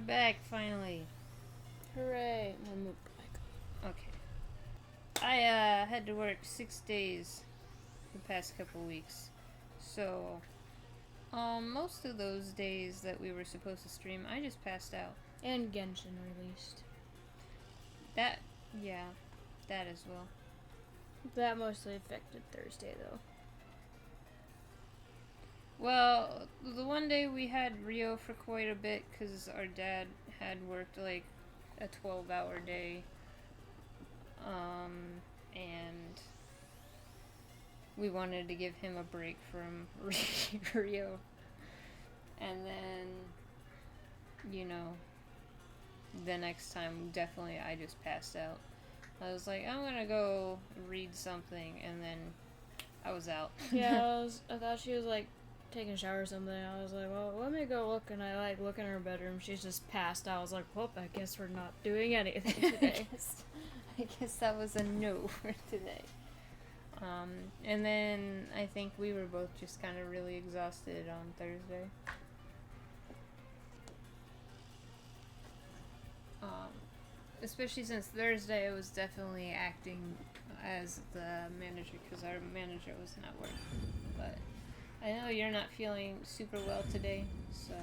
back finally. Hooray. I'll move back. Okay. I had to work 6 days the past couple weeks. So, most of those days that we were supposed to stream, I just passed out. And Genshin released. That as well. That mostly affected Thursday, though. Well, the one day we had Rio for quite a bit because our dad had worked like a 12-hour day. And we wanted to give him a break from Rio. And then, the next time, definitely I just passed out. I was like, I'm gonna go read something, and then I was out. Yeah, I thought she was like taking a shower or something. I was like, well, let me go look, and I like look in her bedroom. She's just passed out. I was like, well, I guess we're not doing anything today. I guess that was a no for today. And then I think we were both just kind of really exhausted on Thursday. Especially since Thursday I was definitely acting as the manager because our manager was not working. But I know you're not feeling super well today, so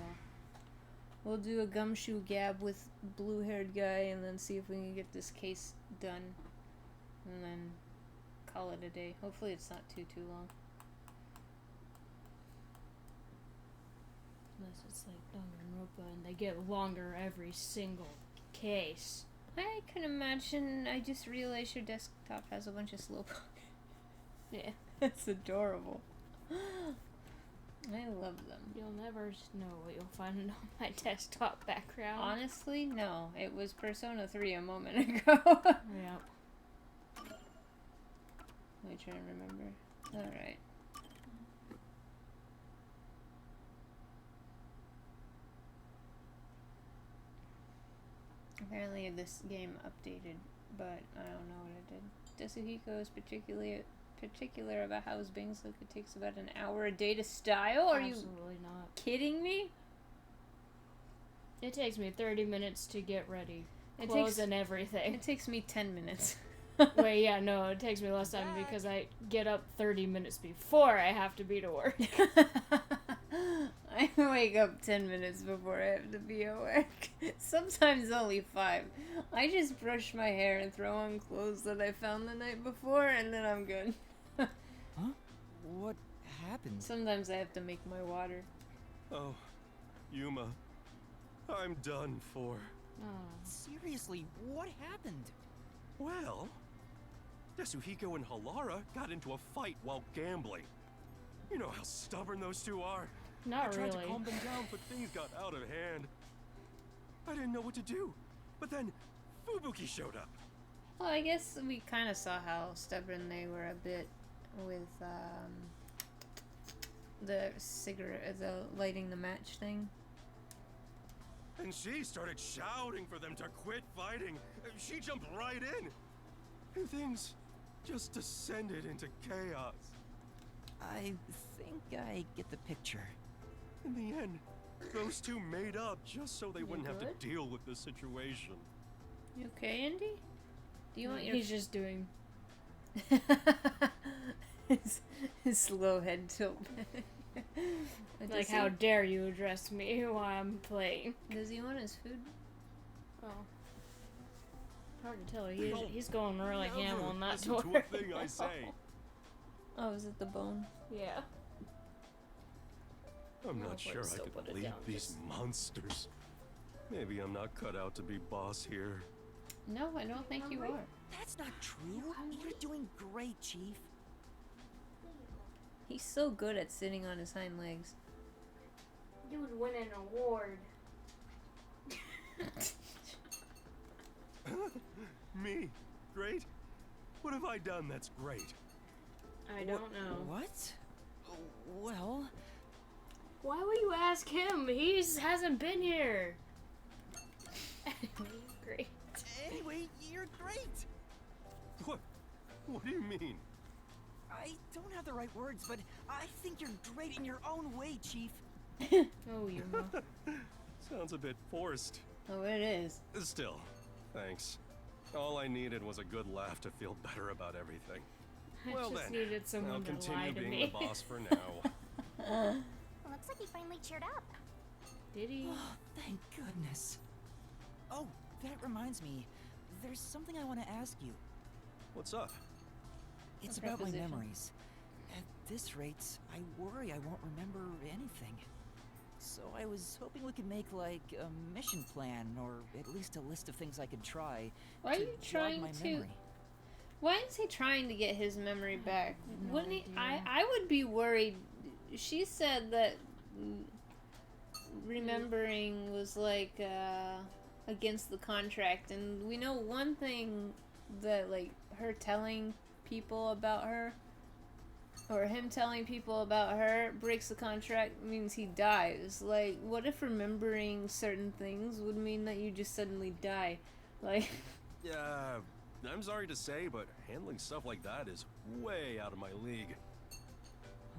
we'll do a gumshoe gab with blue-haired guy and then see if we can get this case done. And then call it a day. Hopefully it's not too long. Unless it's like Danganronpa and they get longer every single case. I can imagine. I just realized your desktop has a bunch of slowpoke. Yeah. That's adorable. I love them. You'll never know what you'll find on my desktop background. Honestly, no. It was Persona 3 a moment ago. Yeah. Let me try and remember. Alright. Apparently this game updated, but I don't know what it did. Yasuhiro is particular about how his bangs look. It takes about an hour a day to style. Are you Absolutely not kidding me? It takes me 30 minutes to get ready. Clothes and everything. It takes me 10 minutes. Wait, yeah, no, it takes me less time because I get up 30 minutes before I have to be to work. I wake up 10 minutes before I have to be at work. Sometimes only 5. I just brush my hair and throw on clothes that I found the night before, and then I'm good. Huh? What happened? Sometimes I have to make my water. Oh, Yuma. I'm done for. Seriously, what happened? Well, Yasuhiro and Halara got into a fight while gambling. You know how stubborn those two are. Not I tried really. to calm them down, but things got out of hand. I didn't know what to do. But then Fubuki showed up. Well, I guess we kind of saw how stubborn they were a bit with the lighting the match thing. And she started shouting for them to quit fighting. She jumped right in. And things just descended into chaos. I think I get the picture. In the end, those two made up just so they wouldn't have to deal with the situation. You okay, Indy? Do you want your... He's just doing... his slow head tilt. Like, how dare you address me while I'm playing? Does he want his food? Oh. Hard to tell. He's going really ham on that listen door. to a thing I say. Oh, is it the bone? Yeah. I'm I'll not sure I still could put it lead down, these just- monsters. Maybe I'm not cut out to be boss here. No, I don't think you are. That's not true. You're doing great, Chief. He's so good at sitting on his hind legs. You would win an award. Me? Great? What have I done that's great? I don't know. What? Well... Why would you ask him? He hasn't been here. Great. Anyway, you're great. What do you mean? I don't have the right words, but I think you're great in your own way, Chief. Oh, Yuma. Sounds a bit forced. Oh, it is. Still, thanks. All I needed was a good laugh to feel better about everything. I Well just then, needed I'll someone to lie continue to being me. the boss for now. Looks like he finally cheered up. Did he? Oh, thank goodness. Oh, that reminds me. There's something I want to ask you. What's up? It's A about my proposition. memories. At this rate, I worry I won't remember anything. So I was hoping we could make, like, a mission plan, or at least a list of things I could try. Why are to you jog trying my to- memory. Why is he trying to get his memory back? no Wouldn't he? idea. I would be worried. She said that remembering was like against the contract, and we know one thing that like her telling people about her, or him telling people about her, breaks the contract, means he dies. Like, what if remembering certain things would mean that you just suddenly die? Like. Yeah, I'm sorry to say, but handling stuff like that is way out of my league.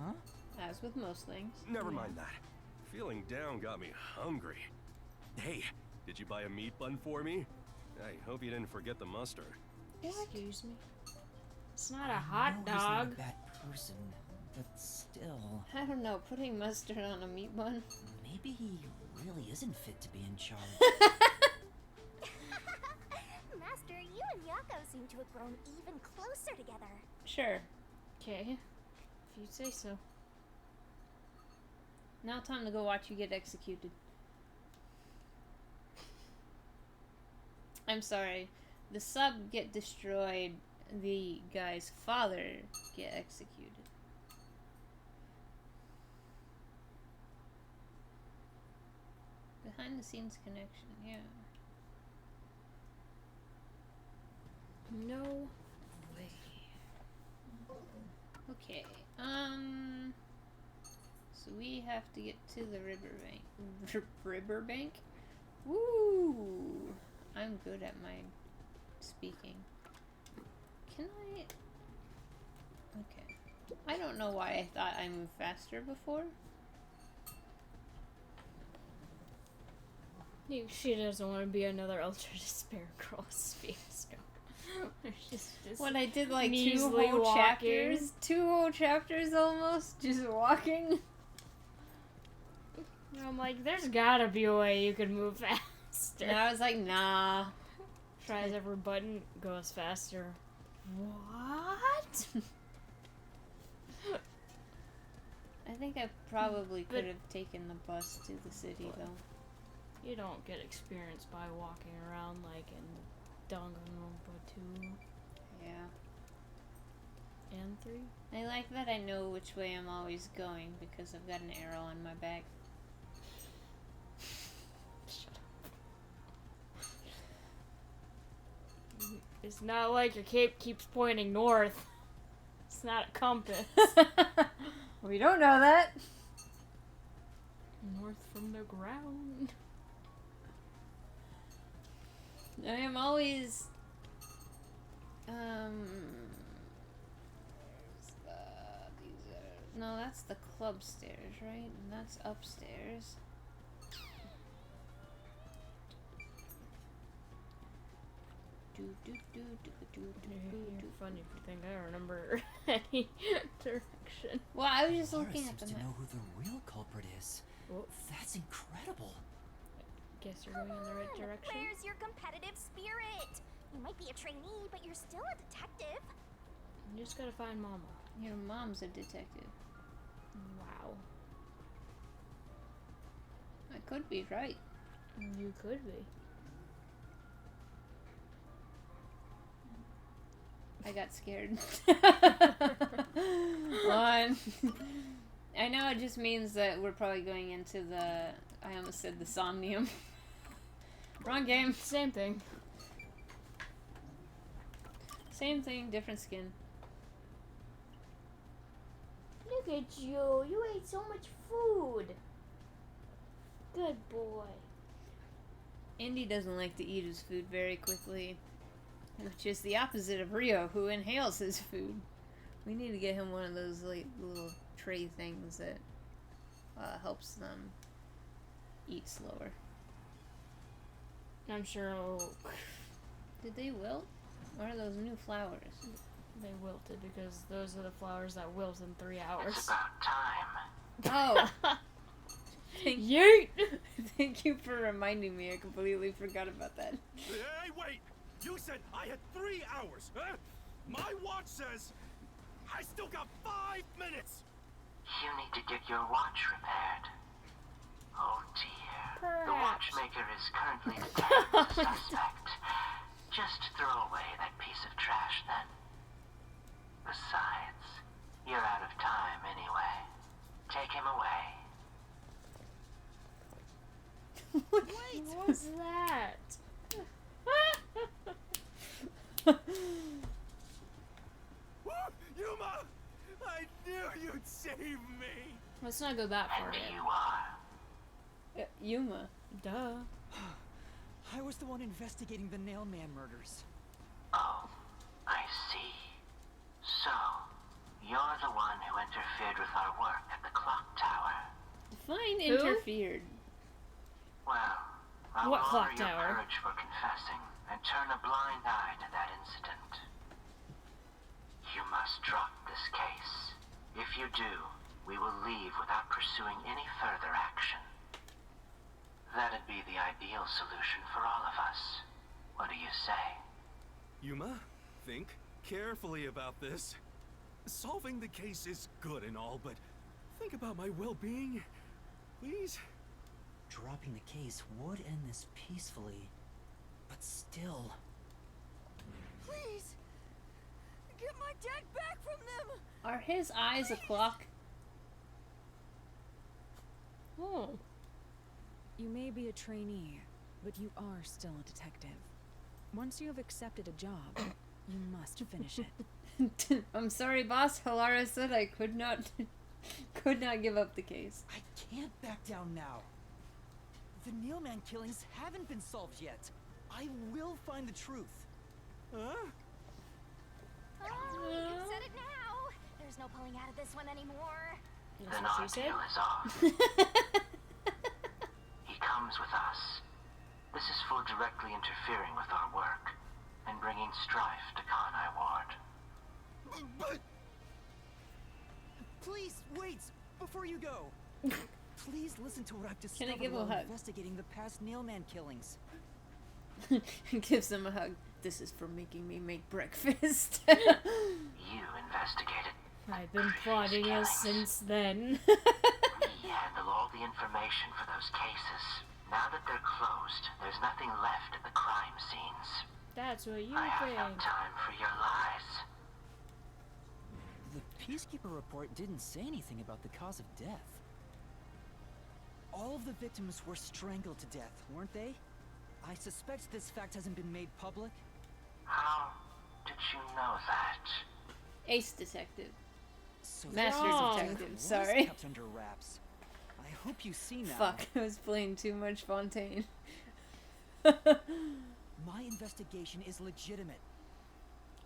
Huh? As with most things. Never mind that. Feeling down got me hungry. Hey, did you buy a meat bun for me? I hope you didn't forget the mustard. Excuse me? It's not a I hot know he's not a dog. bad person, but still, I don't know, putting mustard on a meat bun. maybe he really isn't fit to be in charge. Master, you and Yako seem to have grown even closer together. Sure. Okay. If you say so. Now time to go watch you get executed. I'm sorry. The sub get destroyed. The guy's father get executed. Behind the scenes connection, yeah. No way. Okay. So we have to get to the riverbank. Riverbank? Woo! I'm good at my speaking. Can I? Okay. I don't know why I thought I moved faster before. She doesn't want to be another Ultra Despair girl as Fiasco. She's just When I did like two measly whole walking. chapters, almost, just walking. I'm like, there's gotta be a way you could move faster. And I was like, nah. Tries every button, goes faster. What? I think I probably could But- have taken the bus to the city, though. You don't get experience by walking around like in Danganronpa 2 Yeah. and 3. I like that I know which way I'm always going because I've got an arrow on my back. It's not like your cape keeps pointing north. It's not a compass. We don't know that. North from the ground. I am always. These are. No, that's the club stairs, right? And that's upstairs. You're funny if you think I remember any direction. Well, I was just Laura looking at seems the to map. know who the real culprit is. Well, That's incredible. guess you're going in the right direction. Where's your competitive spirit? You might be a trainee, but you're still a detective. You just gotta find Mama. Your mom's a detective. Wow. I could be right. You could be. I got scared. One. I know it just means that we're probably going into the. I almost said the Somnium. Wrong game. Same thing. Same thing, different skin. Look at you. You ate so much food. Good boy. Indy doesn't like to eat his food very quickly, which is the opposite of Rio, who inhales his food. We need to get him one of those like little tray things that helps them eat slower. I'm sure Did they wilt? Or are those new flowers? they wilted because those are the flowers that wilt in 3 hours. It's about time. Oh! Yeet! Thank you for reminding me. I completely forgot about that. Hey, wait! You said I had 3 hours, huh? My watch says I still got 5 minutes! You need to get your watch repaired. Oh dear. The Perhaps. watchmaker is currently detained as a suspect. Just throw away that piece of trash then. Besides, you're out of time anyway. Take him away. What was that? Woo! Yuma! I knew you'd save me! Let's not go that far And yet. you are. Yuma. Duh. I was the one investigating the Nailman murders. Oh, I see. So, you're the one who interfered with our work at the clock tower. Fine, Who? interfered. Well, I'll What clock honor your tower? courage for confessing and turn a blind eye to that incident. You must drop this case. If you do, we will leave without pursuing any further action. That'd be the ideal solution for all of us. What do you say? Yuma, think carefully about this. Solving the case is good and all, but think about my well-being, please? Dropping the case would end this peacefully, but still. Please! Get my dad back from them! Are his eyes a clock? Oh. You may be a trainee, but you are still a detective. Once you have accepted a job, you must finish it. I'm sorry, boss. Halara said I could not give up the case. I can't back down now. The Nailman killings haven't been solved yet. I will find the truth. Huh? Oh, you said it now! There's no pulling out of this one anymore. That's Then what our she said? deal is off. He comes with us. This is for directly interfering with our work and bringing strife to Kanai Ward. But Please, wait! Before you go! Please listen to what I've Can I discovered give him a while hug? investigating the past Nailman killings. Gives him a hug. This is for making me make breakfast. You investigated. I've been plotting this since then. We handle all the information for those cases. Now that they're closed, there's nothing left at the crime scenes. That's what you I have no think. time for your lies. The Peacekeeper report didn't say anything about the cause of death. All of the victims were strangled to death, weren't they? I suspect this fact hasn't been made public. How did you know that? Ace detective. So Master Oh. detective, was sorry. kept under wraps. I hope you see now. Fuck, I was playing too much Fontaine. My investigation is legitimate.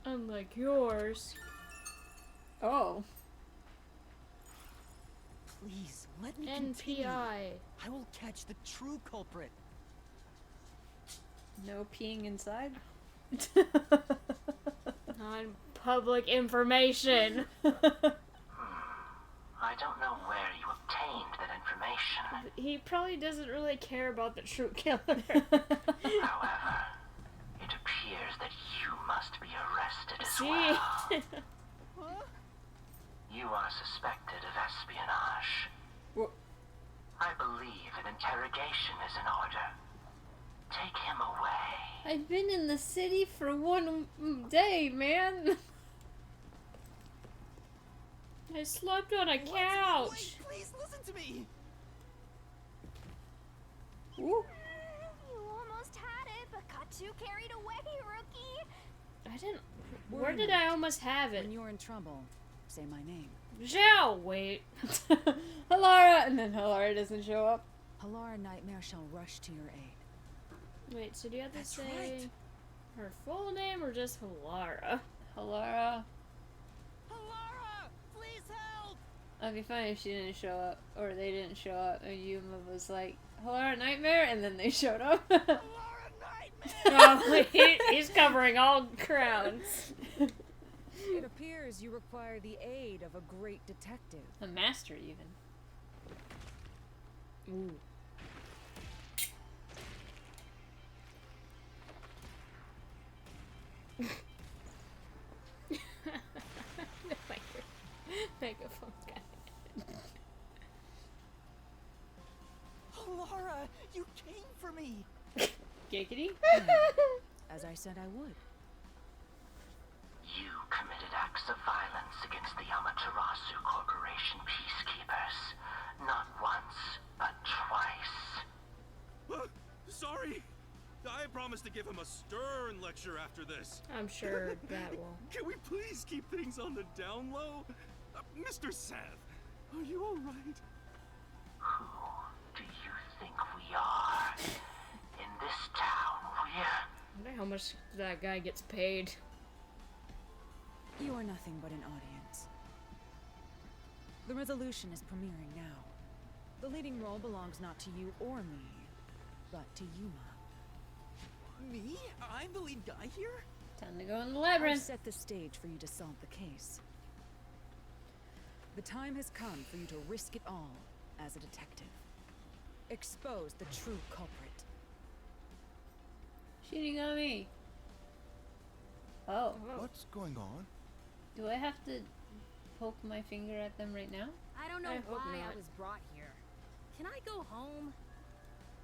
Unlike yours. Oh. Please, let me continue. NPI. I will catch the true culprit. No peeing inside? Non-public information. I don't know where you obtained that information. He probably doesn't really care about the true killer. However, it appears that you must be arrested as See? well. You are suspected of espionage. Wha- I believe an interrogation is in order. Take him away. I've been in the city for one day, man. I slept on a couch. Wait, please listen to me. Ooh. You almost had it, but got too carried away, rookie. I didn't. Where did I almost have it? When you're in trouble, say my name. Zhao, wait. Halara, and then Halara doesn't show up. Halara Nightmare shall rush to your aid. Wait, so do you have to That's say right. her full name or just Halara? Halara. Halara, please help! It'd be funny if she didn't show up, or they didn't show up, and Yuma was like, Halara Nightmare, and then they showed up. Halara Oh, he's covering all grounds. It appears you require the aid of a great detective. A master, even. Ooh. Megaphone guy. Laura, you came for me. Giggity? As I said I would. You committed acts of violence against the Amaterasu Corporation peacekeepers. Not once, but twice. Sorry. I promised to give him a stern lecture after this. I'm sure that will. Can we please keep things on the down low? Mr. Seth, are you alright? Who do you think we are? In this town, we're... I wonder how much that guy gets paid. You are nothing but an audience. The resolution is premiering now. The leading role belongs not to you or me, but to Yuma. Me? I'm the lead guy here? Time to go in the I've labyrinth. set the stage for you to solve the case. The time has come for you to risk it all as a detective. Expose the true culprit. Shinigami. Oh. What's going on? Do I have to poke my finger at them right now? I don't know I hope why not. I was brought here. Can I go home?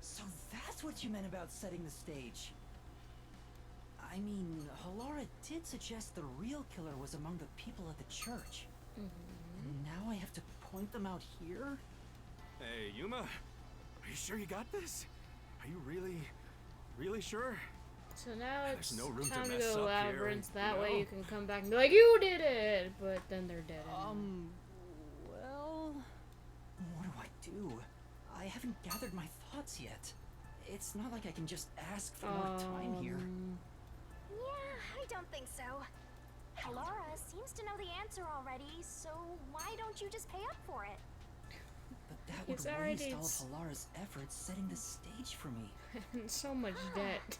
So that's what you meant about setting the stage. I mean, Halara did suggest the real killer was among the people at the church. And now I have to point them out here? Hey, Yuma. Are you sure you got this? Are you really sure? So now There's it's no room to time to mess go up here, labyrinth. you That way know? you can come back and be like, you did it! But then they're dead. Well... What do I do? I haven't gathered my thoughts yet. It's not like I can just ask for more time here. Yeah, I don't think so. Halara seems to know the answer already, so why don't you just pay up for it? But that would It's already waste all of Halara's efforts setting the stage for me. So much debt.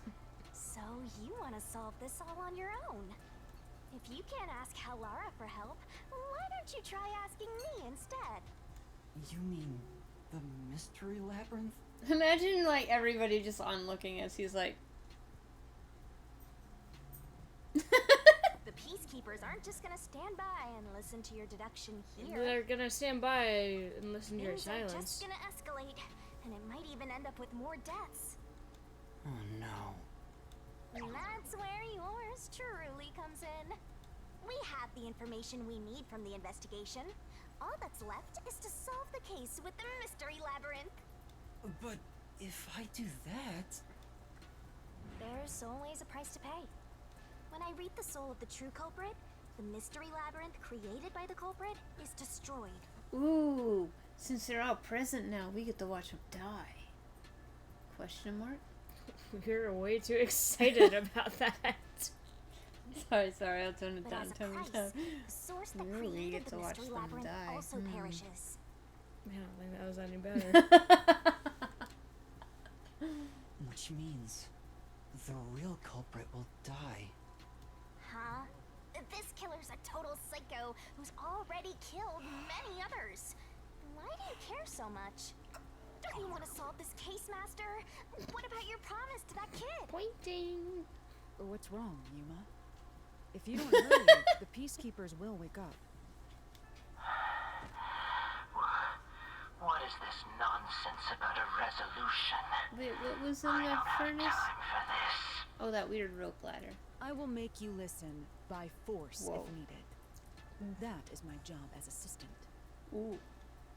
So you want to solve this all on your own? If you can't ask Halara for help, why don't you try asking me instead? You mean the mystery labyrinth? Imagine like everybody just on looking as he's like. The peacekeepers aren't just gonna stand by and listen to your deduction here. They're gonna stand by and listen to your Things are silence. just gonna escalate, and it might even end up with more deaths. Oh no. And that's where yours truly comes in. We have the information we need from the investigation. All that's left is to solve the case with the mystery labyrinth. But if I do that... There's always a price to pay. When I read the soul of the true culprit, the mystery labyrinth created by the culprit is destroyed. Ooh, since they're all present now, we get to watch them die. Question mark? You're way too excited about that. Sorry, I'll tone it But down, as a tone price, it down. the source that Ooh, we created get the to watch mystery them labyrinth die. also perishes. I don't think that was any better. Which means the real culprit will die. Huh? This killer's a total psycho who's already killed many others. Why do you care so much? Don't you want to solve this case, Master? What about your promise to that kid? Pointing. What's wrong, Yuma? If you don't hurry, the peacekeepers will wake up. What is this nonsense about a resolution? Wait, what was in I the don't have furnace? time for this. Oh, that weird rope ladder. I will make you listen by force Whoa. if needed. That is my job as assistant. Ooh.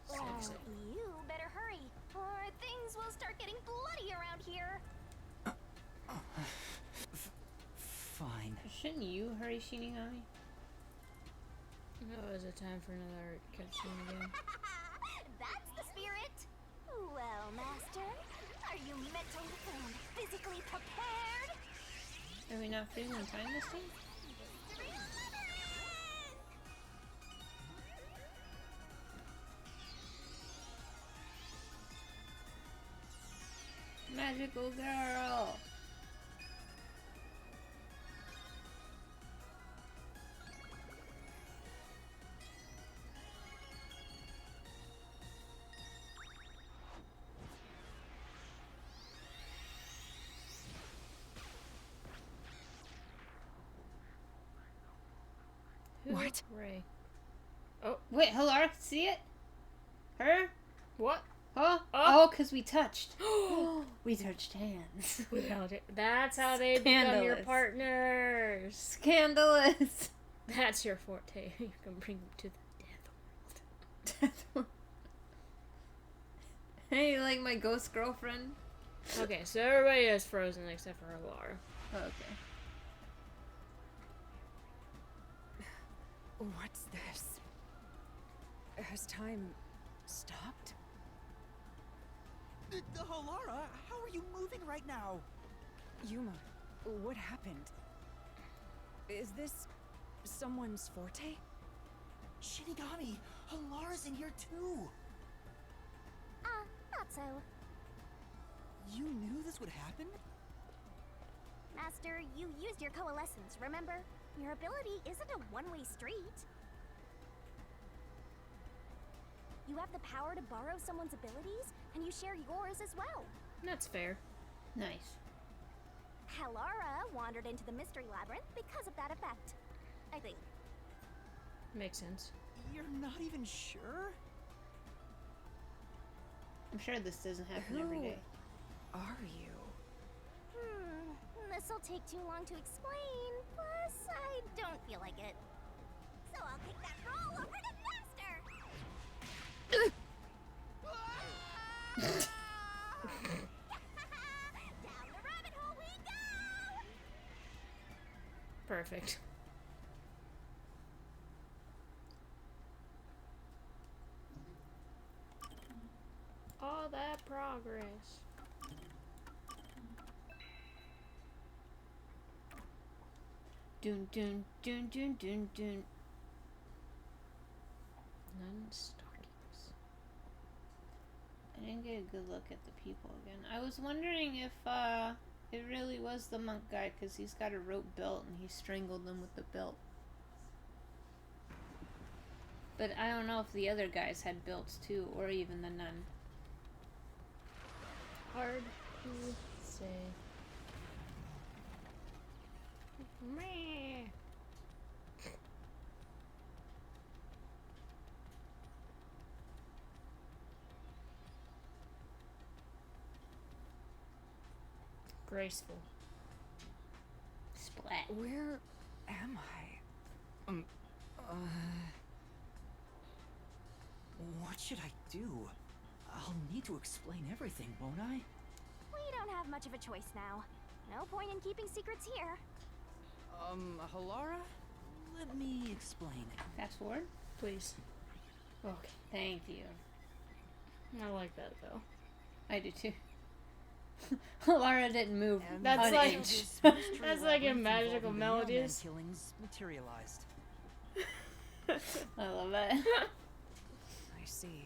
Well, Sexy. you better hurry, or things will start getting bloody around here. Fine. Shouldn't you hurry, Shinigami? No, is it time for another cutscene again? That's the spirit. Well, Master, are you mentally and physically prepared? Are we not freezing time this time? Magical girl! it. Ray. Wait, Halara can see it? Her? What? Huh? Oh. Oh, because we touched. We touched hands. We held it. That's how they become your Scandalous. partners. Scandalous. That's your forte. You can bring them to the death world. Hey, you like my ghost girlfriend? Okay, so everybody is frozen except for Laura. Okay. What's this? Has time stopped? Halara, how are you moving right now? Yuma, what happened? Is this someone's forte? Shinigami, Halara's in here too. Not so. You knew this would happen? Master, you used your coalescence, remember? Your ability isn't a one-way street. You have the power to borrow someone's abilities, and you share yours as well. That's fair. Nice. Halara wandered into the Mystery Labyrinth because of that effect. I think. Makes sense. You're not even sure? I'm sure this doesn't happen every day. Are you? This'll take too long to explain, plus I don't feel like it. So I'll kick that roll over to Master! Down the rabbit hole we go! Perfect. All that progress. Dun dun dun dun dun dun. None stockings. I didn't get a good look at the people again. I was wondering if it really was the monk guy, because he's got a rope belt and he strangled them with the belt. But I don't know if the other guys had belts too, or even the nun. Hard to say. Meh. Graceful. Splat. Where am I? What should I do? I'll need to explain everything, won't I? We don't have much of a choice now. No point in keeping secrets here. Halara? Let me explain. Fast forward. Please. Okay. Thank you. I like that though. I do too. Laura didn't move. That's an like- inch. That's like in Magical Melodies. Killings materialized. I love that. I see.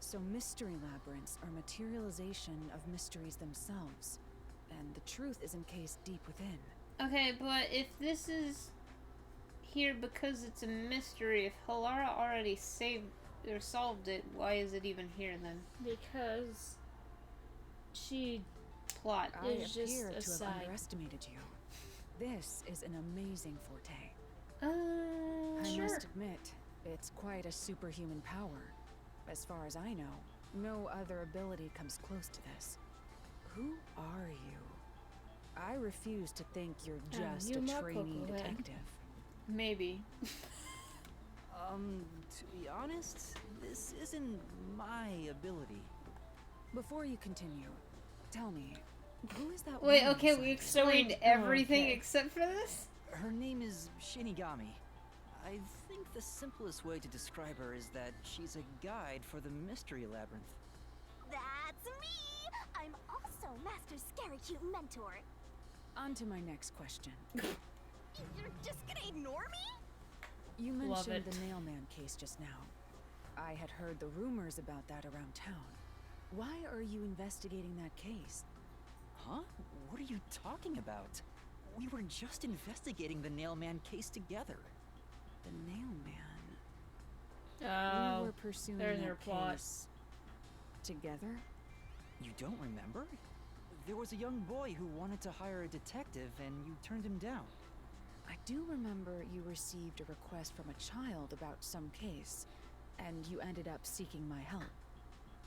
So mystery labyrinths are materialization of mysteries themselves, and the truth is encased deep within. Okay, but if this is here because it's a mystery, if Halara already saved or solved it, why is it even here then? Because she Plot. I It's just appear a to have side. underestimated you. This is an amazing forte. I Sure. must admit, it's quite a superhuman power. As far as I know, no other ability comes close to this. Who are you? I refuse to think you're just a Yuma trainee Kokoe. detective. Maybe. To be honest, this isn't my ability. Before you continue, tell me, who is that Wait, woman okay, beside we you? explained everything okay. except for this? Her name is Shinigami. I think the simplest way to describe her is that she's a guide for the Mystery Labyrinth. That's me! I'm also Master Scary Cute Mentor. On to my next question. You're just gonna ignore me? You Love mentioned it. the Nailman case just now. I had heard the rumors about that around town. Why are you investigating that case? Huh? What are you talking about? We were just investigating the Nailman case together. The Nailman. We Oh, were pursuing there's that her plot. case together? You don't remember? There was a young boy who wanted to hire a detective and you turned him down. I do remember you received a request from a child about some case, and you ended up seeking my help.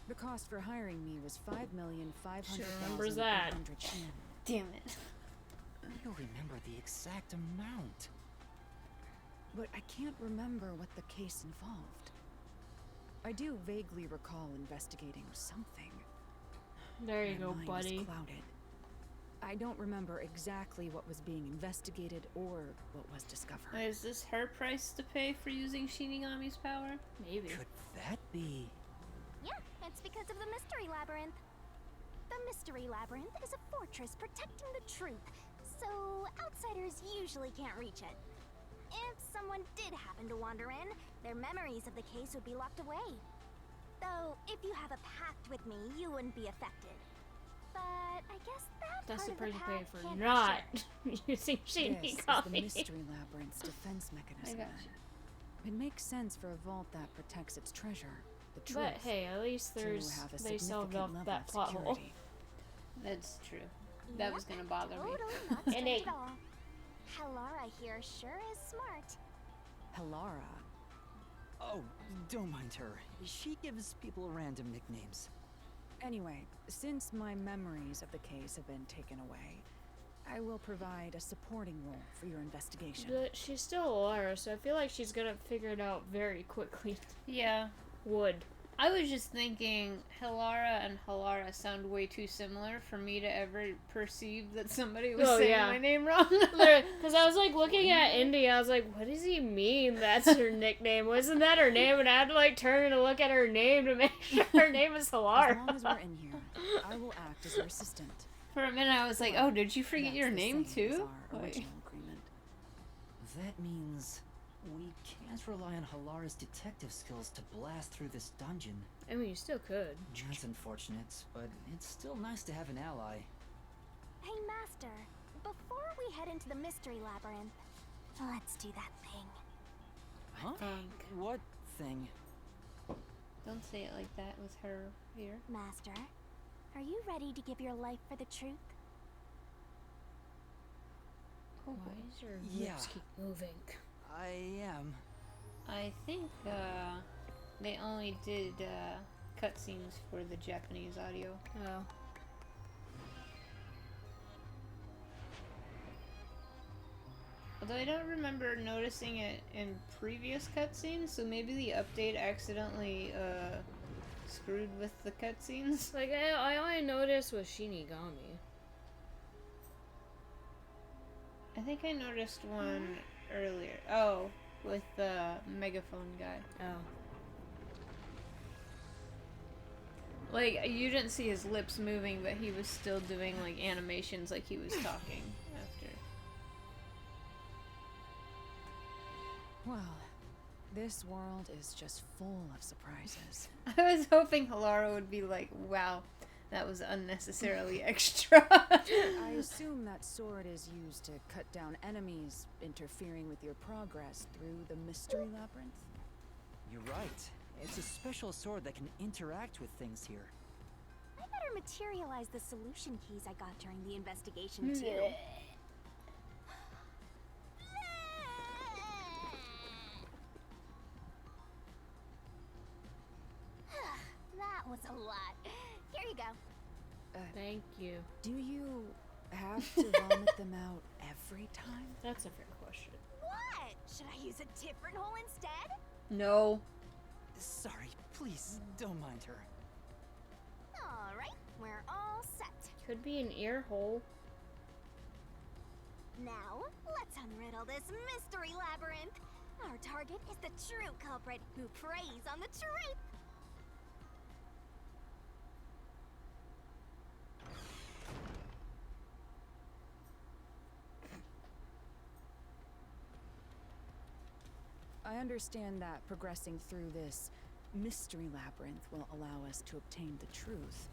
The cost for hiring me was 5,500,800 that. yen. Damn it. You remember the exact amount. But I can't remember what the case involved. I do vaguely recall investigating something. There you My go, mind is buddy. clouded. I don't remember exactly what was being investigated or what was discovered. Is this her price to pay for using Shinigami's power? Maybe. Could that be? Yeah, it's because of the Mystery Labyrinth. The Mystery Labyrinth is a fortress protecting the truth, so outsiders usually can't reach it. If someone did happen to wander in, their memories of the case would be locked away. Though, if you have a pact with me, you wouldn't be affected. But I guess That's the part price of you the pay pact for can't be not shared. using This is the Shinigami. Mystery Labyrinth's defense mechanism. I got It makes sense for a vault that protects its treasure, the truth. But hey, at least to there's have a they solved significant off level that of plot hole. security. That's true. That was gonna bother me. Totally not And strange it- at all. Halara here sure is smart. Halara. Oh, don't mind her. She gives people random nicknames. Anyway, since my memories of the case have been taken away, I will provide a supporting role for your investigation. But she's still a liar, so I feel like she's gonna figure it out very quickly. Yeah. Would. I was just thinking Halara and Halara sound way too similar for me to ever perceive that somebody was Oh, saying yeah. my name wrong. Because I was like looking at Indy, I was like, what does he mean that's her nickname? Wasn't that her name? And I had to like turn and look at her name to make sure her name is As Halara. long as we're in here, I will act as your assistant. For a minute I was like, oh, did you forget That's your the name same as too? our Like- original agreement. That means we can't rely on Halara's detective skills to blast through this dungeon. I mean, you still could. That's unfortunate, but it's still nice to have an ally. Hey, Master, before we head into the Mystery Labyrinth, let's do that thing. Huh? Think. What thing? Don't say it like that with her here. Master, are you ready to give your life for the truth? Oh, Why does her Yeah. lips keep moving? I am. I think they only did cutscenes for the Japanese audio. Oh. Although I don't remember noticing it in previous cutscenes, so maybe the update accidentally screwed with the cutscenes. Like, I only noticed with Shinigami. I think I noticed one earlier. Oh, with the megaphone guy. Oh. Like, you didn't see his lips moving, but he was still doing, like, animations like he was talking after. Well, this world is just full of surprises. I was hoping Halara would be like, wow, that was unnecessarily extra. I assume that sword is used to cut down enemies interfering with your progress through the Mystery Labyrinth. You're right. It's a special sword that can interact with things here. I better materialize the solution keys I got during the investigation, too. That was a lot. Here you go. Thank you. Do you have to vomit them out every time? That's a fair question. What? Should I use a different hole instead? No. Sorry, please, don't mind her. Alright, we're all set. Could be an ear hole. Now, let's unriddle this mystery labyrinth. Our target is the true culprit who preys on the truth. I understand that progressing through this Mystery Labyrinth will allow us to obtain the truth.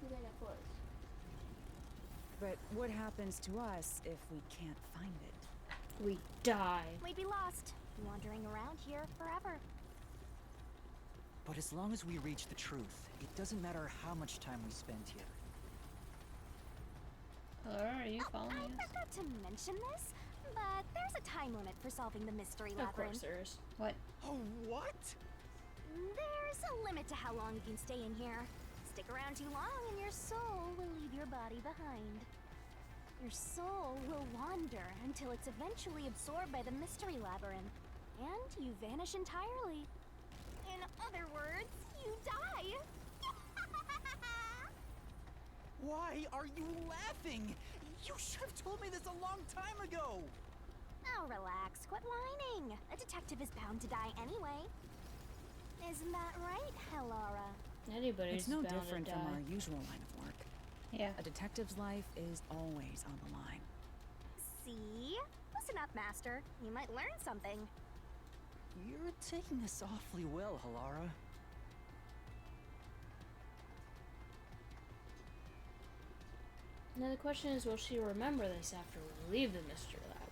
But what happens to us if we can't find it? We die. We'd be lost, wandering around here forever. But as long as we reach the truth, it doesn't matter how much time we spend here. Halara, are you following I us? forgot to mention this, But there's a time limit for solving the mystery Of course labyrinth. there is. What? Oh, what? There's a limit to how long you can stay in here. Stick around too long and your soul will leave your body behind. Your soul will wander until it's eventually absorbed by the mystery labyrinth. And you vanish entirely. In other words, you die. Why are you laughing? You should have told me this a long time ago. Oh, relax. Quit whining. A detective is bound to die anyway. Isn't that right, Hellara? Anybody's It's no bound different to from die. our usual line of work. Yeah. A detective's life is always on the line. See? Listen up, Master. You might learn something. You're taking this awfully well, Hellara. Now the question is, will she remember this after we leave the mystery lab?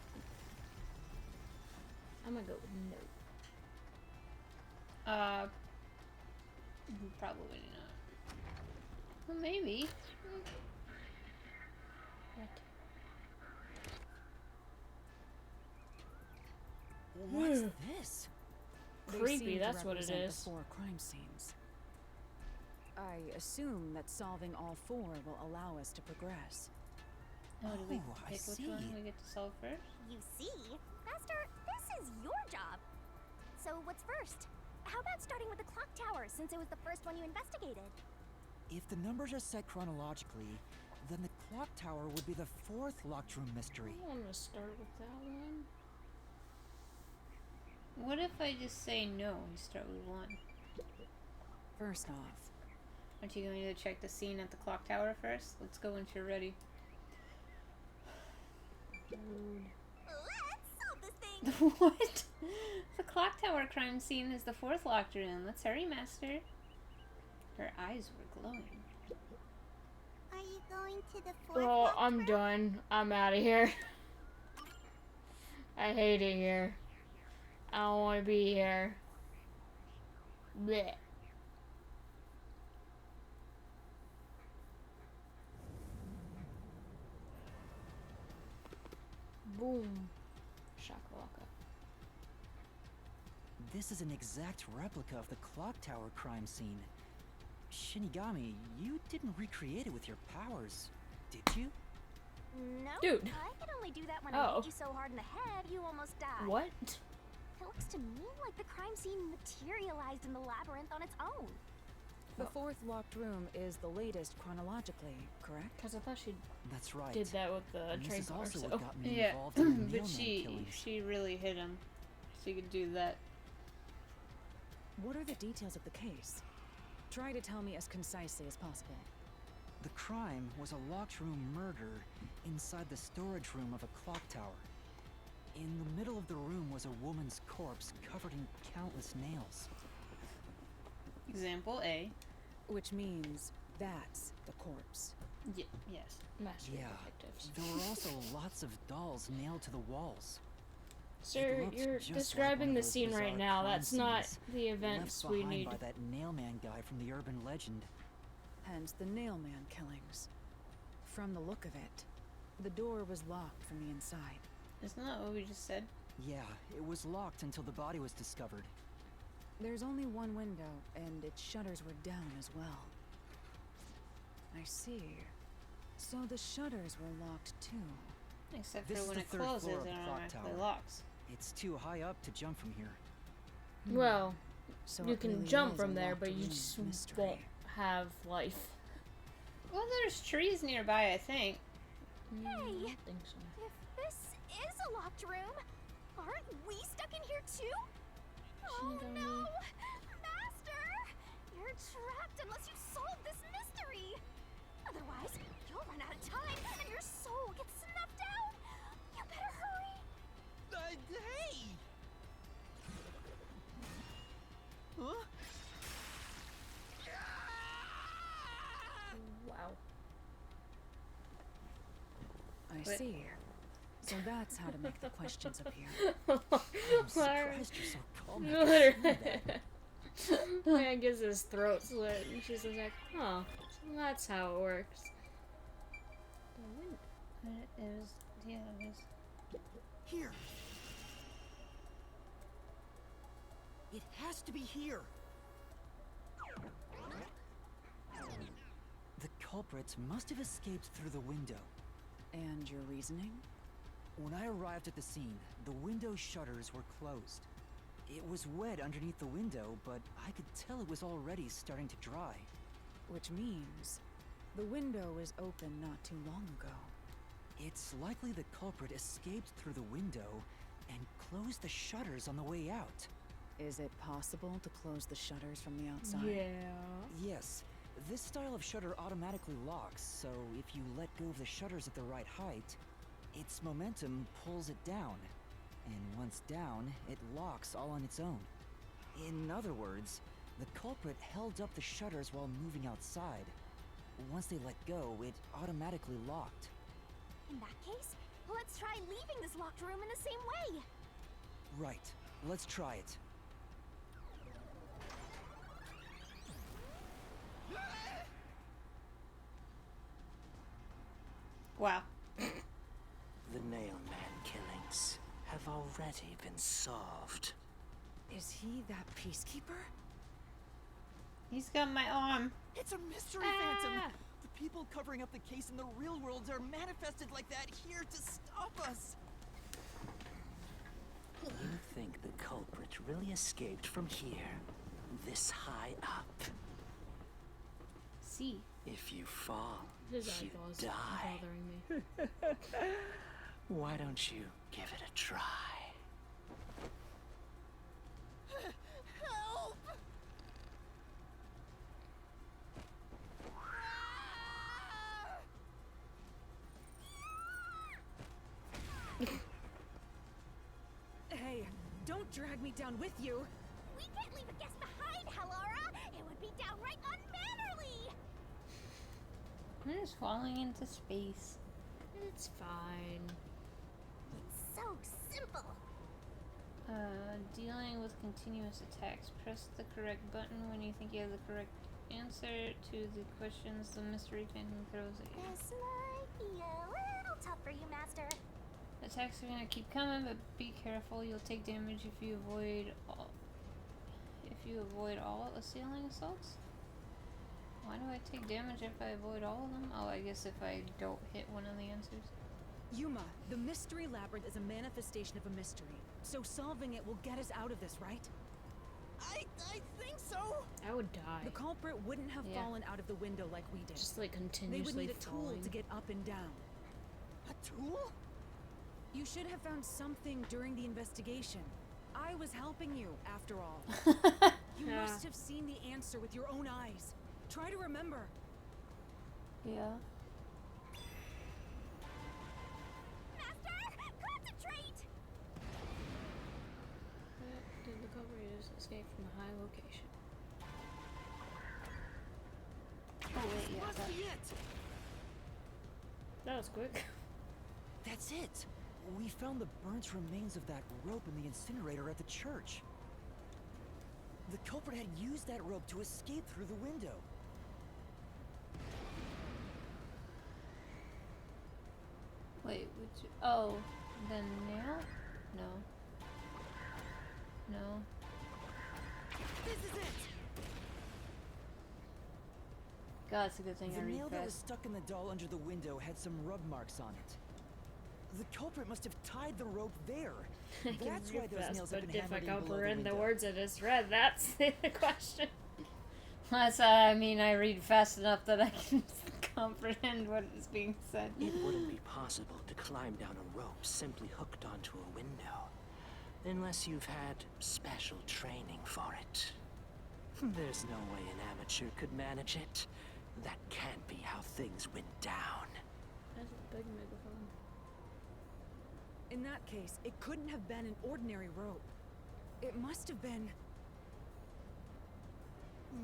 I'm gonna go with no. Probably not. Well, maybe. What? What's this? They Creepy, seem to that's what it represent is. The 4 crime scenes. I assume that solving all 4 will allow us to progress. Oh, do we Oh, I pick which see. one we get to solve first? You see? Master, this is your job. So what's first? How about starting with the clock tower, since it was the first one you investigated? If the numbers are set chronologically, then the clock tower would be the 4th locked room mystery. I want to start with that one. What if I just say no? We start with 1. First off, Aren't you going to check the scene at the clock tower first? Let's go once you're ready. Let's solve this thing! What? The clock tower crime scene is the 4th locked room. Let's hurry, Master. Her eyes were glowing. Are you going to the 4th Oh, locked I'm room? done. I'm out of here. I hate it here. I don't want to be here. Blech. Boom. Shakalaka. This is an exact replica of the clock tower crime scene. Shinigami, you didn't recreate it with your powers, did you? No, Dude. I could only do that when I Oh. hit you so hard in the head you almost died. What? It looks to me like the crime scene materialized in the labyrinth on its own. the 4th locked room is the latest chronologically, correct? Because I thought she That's right. did that with the And train this is car, also so. what got me Yeah, involved in the but Nailman killings. she really hit him. She could do that. What are the details of the case? Try to tell me as concisely as possible. The crime was a locked room murder inside the storage room of a clock tower. In the middle of the room was a woman's corpse covered in countless nails. Example A. Which means that's the corpse. Yes. Master Yeah, detectives. there were also lots of dolls nailed to the walls. Sir, looked you're just like describing one the of those scene right bizarre now. crime That's not scenes the events left we behind need. by that nailman guy from the urban legend. Hence the Nailman killings. From the look of it, the door was locked from the inside. Isn't that what we just said? Yeah, it was locked until the body was discovered. There's only one window, and its shutters were down as well. I see. So the shutters were locked too. Except This for is when the it 3rd floor closes, of it the clock automatically tower. locks. It's too high up to jump from here. Well, So you it can really jump is from a there, locked but you room just mystery. won't have life. Well, there's trees nearby, I think. I Hey. don't think so. If this is a locked room, aren't we stuck in here too? Oh Shinigami. no! Master! You're trapped unless you solve this mystery! Otherwise, you'll run out of time and your soul gets snuffed out! You better hurry! Hey! Huh? Wow. I But- see. So that's how to make the questions appear. I'm surprised you're so calm. after Literally. seeing that. Man gets his throat slit, and she's just like, huh, so that's how it works. It was, yeah, it was. Here. It has to be here. The culprits must have escaped through the window. And your reasoning? When I arrived at the scene, the window shutters were closed. It was wet underneath the window, but I could tell it was already starting to dry. Which means the window was open not too long ago. It's likely the culprit escaped through the window and closed the shutters on the way out. Is it possible to close the shutters from the outside? Yeah. Yes, this style of shutter automatically locks, so if you let go of the shutters at the right height, its momentum pulls it down. And once down, it locks all on its own. In other words, the culprit held up the shutters while moving outside. Once they let go, it automatically locked. In that case, let's try leaving this locked room in the same way. Right, let's try it. Wow. The Nailman killings have already been solved. Is he that peacekeeper? He's got my arm. It's a mystery phantom! The people covering up the case in the real world are manifested like that here to stop us! You think the culprit really escaped from here, this high up? See. If you fall, His you eyeballs die. are bothering me. Why don't you give it a try? Help! Hey, don't drag me down with you! We can't leave a guest behind, Halora! It would be downright unmannerly! I'm just falling into space. It's fine. It's so simple. Dealing with continuous attacks. Press the correct button when you think you have the correct answer to the questions the mystery phantom throws at you. This might be a little tough for you, Master. Attacks are gonna keep coming, but be careful. You'll take damage if you avoid all assailing assaults. Why do I take damage if I avoid all of them? Oh, I guess if I don't hit one of the answers. Yuma, the mystery labyrinth is a manifestation of a mystery. So solving it will get us out of this, right? I think so! I would die. The culprit wouldn't have Yeah. fallen out of the window like we did. Just like They would continuously need a tool falling. to get up and down. A tool? You should have found something during the investigation. I was helping you, after all. You Yeah. must have seen the answer with your own eyes. Try to remember. Yeah. Master, concentrate! Did the culprit escape from the high location? Oh wait, yeah. Must be it! That was quick. That's it! We found the burnt remains of that rope in the incinerator at the church. The culprit had used that rope to escape through the window. Wait, which? Oh, the nail? No. No. This is it! God, it's a good thing The I read nail that was fast. stuck in the doll under the window had some rub marks on it. The culprit must have tied the rope there. I can That's why read those fast, nails but have been if I hammered in below the comprehend the window. words I just read, that's the question. That's I mean, I read fast enough that I can comprehend what is being said. It wouldn't be possible to climb down a rope simply hooked onto a window, unless you've had special training for it. There's no way an amateur could manage it. That can't be how things went down. That's a big megaphone. In that case, it couldn't have been an ordinary rope. It must have been...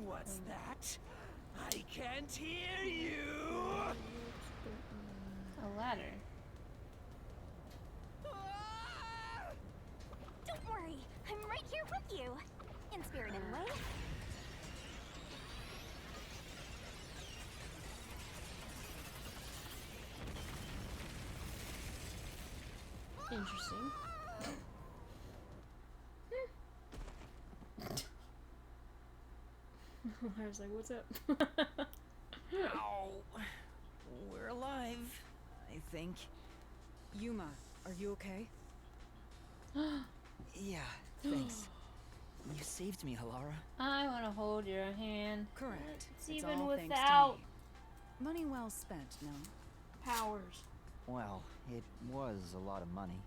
What's that? I can't hear you! A ladder. Don't worry, I'm right here with you. In spirit, anyway. Interesting. I was like, what's up? Ow. We're alive, I think. Yuma, are you okay? Yeah, thanks. You saved me, Halara. I want to hold your hand. Correct. It's It's even all thanks to without me. Money well spent, no? powers. Well, it was a lot of money.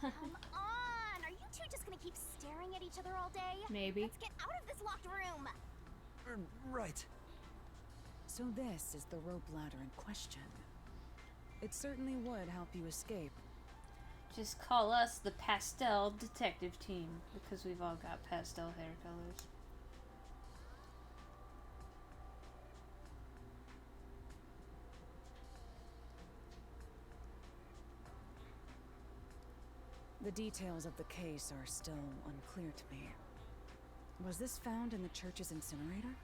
Come on! Are you two just gonna keep staring at each other all day? Maybe. Let's get out of this locked room! Right. So this is the rope ladder in question. It certainly would help you escape. Just call us the pastel detective team because we've all got pastel hair colors. The details of the case are still unclear to me. Was this found in the church's incinerator?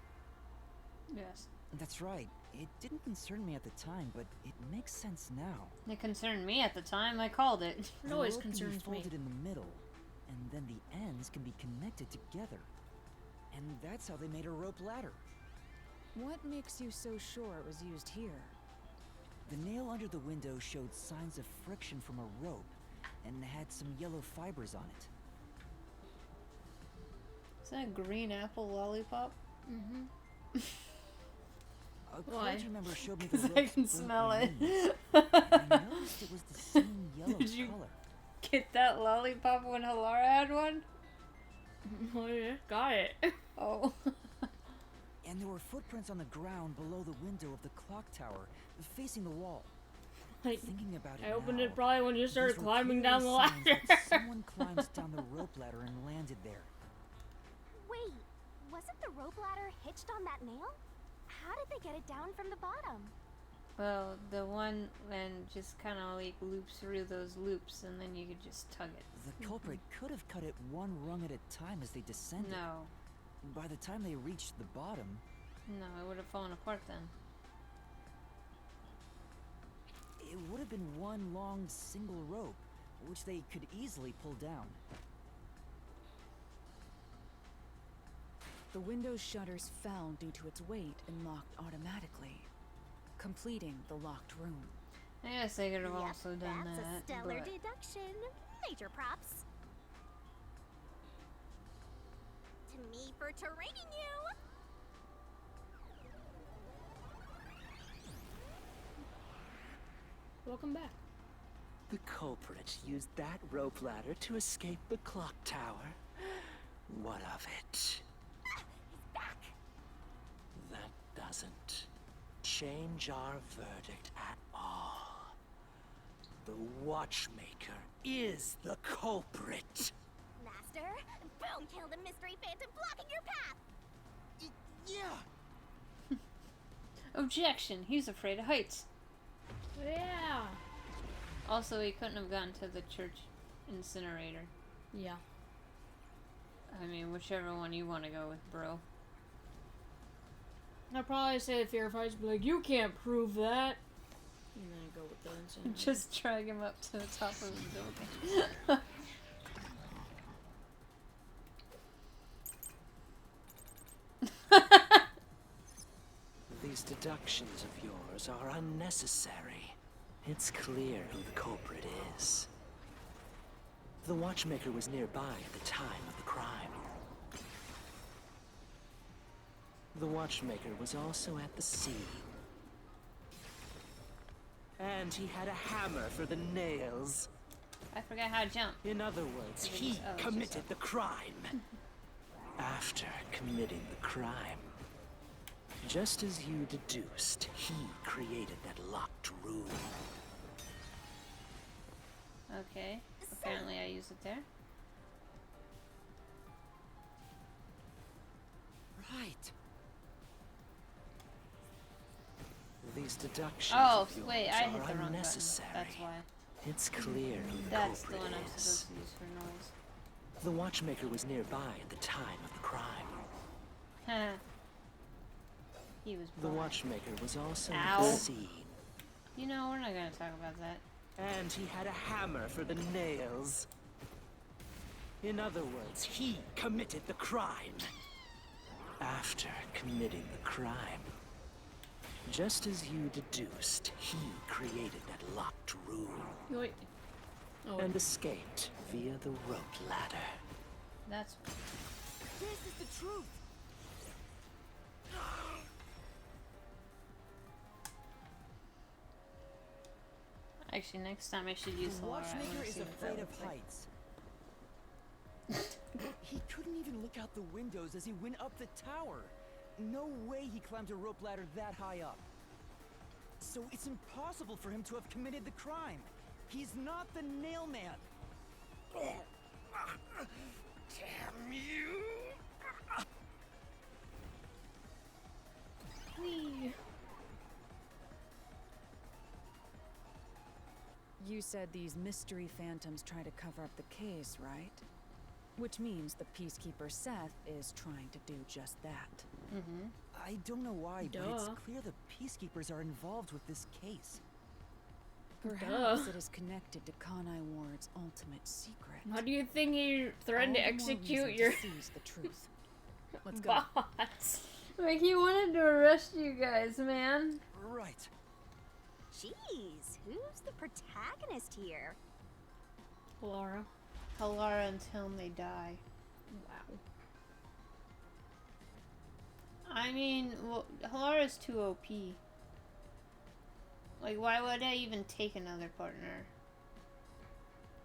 Yes. That's right. It didn't concern me at the time, but it makes sense now. It concerned me at the time. I called it. It The always rope can be concerns me. folded in the middle, and then the ends can be connected together. And that's how they made a rope ladder. What makes you so sure it was used here? The nail under the window showed signs of friction from a rope, and had some yellow fibers on it. Is that a green apple lollipop? Mm-hmm. A Why? clergy member showed me the Because I rope's can burnt smell it. remains, and I noticed it was the same yellow Did you- color. Get that lollipop when Halara had one? Oh yeah, got it. Oh. And there were footprints on the ground below the window of the clock tower, facing the wall. Like, Thinking about it I opened now, it probably when you started these were climbing down the clearly signs ladder. that someone climbs down the rope ladder and landed there. Wait, wasn't the rope ladder hitched on that nail? How did they get it down from the bottom? Well, the one then just kind of like loops through those loops and then you could just tug it. The culprit could have cut it one rung at a time as they descended. No. By the time they reached the bottom, No, it would have fallen apart then. it would have been one long single rope, which they could easily pull down. The window's shutters fell due to its weight and locked automatically, completing the locked room. I guess they could have Yep, also done that's that. a stellar but deduction. Major props. To me for training you! Welcome back. The culprit used that rope ladder to escape the clock tower. What of it? He's back! That doesn't change our verdict at all. The watchmaker is the culprit. Master, boom, kill the mystery phantom blocking your path! Yeah! Objection! He's afraid of heights. Yeah. Also, he couldn't have gotten to the church incinerator. Yeah. I mean, whichever one you want to go with, bro. I'd probably say the fear fights be like, you can't prove that. And then go with the incinerator. Just drag him up to the top of the building. These deductions of yours are unnecessary. It's clear who the culprit is. The watchmaker was nearby at the time of the crime. The watchmaker was also at the scene. And he had a hammer for the nails. I forgot how to jump. In other words, he committed the crime. After committing the crime, just as you deduced, he created that locked room. Okay. Apparently I used it there. Right. These deductions Oh, of yours wait, I hit are the wrong button. unnecessary. That's why. It's clear who the That's the culprit one I'm is. supposed to use for noise. The watchmaker was nearby at the time of the crime. Haha. He was The blind. watchmaker was also Ow. at the scene. You know, we're not gonna talk about that. And he had a hammer for the nails. In other words, he committed the crime. After committing the crime, just as you deduced, he created that locked room Wait. Oh, and escaped via the rope ladder. That's This is the truth. actually next time I should use The Laura. watchmaker is afraid of heights. He couldn't even look out the windows as he went up the tower. No way he climbed a rope ladder that high up. So it's impossible for him to have committed the crime. He's not the nail man. Damn you! You said these mystery phantoms try to cover up the case, right? Which means the Peacekeeper Seth is trying to do just that. Mm-hmm. I don't know why, but it's Duh. clear the Peacekeepers are involved with this case. Perhaps it is connected to Kanai Ward's ultimate secret. How do you think he threatened to All the more execute reason your to seize the truth. Let's go. boss? Like he wanted to arrest you guys, man. Right. Jeez, who's the protagonist here? Laura. Halara until they die. Wow. I mean, well, Halara's too OP. Like, why would I even take another partner?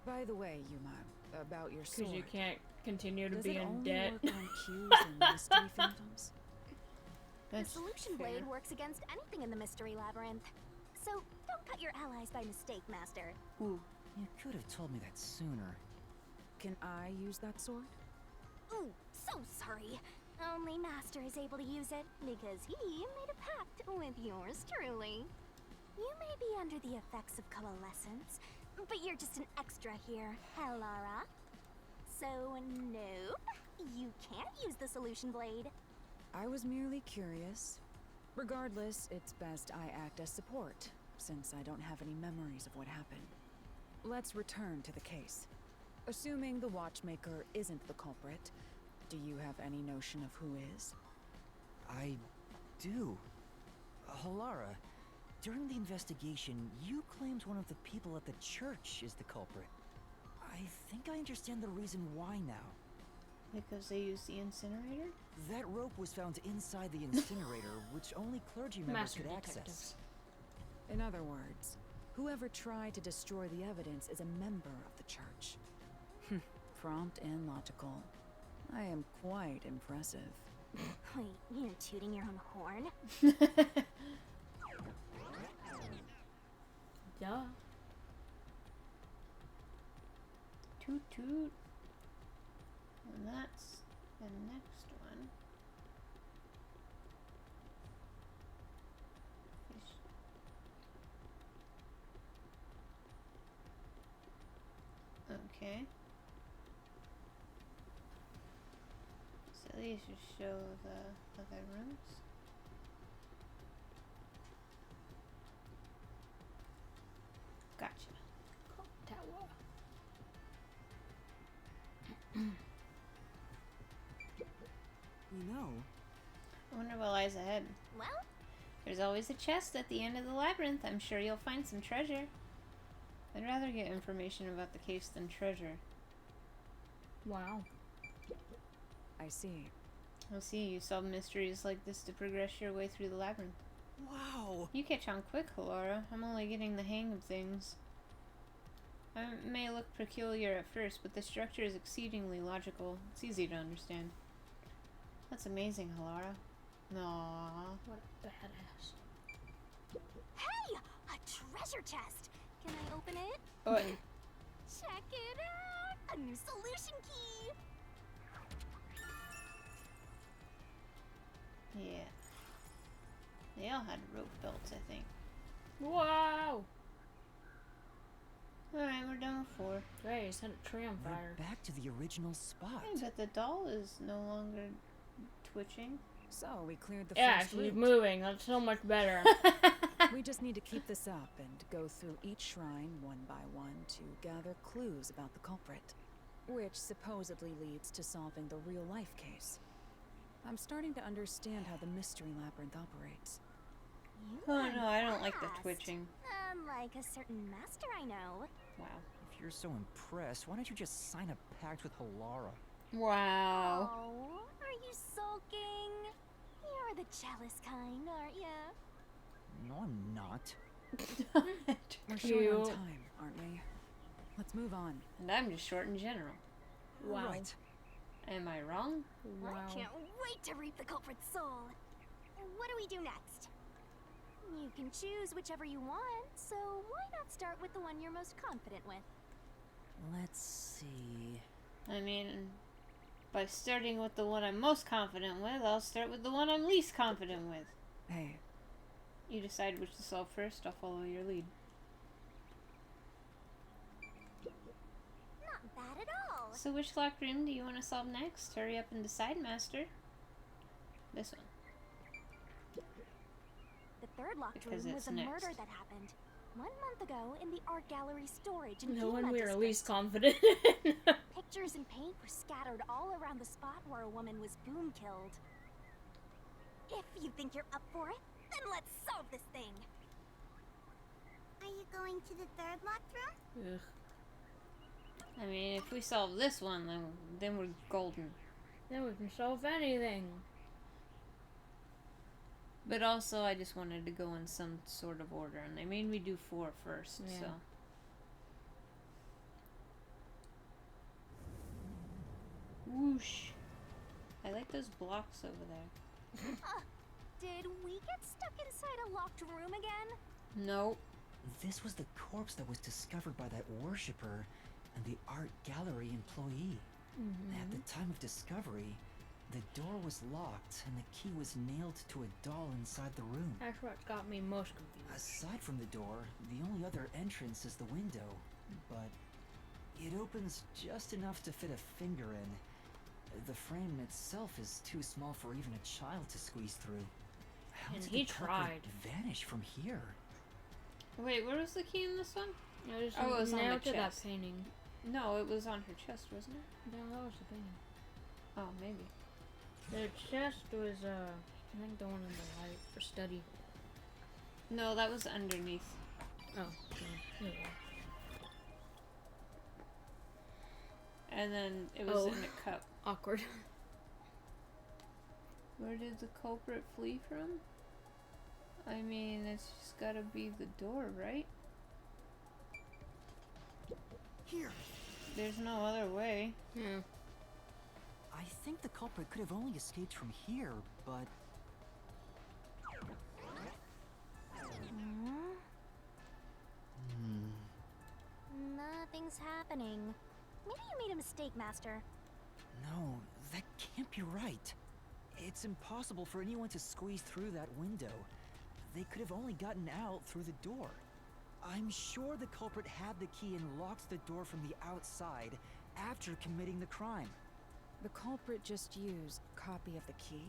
By the way, Yuma, about your sword. Because you can't continue to Does be it in only debt. work on cues and mystery phantoms? That's The solution fair. blade works against anything in the mystery labyrinth. So don't cut your allies by mistake, Master. Ooh. You could have told me that sooner. Can I use that sword? Ooh, so sorry. Only Master is able to use it because he made a pact with yours truly. You may be under the effects of coalescence, but you're just an extra here, Halara. So, nope, you can't use the solution blade. I was merely curious. Regardless, it's best I act as support, since I don't have any memories of what happened. Let's return to the case. Assuming the watchmaker isn't the culprit, do you have any notion of who is? I do. Halara, during the investigation, you claimed one of the people at the church is the culprit. I think I understand the reason why now. Because they use the incinerator? That rope was found inside the incinerator, which only clergy members Master could detectives. access. In other words, whoever tried to destroy the evidence is a member of the church. Prompt and logical. I am quite impressive. Wait, you're tooting your own horn? Yeah. Toot toot. And that's the next one. Okay. So these just show the other rooms. Gotcha. Tower. You know, I wonder what lies ahead. Well, There's always a chest at the end of the labyrinth. I'm sure you'll find some treasure. I'd rather get information about the case than treasure. Wow. I see. I'll see, you solve mysteries like this to progress your way through the labyrinth. wow. You catch on quick, Halara. I'm only getting the hang of things. I may look peculiar at first, but the structure is exceedingly logical. It's easy to understand. That's amazing, Halara. Aww. What a badass. hey, a treasure chest. Can I open it? Oh, Check it out! A new solution key! yeah. They all had rope belts, I think. Wow. Alright, we're done with 4. Great, he set a tree on We're fire. back to the original spot. Hey, but the doll is no longer twitching. So, we cleared the Yeah, first she's route. moving. That's so much better. We just need to keep this up and go through each shrine one by one to gather clues about the culprit, which supposedly leads to solving the real-life case. I'm starting to understand how the mystery labyrinth operates. Oh no, I don't like the twitching. Like a certain master I know. Wow. If you're so impressed, why don't you just sign a pact with Halara? Wow. Oh, are you sulking? You're the jealous kind, aren't ya? No, I'm not. We're short on Cute. time, aren't we? Let's move on. And I'm just short in general. Wow. Right. Am I wrong? Wow. I can't wait to reap the culprit's soul. What do we do next? You can choose whichever you want, so why not start with the one you're most confident with? Let's see. I mean, by starting with the one I'm most confident with, I'll start with the one I'm least confident with. Hey, You decide which to solve first, I'll follow your lead. Not bad at all. So which locked room do you want to solve next? Hurry up and decide, Master. This one. The third locked Because room it's was a next. murder that happened 1 month ago in the art gallery storage in The one FEMA we are district. least confident in. Pictures and paint were scattered all around the spot where a woman was boom killed. If you think you're up for it, then let's solve this thing. Are you going to the third locked room? Ugh. I mean, if we solve this one, then we're golden. Then we can solve anything. But also, I just wanted to go in some sort of order, and they made me do 4 first, Yeah. so. Whoosh. I like those blocks over there. Did we get stuck inside a locked room again? Nope. This was the corpse that was discovered by that worshipper and the art gallery employee. At the time of discovery, the door was locked and the key was nailed to a doll inside the room. That's what got me most confused. Aside from the door, the only other entrance is the window, but it opens just enough to fit a finger in. The frame itself is too small for even a child to squeeze through. How And did he the culprit tried. vanish from here? Wait, where was the key in this one? I just Oh, it was on the nailed to that chest. painting. No, it was on her chest, wasn't it? No, that was the painting. Oh, maybe. The chest was, I think the one in the light for study. No, that was underneath. Oh, yeah. And then it was Oh. in the cup. Awkward. Where did the culprit flee from? I mean, it's just gotta be the door, right? Here! There's no other way. Yeah. I think the culprit could have only escaped from here, but Nothing's happening. Maybe you made a mistake, Master. no, that can't be right. It's impossible for anyone to squeeze through that window. They could have only gotten out through the door. I'm sure the culprit had the key and locked the door from the outside after committing the crime. The culprit just used a copy of the key?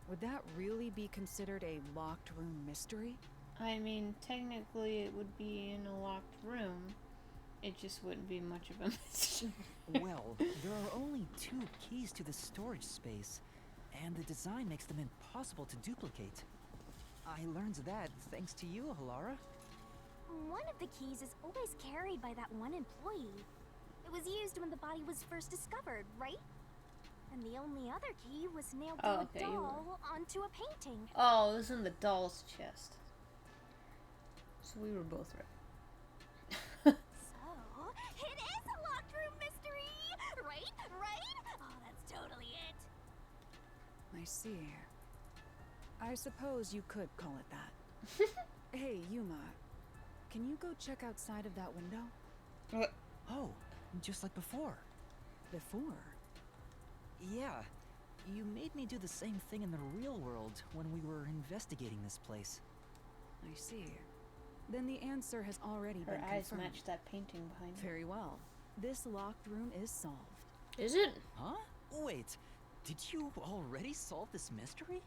Would that really be considered a locked room mystery? I mean, technically it would be in a locked room. It just wouldn't be much of a mystery. Well, there are only 2 keys to the storage space, and the design makes them impossible to duplicate. I learned that thanks to you, Halara. One of the keys is always carried by that one employee. It was used when the body was first discovered, right? And the only other key was nailed to Oh, a okay, you doll onto a painting. Oh, it was in the doll's chest. So we were both right. So, it is a locked room mystery! Right? Oh, that's totally it. I see. I suppose you could call it that. Hey, Yuma. Can you go check outside of that window? What? Oh, just like before. Before? Yeah, you made me do the same thing in the real world when we were investigating this place. I see. Then the answer has already Her been eyes confirmed. match that painting behind her. Very well. This locked room is solved. Is it? Huh? Wait, did you already solve this mystery?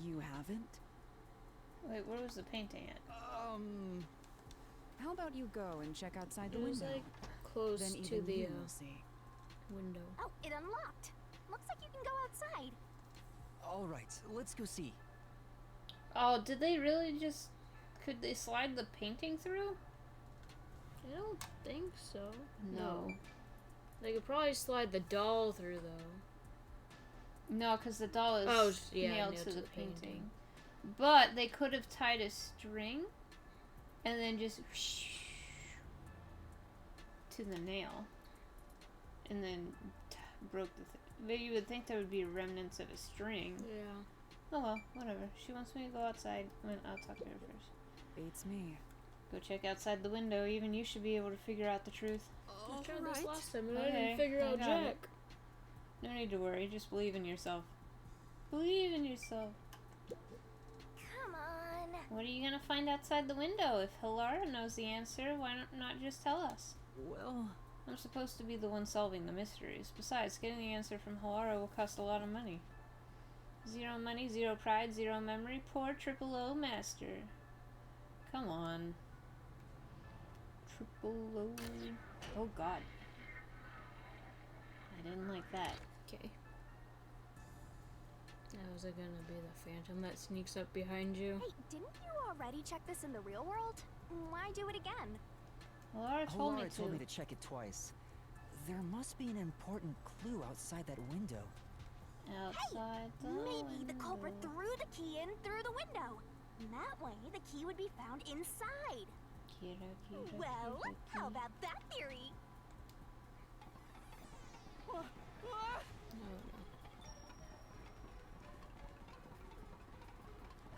You haven't? Wait, where was the painting at? How about you go and check outside the It was window? like close Then to even the you will see. window. Oh, it unlocked. Looks like you can go outside. Alright, let's go see. Oh, did they really just... Could they slide the painting through? I don't think so. No. They could probably slide the doll through though. No, because the doll is nailed to the painting. But they could have tied a string and then just to the nail and then broke the thing. But you would think there would be remnants of a string. Yeah. Oh well, whatever. She wants me to go outside. I'll talk to her first. Beats me. Go check outside the window. Even you should be able to figure out the truth. I tried this last time and I Okay, didn't figure I out got it. Jack. No need to worry. Just believe in yourself. Believe in yourself. Come on. What are you gonna find outside the window? If Hilara knows the answer, why not just tell us? Well, I'm supposed to be the one solving the mysteries. Besides, getting the answer from Hilara will cost a lot of money. 0 money, 0 pride, 0 memory. Poor Triple O Master. Come on. Triple O. Oh god. I didn't like that. Okay. Now is it gonna be the phantom that sneaks up behind you? Hey, didn't you already check this in the real world? Why do it again? Hilara told me Hilara told me to check it twice. There must be an important clue outside that window. Outside the Maybe the window. culprit threw the key in through the window. That way, the key would be found inside. Kira, Kira, Well, Kira, how Kira. about that theory? Oh,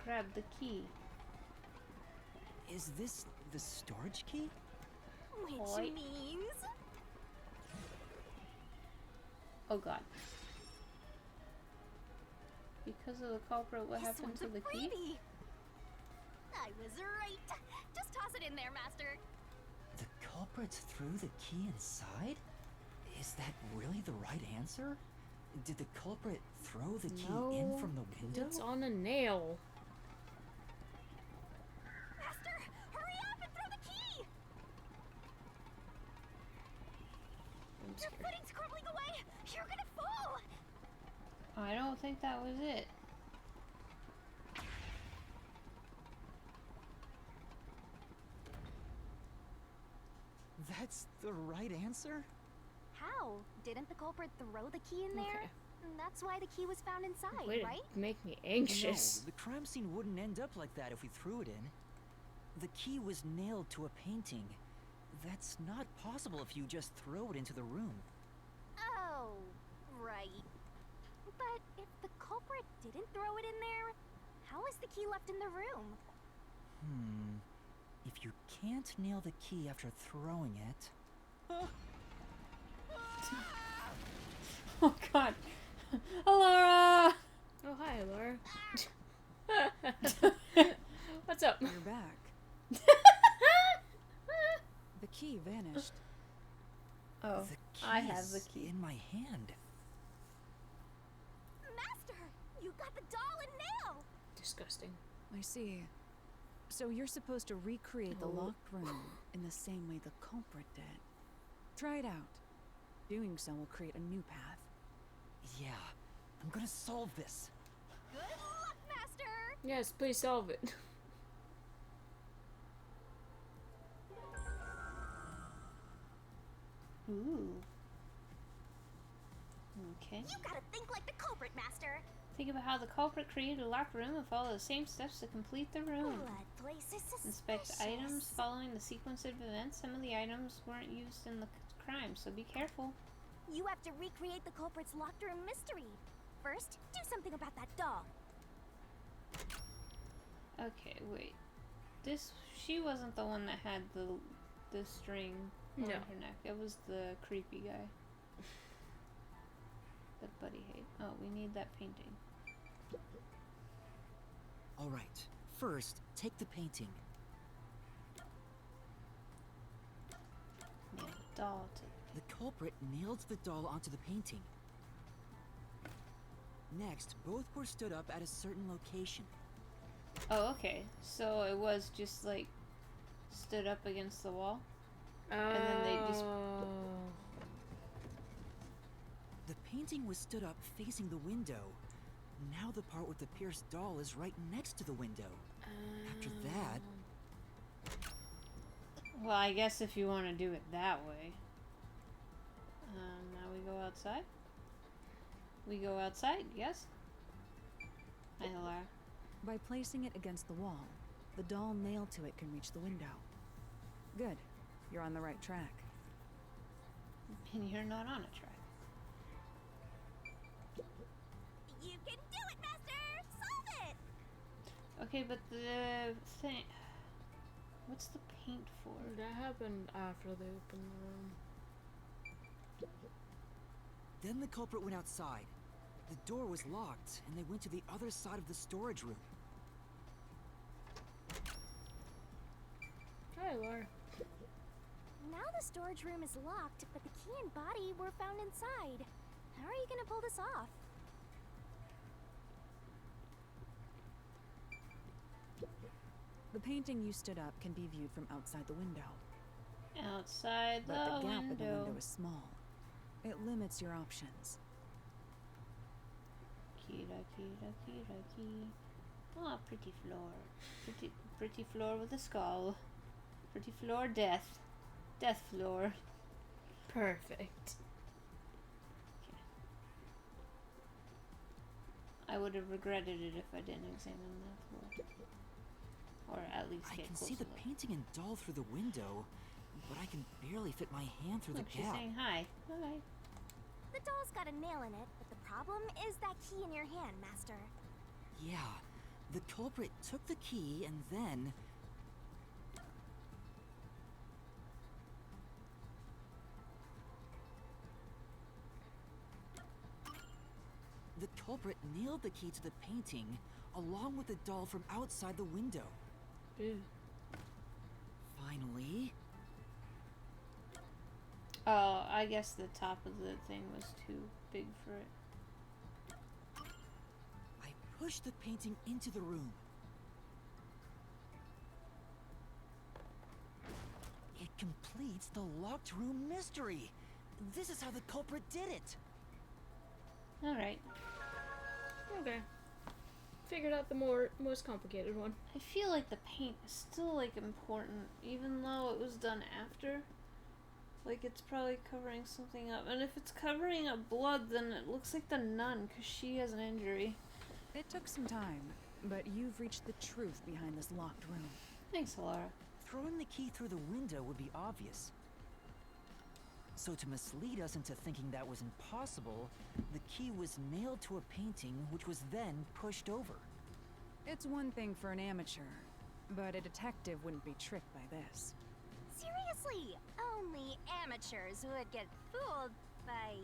Grab the key. Is this the storage key? Which Oi. means... Oh god. Because of the culprit, what this happened one's to a the key? freebie. I was right. Just toss it in there, Master. The culprit threw the key inside? Is that really the right answer? Did the culprit throw the key in from the window? it's on a nail. Master, hurry up and throw the key! I'm Your scared. footing's crumbling away! You're gonna fall! I don't think that was it. That's the right answer? How? Didn't the culprit throw the key in there? Okay. That's why the key was found inside, Way right? to make me anxious. No, the crime scene wouldn't end up like that if we threw it in. The key was nailed to a painting. That's not possible if you just throw it into the room. Oh, right. But if the culprit didn't throw it in there, how is the key left in the room? If you can't nail the key after throwing it... Oh god. Hilara! Oh, hi, Laura. What's up? You're back. The key vanished. Oh, The key I have the is key. in my hand. Master, you got the doll and nail! Disgusting. I see. So you're supposed to recreate the Oh. locked room in the same way the culprit did. Try it out. Doing so will create a new path. Yeah, I'm gonna solve this. Good luck, Master! Yes, please solve it. Ooh. Okay. You gotta think like the culprit, Master! Think about how the culprit created a locked room and follow the same steps to complete the room. That place is suspicious. Inspect items following the sequence of events. Some of the items weren't used in the crime, so be careful. You have to recreate the culprit's locked room mystery. First, do something about that doll. Okay, wait. She wasn't the one that had the string around No. her neck. It was the creepy guy. That Buddy hate. Oh, we need that painting. Alright, first, take the painting. Yeah, doll to The culprit nailed the doll onto the painting. Next, both were stood up at a certain location. Oh, okay. So it was just like stood up against the wall? And then they just... The painting was stood up facing the window. Now the part with the pierced doll is right next to the window. After that... Well, I guess if you want to do it that way. Now we go outside? We go outside, yes? Hi, Hilara. By placing it against the wall, the doll nailed to it can reach the window. Good. You're on the right track. And you're not on a track. You can do it, Master! Solve it! Okay, but the thing... What's the paint for? That happened after they opened the room. Then the culprit went outside. The door was locked, and they went to the other side of the storage room. Hi, Laura. Now the storage room is locked, but the key and body were found inside. How are you gonna pull this off? The painting you stood up can be viewed from outside the window. Outside But the gap window. in the window is small. It limits your options. Kira, kira, kira, kira. Oh, pretty floor. Pretty floor with a skull. Pretty floor, death. Death floor. Perfect. I would have regretted it if I didn't examine that floor. Or at least I get can close see the look. painting and doll through the window, but I can barely fit my hand through Look, the she's gap. saying hi. Hi. The doll's got a nail in it, but the problem is that key in your hand, Master. Yeah, the culprit took the key and then... The culprit nailed the key to the painting, along with the doll from outside the window. Ew. Finally... Oh, I guess the top of the thing was too big for it. I pushed the painting into the room. It completes the locked room mystery. This is how the culprit did it. Alright. Okay. Figured out the most complicated one. I feel like the paint is still, like, important, even though it was done after. Like, it's probably covering something up. And if it's covering up blood, then it looks like the nun, because she has an injury. It took some time, but you've reached the truth behind this locked room. Thanks, Hilara. Throwing the key through the window would be obvious. So to mislead us into thinking that was impossible, the key was nailed to a painting which was then pushed over. It's one thing for an amateur, but a detective wouldn't be tricked by this. Seriously, only amateurs would get fooled by...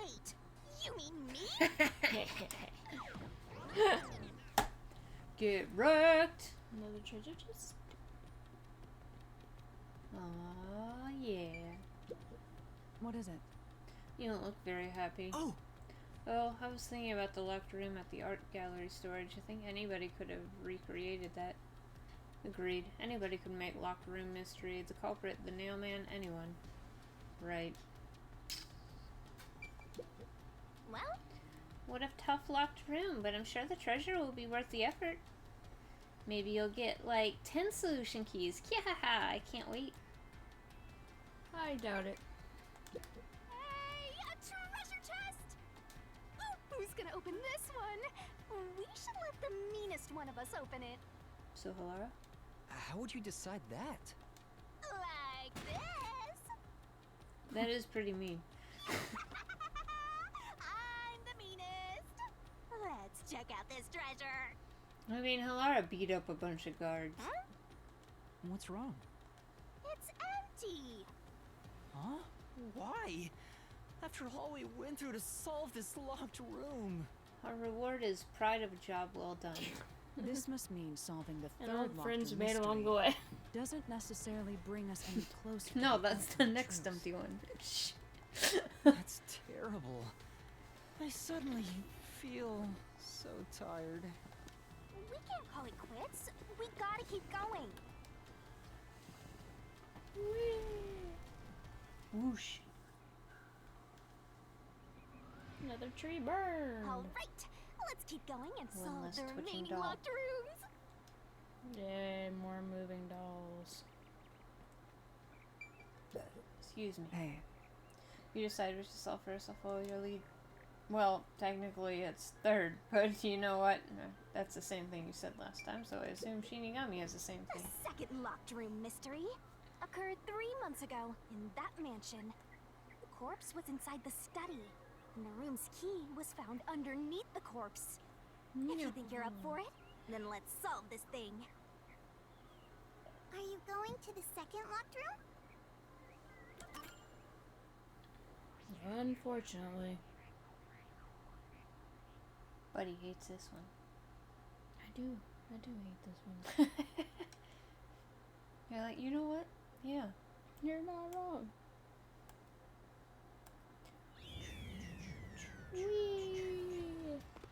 Wait, you mean me? Get wrecked! Another treasure chest? Aw, yeah. What is it? You don't look very happy. Oh! Well, I was thinking about the locked room at the art gallery storage. I think anybody could have recreated that. Agreed. Anybody could make locked room mystery. The culprit, the nailman, anyone. Right. Well, What a tough locked room, but I'm sure the treasure will be worth the effort. Maybe you'll get, like, 10 solution keys. Yeah, I can't wait. I doubt it. hey, a treasure chest! Oh, who's gonna open this one? We should let the meanest one of us open it. So, Hilara? How would you decide that? Like this. That is pretty mean. I'm the meanest. Let's check out this treasure. I mean, Hilara beat up a bunch of guards. Huh? What's wrong? It's empty. Huh? Why? After all we went through to solve this locked room. Our reward is pride of a job well done. This must mean solving the And all third the locked friends room made mystery along the way. doesn't necessarily bring us any closer. No, to that's the ultimate next truth. empty one. That's terrible. I suddenly feel so tired. We can't call it quits. We gotta keep going. Whoosh. Another tree burned. All right, let's keep going and One solve less the twitching remaining doll. locked rooms. Yay, more moving dolls. Excuse me. Hey, You decided which to solve first. I'll follow your lead. Well, technically it's third, but you know what? No, that's the same thing you said last time, so I assume Shinigami has the same The thing. second locked room mystery occurred 3 months ago in that mansion. The corpse was inside the study, and the room's key was found underneath the corpse. If you think you're up for it, then let's solve this thing. Are you going to the second locked room? Unfortunately. Buddy hates this one. I do hate this one. You're like, you know what? Yeah. You're not wrong. Whee!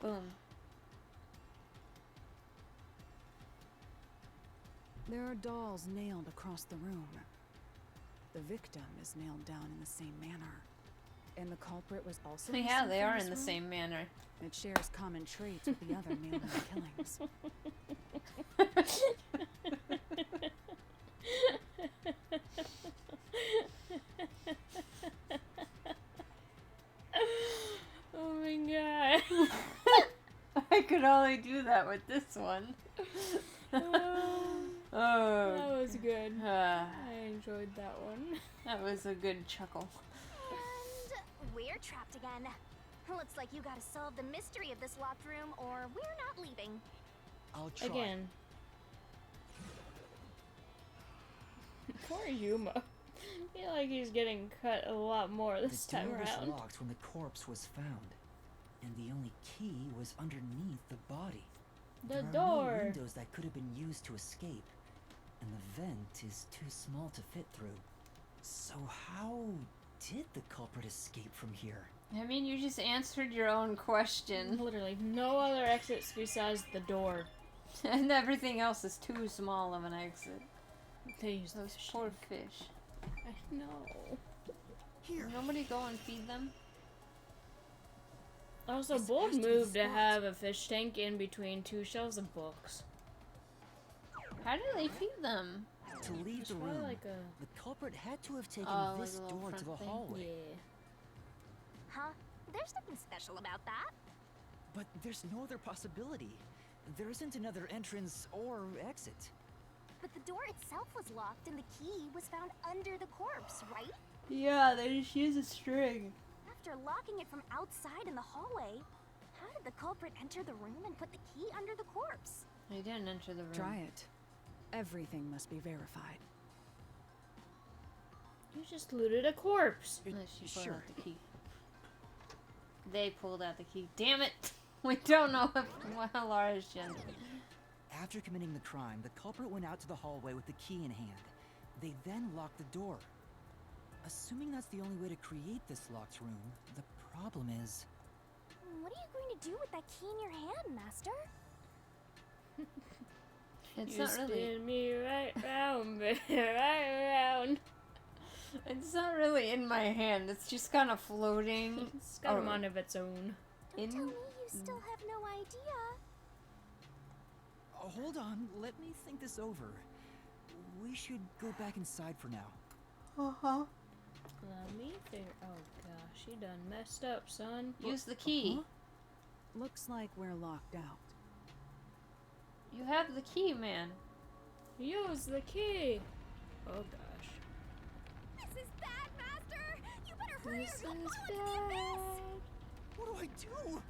Boom. there are dolls nailed across the room. The victim is nailed down in the same manner. And the culprit was also Yeah, missing they from are this in the room? same manner. It shares common traits with the other mailman killings. Oh my god. I could only do that with this one. Oh. That was good. Ah, I enjoyed that one. that was a good chuckle. And we're trapped again. Looks like you gotta solve the mystery of this locked room, or we're not leaving. I'll try. Again. Poor Yuma. I feel like he's getting cut a lot more this The time door was around. locked when the corpse was found, and the only key was underneath the body. The There are door. no windows that could have been used to escape, and the vent is too small to fit through. So how did the culprit escape from here? I mean, you just answered your own question. Literally, no other exits besides the door. And everything else is too small of an exit. They use Those fish. poor fish. I know. Here. Nobody go and feed them? Also, This bold has to be move to spot. have a fish tank in between two shelves of books. How do they feed them? To leave There's the probably room, like a the culprit had to have taken Oh, like this a little door to front the thing? hallway. yeah. Huh? There's nothing special about that. But there's no other possibility. There isn't another entrance or exit. But the door itself was locked and the key was found under the corpse, right? Yeah, they just use a string. After locking it from outside in the hallway, how did the culprit enter the room and put the key under the corpse? They didn't enter the room. Try it. Everything must be verified. You just looted a corpse. Unless she pulled Sure. out the key. They pulled out the key. Damn it! We don't know if Lara's gender. After committing the crime, the culprit went out to the hallway with the key in hand. They then locked the door. Assuming that's the only way to create this locked room, the problem is... What are you going to do with that key in your hand, Master? It's You not really. spin me right round, baby, right round. It's not really in my hand. It's just kind of floating. It's got a Oh. mind of its own. Don't In. tell me you still have no idea. Oh, hold on, let me think this over. We should go back inside for now. Uh huh. Let me figure. Oh gosh, you done messed up, son. Use the key. Huh? Looks like we're locked out. You have the key, man. Use the key. Oh gosh. This is bad, Master! You better hurry This or you'll is fall into the abyss! bad. What do I do?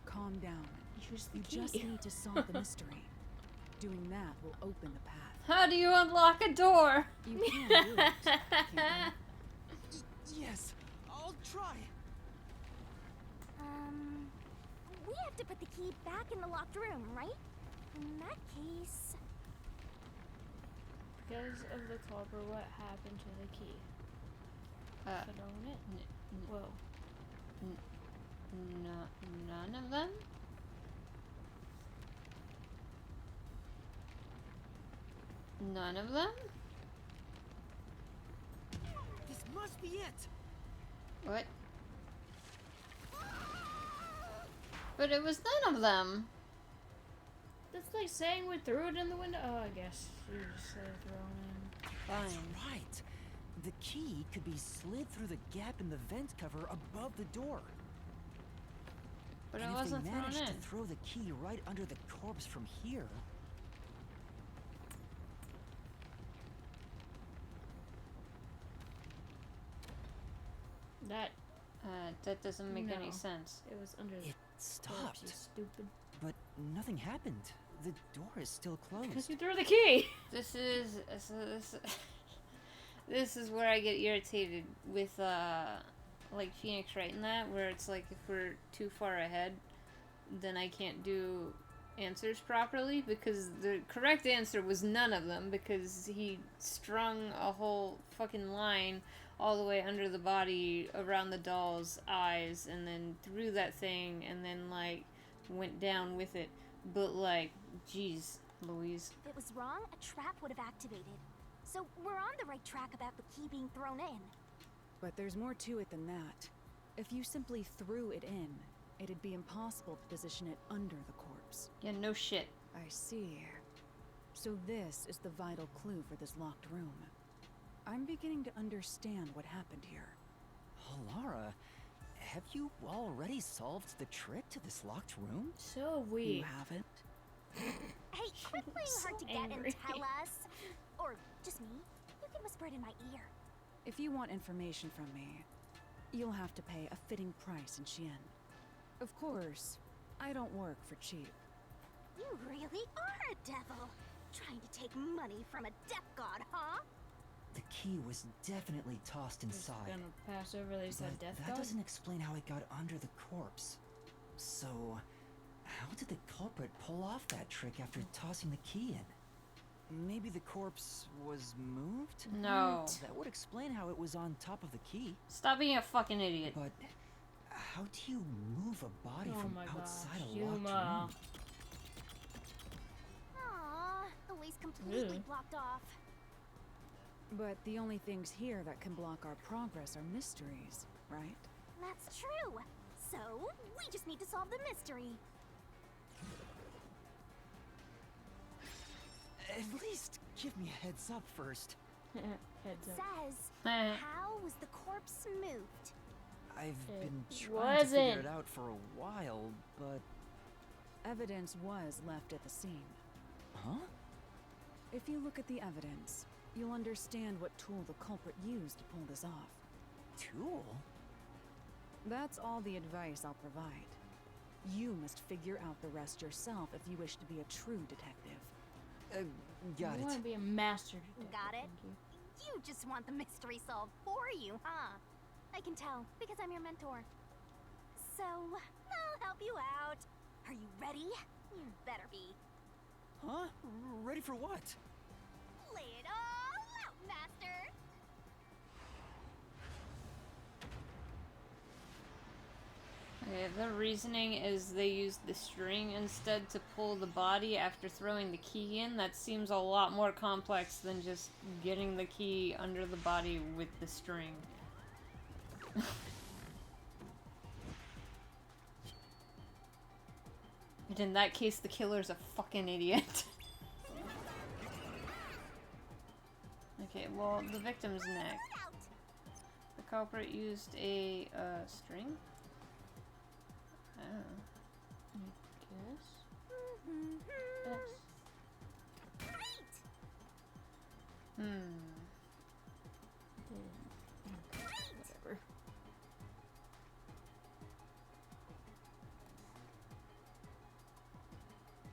Calm down. Use the You key. just need to solve the mystery. Doing that will open the path. How do you unlock a door? You can do it, can't Yes, I'll try. We have to put the key back in the locked room, right? In that case... Because of the culprit, what happened to the key? Put on it. Whoa. No, none of them. None of them? This must be it. What? But it was none of them. That's like saying we threw it in the window. Oh, I guess you just said thrown in. That's Fine. right. The key could be slid through the gap in the vent cover above the door. But And it if wasn't they thrown managed in. to throw the key right under the corpse from here, That doesn't make any No. sense. it was under the it corpse, you stopped. stupid. But nothing happened. The door is still Because closed. you threw the key. This is this is where I get irritated with like Phoenix writing that, where it's like if we're too far ahead, then I can't do answers properly, because the correct answer was none of them, because he strung a whole fucking line all the way under the body around the doll's eyes and then threw that thing and then like went down with it. But like, geez, Louise. If it was wrong, a trap would have activated. So we're on the right track about the key being thrown in. But there's more to it than that. If you simply threw it in, it'd be impossible to position it under the corpse. Yeah, no shit. I see. So this is the vital clue for this locked room. I'm beginning to understand what happened here. Lara, have you already solved the trick to this locked room? So You we. haven't? Hey, quit playing So hard to get angry. and tell us. Or just me. You can whisper it in my ear. If you want information from me, you'll have to pay a fitting price in Xi'an. Of course, I don't work for cheap. You really are a devil. Trying to take money from a death god, huh? The key was definitely tossed Just inside. gonna pass over. They said But death that god. doesn't explain how it got under the corpse. So, how did the culprit pull off that trick after tossing the key in? Maybe the corpse was moved? No. That would explain how it was on top of the key. Stop being a fucking idiot. But how do you move a body Oh from my outside gosh, a locked Yuma. room? Aww, the way's completely Ew. blocked off. But the only things here that can block our progress are mysteries, right? That's true. So, we just need to solve the mystery. At least give me a heads up first. Heads up. Says, Eh. how was the corpse moved? I've It been trying to figure wasn't. it out for a while, but... Evidence was left at the scene. Huh? If you look at the evidence, you'll understand what tool the culprit used to pull this off. Tool? That's all the advice I'll provide. You must figure out the rest yourself if you wish to be a true detective. Got You want to it. be a master detective. Got it. thank you. You just want the mystery solved for you, huh? I can tell, because I'm your mentor. So, I'll help you out. Are you ready? You better be. Huh? Ready for what? Lay it all out, Master! Okay, the reasoning is they used the string instead to pull the body after throwing the key in. That seems a lot more complex than just getting the key under the body with the string. And in that case, the killer's a fucking idiot. Okay, well, the victim's neck. The culprit used a string? Oh. Guess. Great! Hmm. Whatever.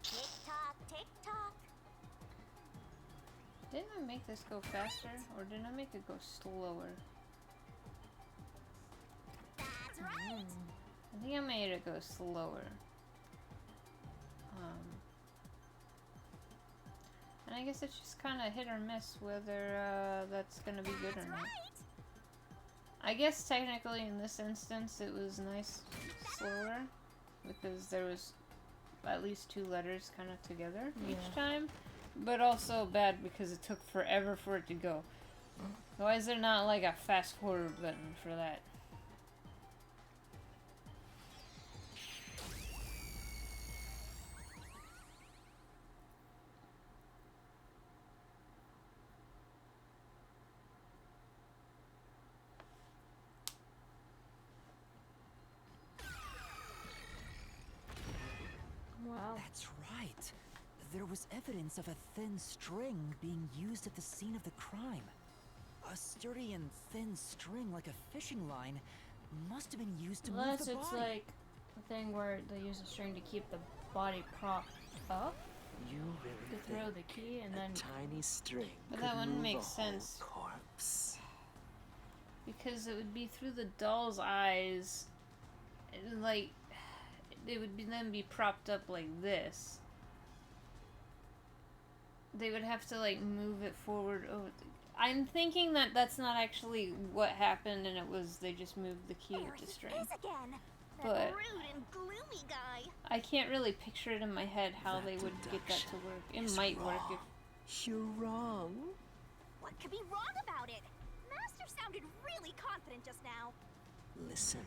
Tick-tock, tick-tock. Didn't I make this go faster, or did I make it go slower? That's right! I think I made it go slower. And I guess it's just kind of hit or miss whether that's gonna be good or That's not. right! I guess technically in this instance it was nice slower because there was at least two letters kind of together each Yeah. time. but also bad because it took forever for it to go. Why is there not like a fast forward button for that? Wow. That's right. There was evidence of a thin string being used at the scene of the crime. A sturdy and thin string like a fishing line must have been used to move Unless the it's body. like a thing where they use a string to keep the body propped up You really to throw think the key and a then tiny string But could that wouldn't move make a sense. whole corpse? Because it would be through the doll's eyes, and, like, it would be, then be propped up like this. They would have to, like, move it forward over. I'm thinking that that's not actually what happened, and it was they just moved the key There with the he string. is again. That But rude and gloomy guy. I can't really picture it in my head how That they would get that to deduction work. It is might work wrong. if. You're wrong. What could be wrong about it? Master sounded really confident just now. Listen.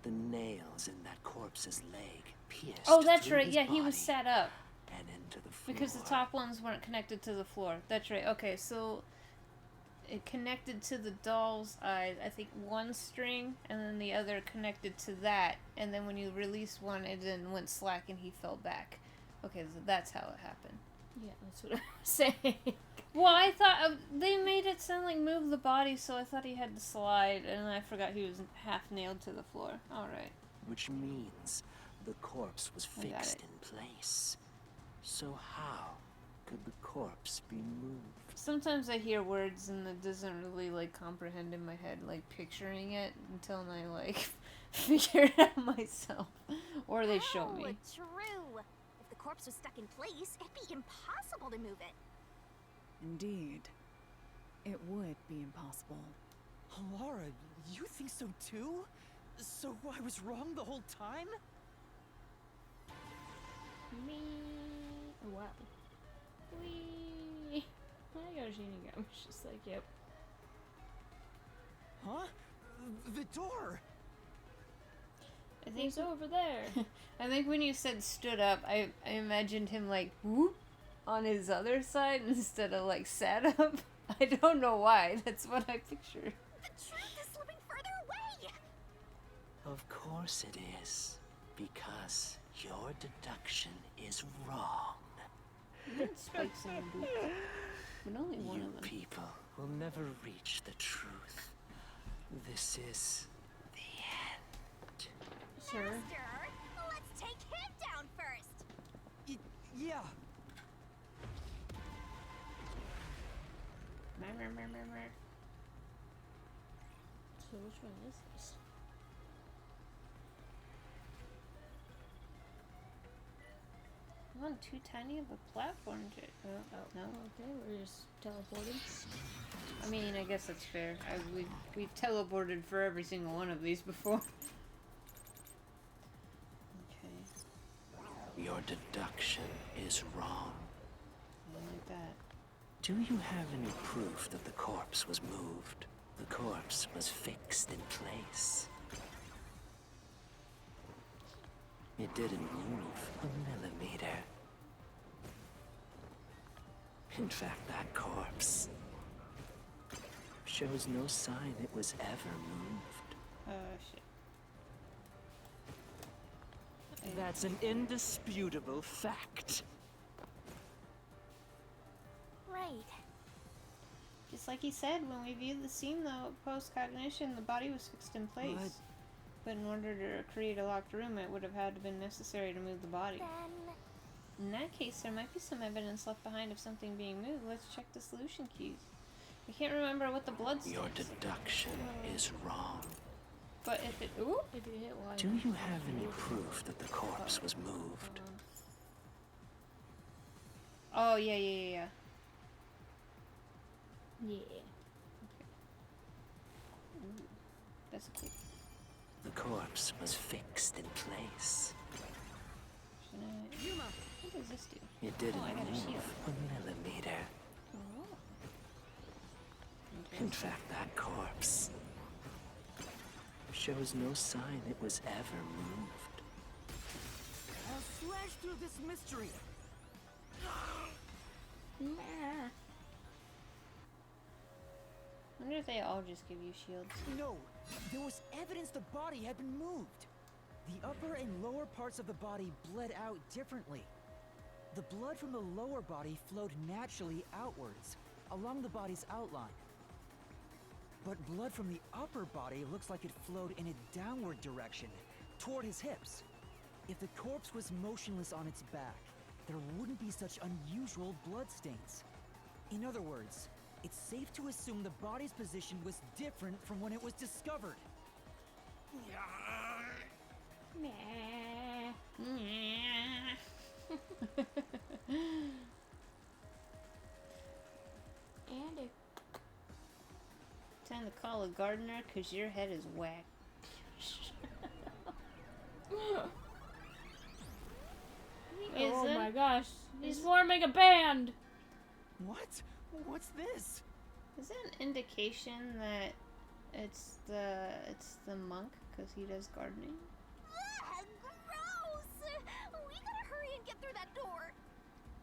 The nails in that corpse's leg pierced Oh, that's through right. his Yeah, he was body sat up. and into the floor. Because the top ones weren't connected to the floor. That's right. Okay, so it connected to the doll's eyes. I think one string, and then the other connected to that. And then when you released one, it then went slack and he fell back. Okay, so that's how it happened. yeah, that's what I was saying. Well, I thought they made it sound like move the body, so I thought he had to slide, and I forgot he was half nailed to the floor. All right. Which means the corpse was I got fixed it. in place. So how could the corpse be moved? Sometimes I hear words and it doesn't really like comprehend in my head, like picturing it until I like figure it out myself, or they show Oh, me. true. If the corpse was stuck in place, it'd be impossible to move it. Indeed. It would be impossible. Laura, you think so too? So I was wrong the whole time? Me. Oh, wow. Wee. I got a Shinigami. It's just like, yep. Huh? The door! I think He's over there. I think when you said stood up, I imagined him like whoop on his other side instead of like sat up. I don't know why. That's what I pictured. The truth is slipping further away. Of course it is. Because your deduction is wrong. Spikes in the boots, but only one You of them. people will never reach the truth. This is the end. Sir. Master, let's take him down first. Yeah. So which one is this? I'm on too tiny of a platform to. Oh, no. Okay, we're just teleported. I mean, I guess that's fair. We've teleported for every single one of these before. Okay, Your deduction is wrong. I like that. Do you have any proof that the corpse was moved? The corpse was fixed in place. It didn't move a millimeter. In fact, that corpse shows no sign it was ever moved. Shit. That's an indisputable fact. Right. Just like he said, when we viewed the scene, though, post-cognition, the body was fixed in place. But in order to create a locked room, it would have had to been necessary to move the body. Then In that case, there might be some evidence left behind of something being moved. Let's check the solution keys. I can't remember what the blood Your stains. deduction is wrong. But if it... Ooh! If you hit Y. Do you have any proof that the corpse was moved? Oh, yeah. Yeah. Ooh, that's a quick... The corpse was fixed in place. Should I... Yuma, What does this do? It didn't I got a move shield. a millimeter. Oh. In fact, that corpse shows no sign it was ever moved. I'll slash through this mystery. I wonder if they all just give you shields. No, there was evidence the body had been moved. The upper and lower parts of the body bled out differently. The blood from the lower body flowed naturally outwards, along the body's outline. But blood from the upper body looks like it flowed in a downward direction, toward his hips. If the corpse was motionless on its back, there wouldn't be such unusual bloodstains. In other words, it's safe to assume the body's position was different from when it was discovered. Andy. Time to call a gardener, cause your head is whack. Oh Isn't- my gosh. He's forming a band! What? What's this? Is that an indication that it's the monk, cause he does gardening? Ah, gross! We gotta hurry and get through that door.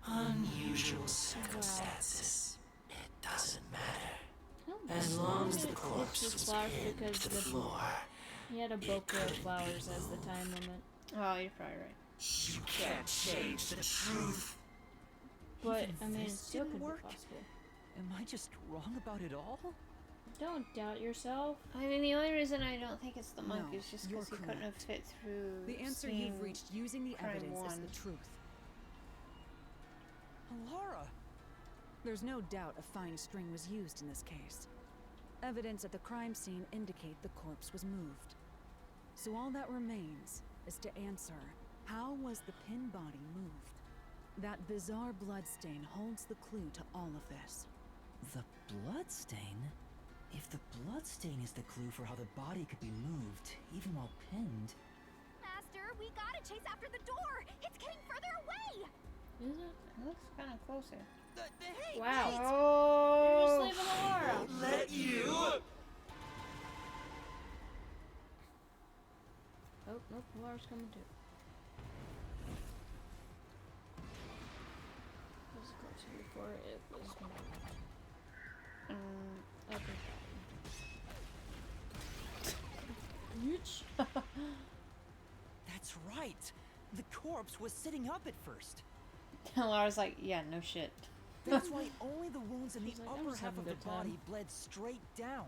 Unusual circumstances. It doesn't matter. As long as the corpse was pinned because to the the- floor, He had a bouquet of flowers as the time limit. Oh, you're probably right. you can't change the truth. But, Even I mean, it this still didn't could work? be possible. Am I just wrong about it all? Don't doubt yourself. I mean, the only reason I don't think it's the monk No, is just you're because he couldn't have fit through. The answer seeing you've reached using the crime evidence is one. the truth. Laura! There's no doubt a fine string was used in this case. Evidence at the crime scene indicate the corpse was moved. So all that remains is to answer, how was the pinned body moved? That bizarre bloodstain holds the clue to all of this. The bloodstain? If the bloodstain is the clue for how the body could be moved, even while pinned... Master, we gotta chase after the door. It's getting further away. Is it? It looks kind of closer. Hey! Wow. Oh, You're just leaving Laura. Let you. Oh, nope, Laura's coming too. It was closer before it was moved. Okay. Bitch. That's right! The corpse was sitting up at first. Laura's like, yeah, no shit. That's why only the wounds in the She's like, I'm upper just half having of a the good time. body bled straight down.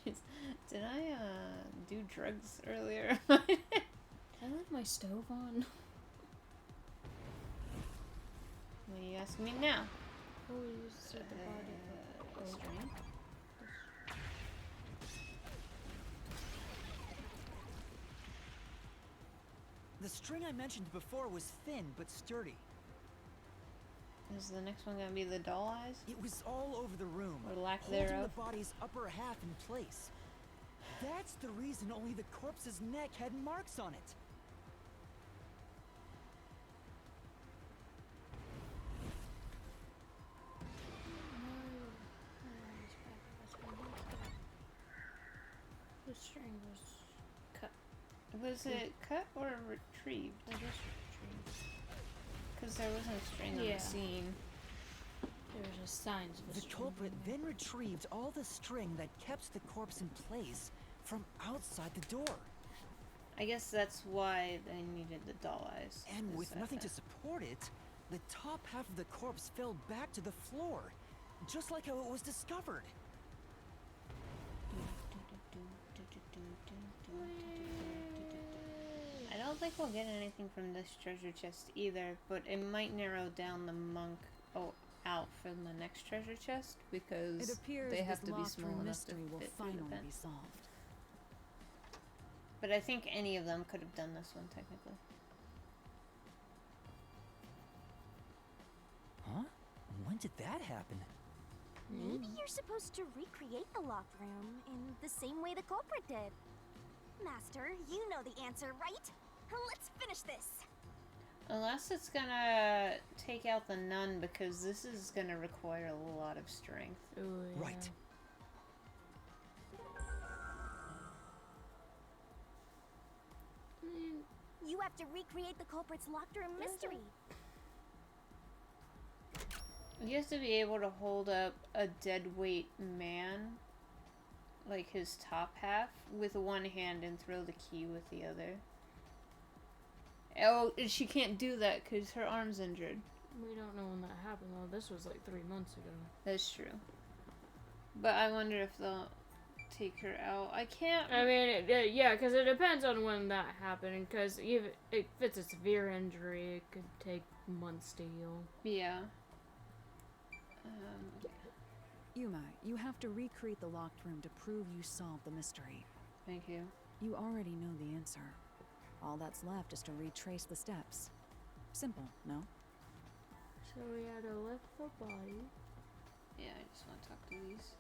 Did I do drugs earlier? I left my stove on. What are you asking me now? Oh, you set the body. String? The string I mentioned before was thin but sturdy. Is the next one gonna be the doll eyes? It was all over the room, Or lack holding thereof. the body's upper half in place. That's the reason only the corpse's neck had marks on it. The string was cut. Was it cut or retrieved? I guess retrieved. Because there wasn't a string on Yeah. the scene. There was just signs of a The string. culprit then retrieved all the string that kept the corpse in place from outside the door. I guess that's why they needed the doll eyes. And is with that nothing the- to support it, the top half of the corpse fell back to the floor, just like how it was discovered. I don't think we'll get anything from this treasure chest either, but it might narrow down the monk out for the next treasure chest because It appears they have this to be lost small room enough to mystery will fit through the finally vent. be solved. But I think any of them could have done this one technically. Huh? When did that happen? Maybe you're supposed to recreate the locked room in the same way the culprit did. Master, you know the answer, right? Let's finish this. Unless it's gonna take out the nun, because this is gonna require a lot of strength. Ooh, yeah. Right. You have to recreate the culprit's locked room mystery. You have to be able to hold up a dead weight man, like his top half, with one hand and throw the key with the other. Oh, and she can't do that because her arm's injured. We don't know when that happened though. This was like 3 months ago. That's true. But I wonder if they'll take her out. I can't. I mean, yeah, because it depends on when that happened. Because if it's a severe injury, it could take months to heal. Yeah. Yuma, you have to recreate the locked room to prove you solved the mystery. Thank you. You already know the answer. All that's left is to retrace the steps. Simple, no? So we had to lift the body. Yeah, I just want to talk to these.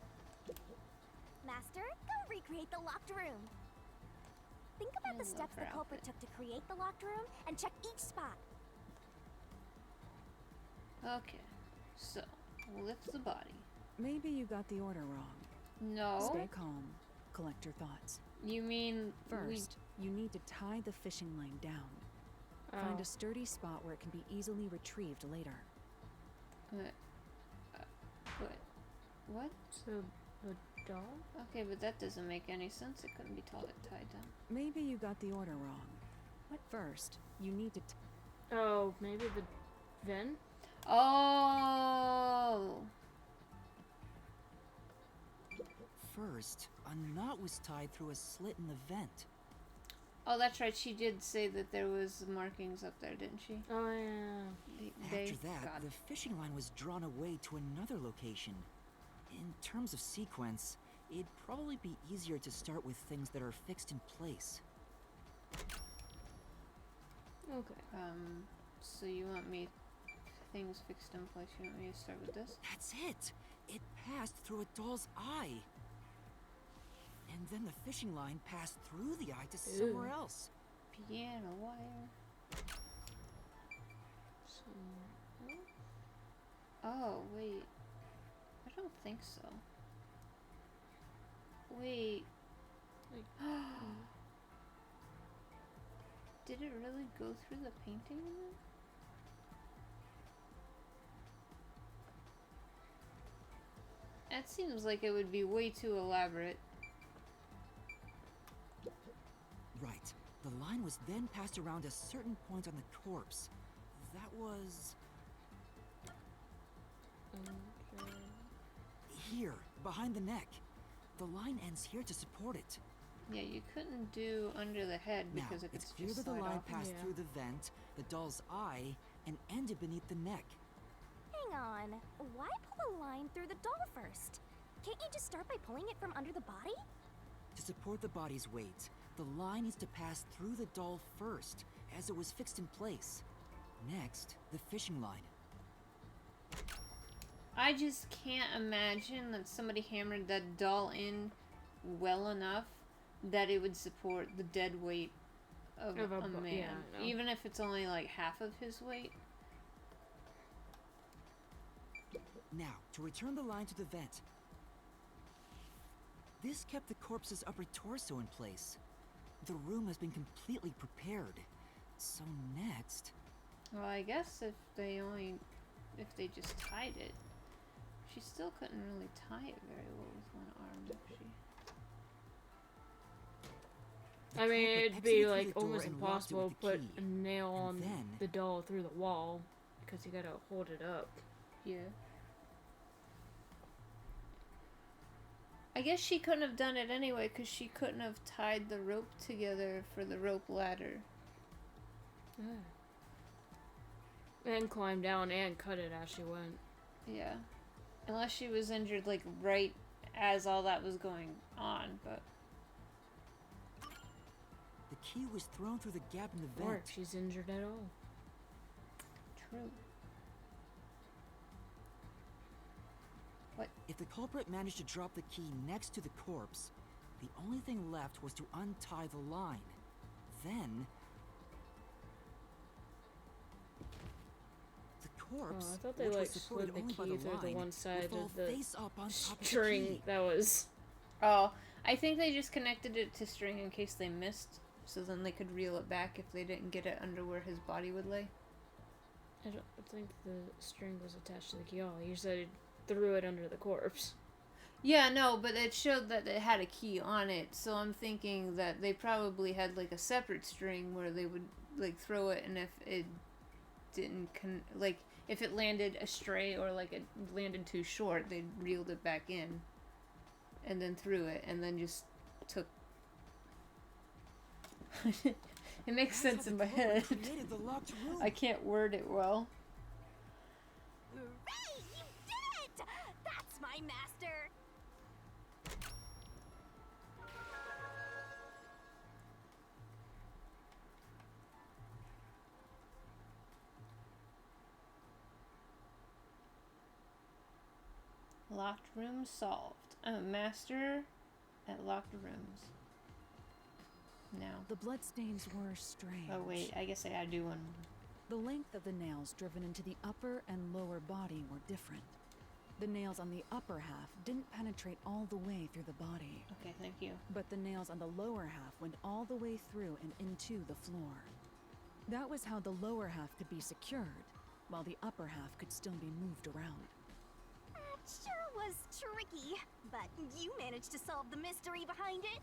Master, go recreate the locked room. Think about the love steps her the culprit outfit. took to create the locked room and check each spot. Okay. So, lift the body. Maybe you got the order wrong. No. Stay calm. Collect your thoughts. You mean First, you need to tie the fishing line down. Find a sturdy spot where it can be easily retrieved later. What? So the doll? Okay, but that doesn't make any sense. It couldn't be tied down. Maybe you got the order wrong. First, you need to Oh, maybe the vent? Oh. First, a knot was tied through a slit in the vent. Oh, that's right. She did say that there was markings up there, didn't she? Oh, yeah. After that, got the fishing line was drawn away to another location. In terms of sequence, it'd probably be easier to start with things that are fixed in place. Okay. So you want me things fixed in place? You want me to start with this? That's it! It passed through a doll's eye. And then the fishing line passed through the eye to somewhere else. Piano wire. Oh, wait. I don't think so. Wait. Did it really go through the painting? That seems like it would be way too elaborate. Right. The line was then passed around a certain point on the corpse. That was... here, behind the neck. The line ends here to support it. Yeah, you couldn't do under the head Now, because it could it's clear just that the slide line off. passed through the vent, the doll's eye, and ended beneath the neck. Hang on. Why pull the line through the doll first? Can't you just start by pulling it from under the body? To support the body's weight, the line needs to pass through the doll first, as it was fixed in place. Next, the fishing line. I just can't imagine that somebody hammered that doll in well enough that it would support the dead weight of a man. Yeah, no. Even if it's only like half of his weight. Now, to return the line to the vent. This kept the corpse's upper torso in place. The room has been completely prepared. So next... Well, I guess if they just tied it, she still couldn't really tie it very well with one arm, could she? the I mean, culprit it'd be exited through like the door almost and locked it impossible to with the put key. a nail on then- the doll through the wall because you gotta hold it up. Yeah. I guess she couldn't have done it anyway because she couldn't have tied the rope together for the rope ladder. And climb down and cut it as she went. Yeah. Unless she was injured, like, right as all that was going on, but... The key was thrown through the gap in the Or vent. if she's injured at all. True. If the culprit managed to drop the key next to the corpse, the only thing left was to untie the line. Then... corpse, Oh, I thought they which like was supported slid the only by key through the line, one side would fall of the face up on top of the string key. that was. Oh, I think they just connected it to string in case they missed, so then they could reel it back if they didn't get it under where his body would lay. I don't think the string was attached to the key. Oh, you said it threw it under the corpse. Yeah, no, but it showed that it had a key on it, so I'm thinking that they probably had like a separate string where they would like throw it, and if it didn't like if it landed astray or like it landed too short, they reeled it back in and then threw it and then just took it makes sense in my head. Created the locked room. I can't word it well. Hooray! You did it! That's my master! Locked room solved. I'm a master at locked rooms. Now. The bloodstains were strange. Oh wait, I guess I gotta do one more. The length of the nails driven into the upper and lower body were different. The nails on the upper half didn't penetrate all the way through the body. Okay, thank you. But the nails on the lower half went all the way through and into the floor. That was how the lower half could be secured, while the upper half could still be moved around. That sure was tricky, but you managed to solve the mystery behind it.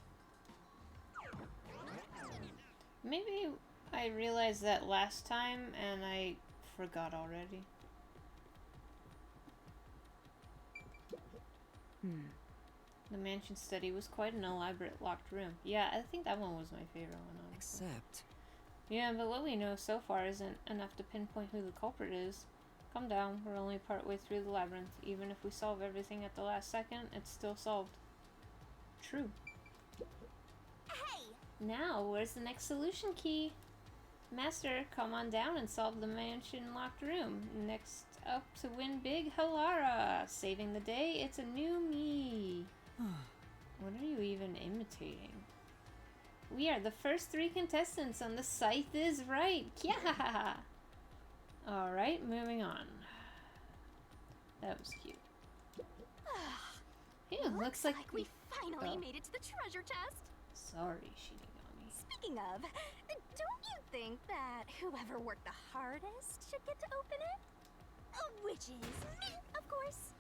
Maybe I realized that last time and I forgot already. The mansion study was quite an elaborate locked room. Yeah, I think that one was my favorite one, honestly. Except, Yeah, but what we know so far isn't enough to pinpoint who the culprit is. Calm down, we're only partway through the labyrinth. Even if we solve everything at the last second, it's still solved. True. Hey! Now, where's the next solution key? Master, come on down and solve the mansion locked room. Next up to win big, Halara. Saving the day, it's a new me. What are you even imitating? We are the first 3 contestants on The Scythe is Right. Yeah! Alright, moving on. That was cute. Ew, looks like we finally Oh. made it to the treasure chest. Sorry, Shinigami. Speaking of, don't you think that whoever worked the hardest should get to open it? Which is me, of course.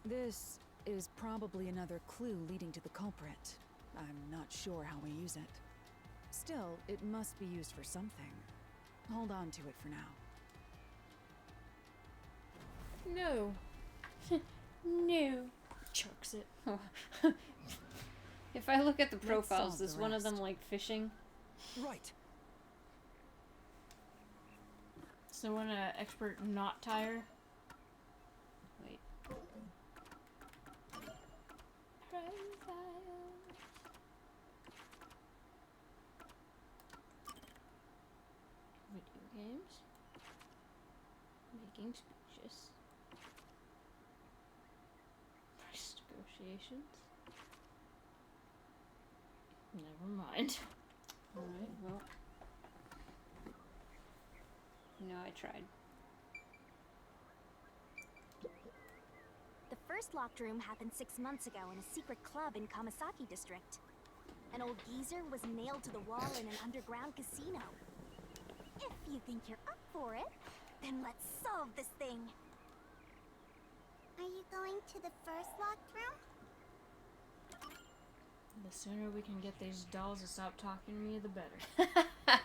This is probably another clue leading to the culprit. I'm not sure how we use it. Still, it must be used for something. Hold on to it for now. No. No. Chucks it. If I look at the Let's profiles, solve is the one of them rest. like fishing? right. So when an expert knot tire. Wait. Video games. Making speeches. Price negotiations. Never mind. Alright, well. No, I tried. The first locked room happened 6 months ago in a secret club in Kamasaki district. An old geezer was nailed to the wall in an underground casino. If you think you're up for it, then let's solve this thing. Are you going to the first locked room? The sooner we can get these dolls to stop talking to me, the better.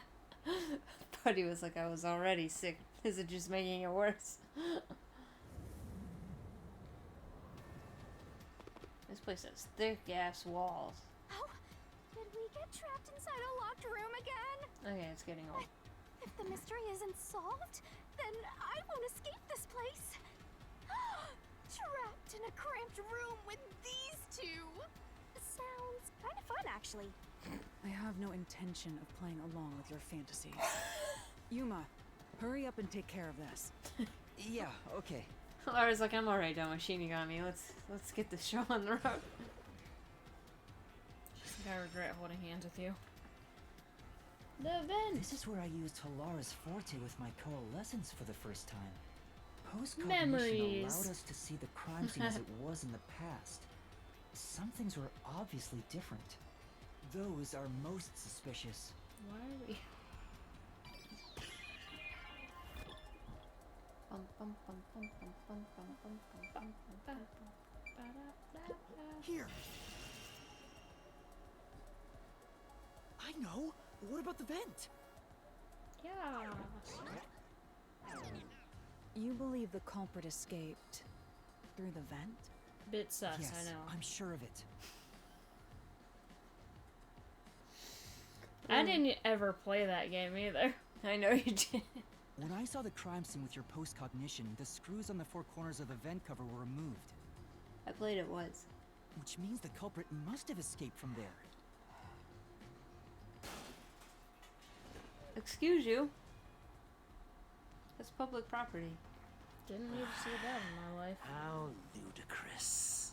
Buddy was like, I was already sick. Is it just making it worse? This place has thick ass walls. Oh, did we get trapped inside a locked room again? Okay, it's getting old. If the mystery isn't solved, then I won't escape this place. Trapped in a cramped room with these two. Sounds kind of fun, actually. I have no intention of playing along with your fantasies. Yuma, hurry up and take care of this. Yeah, okay. Lara's like, I'm already done with Shinigami. Let's get this show on the road. She's like, I regret holding hands with you. The vent. This is where I used Halara's forte with my coalescence for the first time. Post-cognition Memories. allowed us to see the crime scene as it was in the past. Some things were obviously different. Those are most suspicious. Why are we? Here. I know. What about the vent? Yeah. You believe the culprit escaped through the vent? Bit sus, Yes, I know. I'm sure of it. I didn't ever play that game either. I know you did. When I saw the crime scene with your post-cognition, the screws on the four corners of the vent cover were removed. I played it once. Which means the culprit must have escaped from there. Excuse you. That's public property. Didn't need to see that in my life. How ludicrous.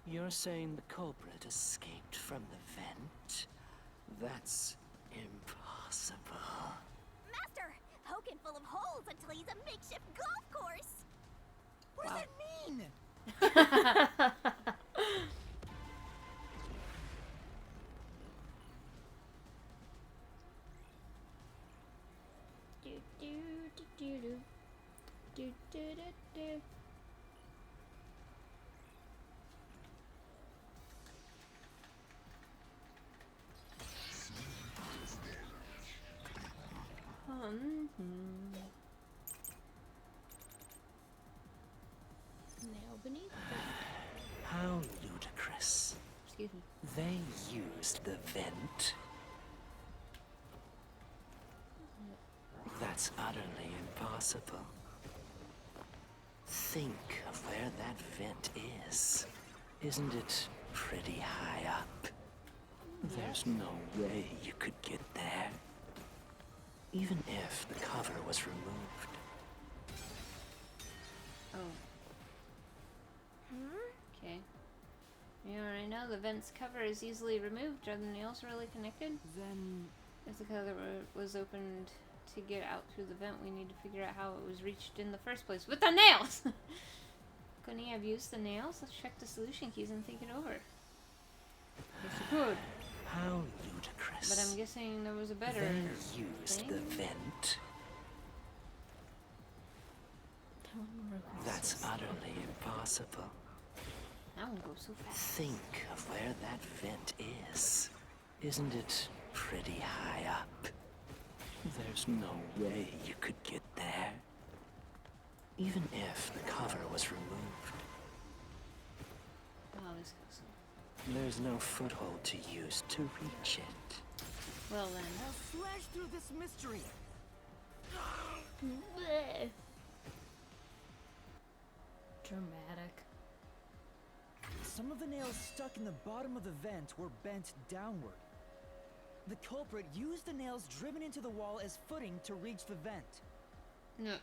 You're saying the culprit escaped from the vent? That's impossible. Master, Hogan full of holes until he's a makeshift golf course. What does that mean? Do do do do do do do do do. Nail beneath. How ludicrous. Excuse me. They used the vent. That's utterly impossible. Think of where that vent is. Isn't it pretty high up? There's no way you could get there. Even if the cover was removed. Oh. Okay. You already know the vent's cover is easily removed. Are the nails really connected? Then... If the cover was opened to get out through the vent, we need to figure out how it was reached in the first place. With the nails! Couldn't he have used the nails? Let's check the solution keys and think it over. Yes, you could. How ludicrous. But I'm guessing there was a better They used thing? the vent. That's utterly impossible. That one goes so fast. Think of where that vent is. Isn't it pretty high up? There's no way you could get there. Even if the cover was removed. Oh, this goes so. There's no foothold to use to reach it. Well then. I'll slash through this mystery. Bleh. Dramatic. Some of the nails stuck in the bottom of the vent were bent downward. The culprit used the nails driven into the wall as footing to reach the vent. No.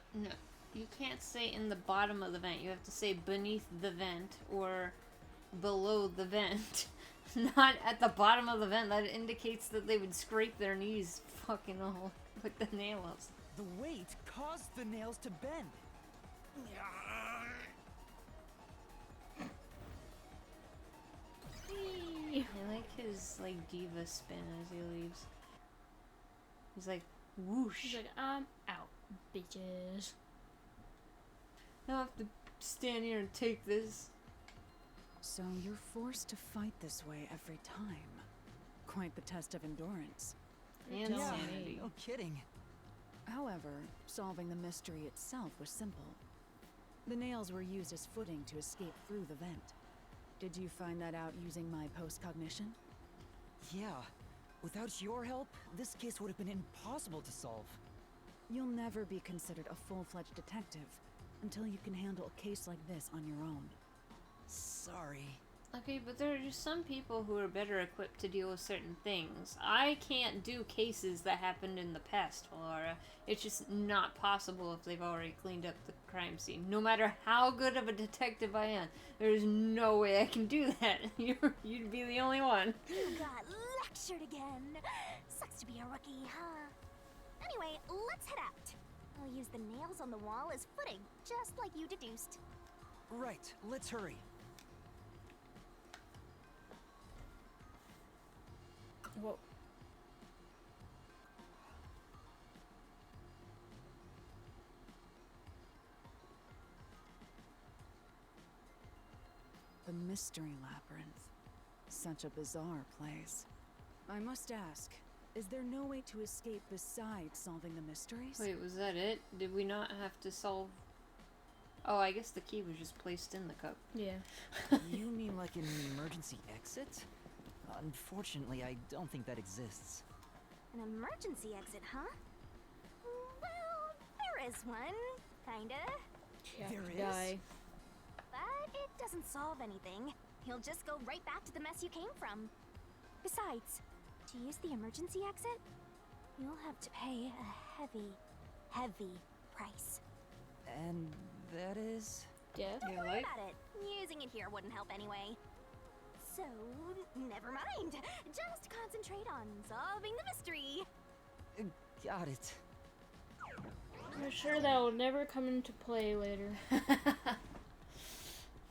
You can't say in the bottom of the vent. You have to say beneath the vent or below the vent. Not at the bottom of the vent. That indicates that they would scrape their knees fucking all with the nails. The weight caused the nails to bend. I like his like diva spin as he leaves. He's like whoosh. She's like, I'm out, bitches. Now I have to stand here and take this. So you're forced to fight this way every time. Quite the test of endurance. And Yeah, sanity. no kidding. However, solving the mystery itself was simple. The nails were used as footing to escape through the vent. Did you find that out using my post-cognition? Yeah. Without your help, this case would have been impossible to solve. You'll never be considered a full-fledged detective until you can handle a case like this on your own. Sorry. Okay, but there are just some people who are better equipped to deal with certain things. I can't do cases that happened in the past, Laura. It's just not possible if they've already cleaned up the crime scene. No matter how good of a detective I am, there's no way I can do that. You'd be the only one. You got lectured again. wants to be a rookie, huh? Anyway, let's head out. I'll use the nails on the wall as footing, just like you deduced. Right, let's hurry. Whoa. The Mystery Labyrinth. Such a bizarre place. I must ask, is there no way to escape besides solving the mysteries? Wait, was that it? Did we not have to solve... Oh, I guess the key was just placed in the cup. Yeah. You mean like an emergency exit? Unfortunately, I don't think that exists. An emergency exit, huh? Well, there is one, kinda. There is? Die. But it doesn't solve anything. You'll just go right back to the mess you came from. Besides, to use the emergency exit, you'll have to pay a heavy, heavy price. And that is? Death? Don't Your worry life? about it. Using it here wouldn't help anyway. So, never mind. Just concentrate on solving the mystery. Got it. I'm sure that will never come into play later.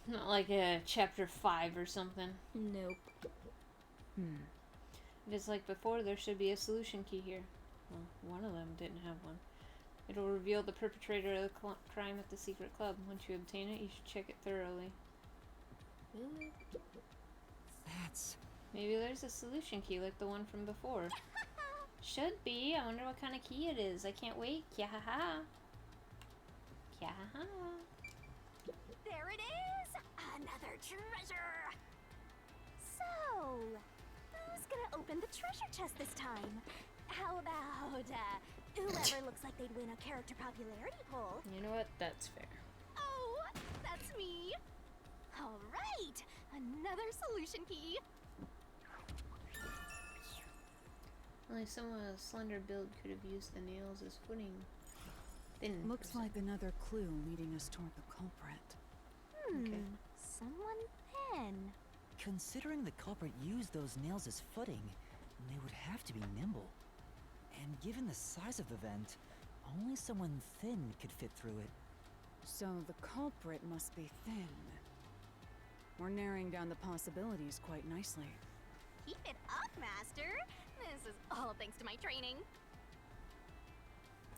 Not like a chapter 5 or something. Nope. If it's like before, there should be a solution key here. Well, one of them didn't have one. It'll reveal the perpetrator of the crime at the secret club. Once you obtain it, you should check it thoroughly. Really? That's... Maybe there's a solution key like the one from before. Should be. I wonder what kind of key it is. I can't wait. Kya-ha-ha. Kya-ha-ha. There it is! Another treasure! So, who's gonna open the treasure chest this time? How about, whoever looks like they'd win a character popularity poll? You know what? That's fair. Oh, that's me! Alright! Another solution key! Only someone with a slender build could have used the nails as footing. Thin Looks person. like another clue leading us toward the culprit. Okay. Someone thin. Considering the culprit used those nails as footing, they would have to be nimble. And given the size of the vent, only someone thin could fit through it. So the culprit must be thin. We're narrowing down the possibilities quite nicely. Keep it up, Master! This is all thanks to my training.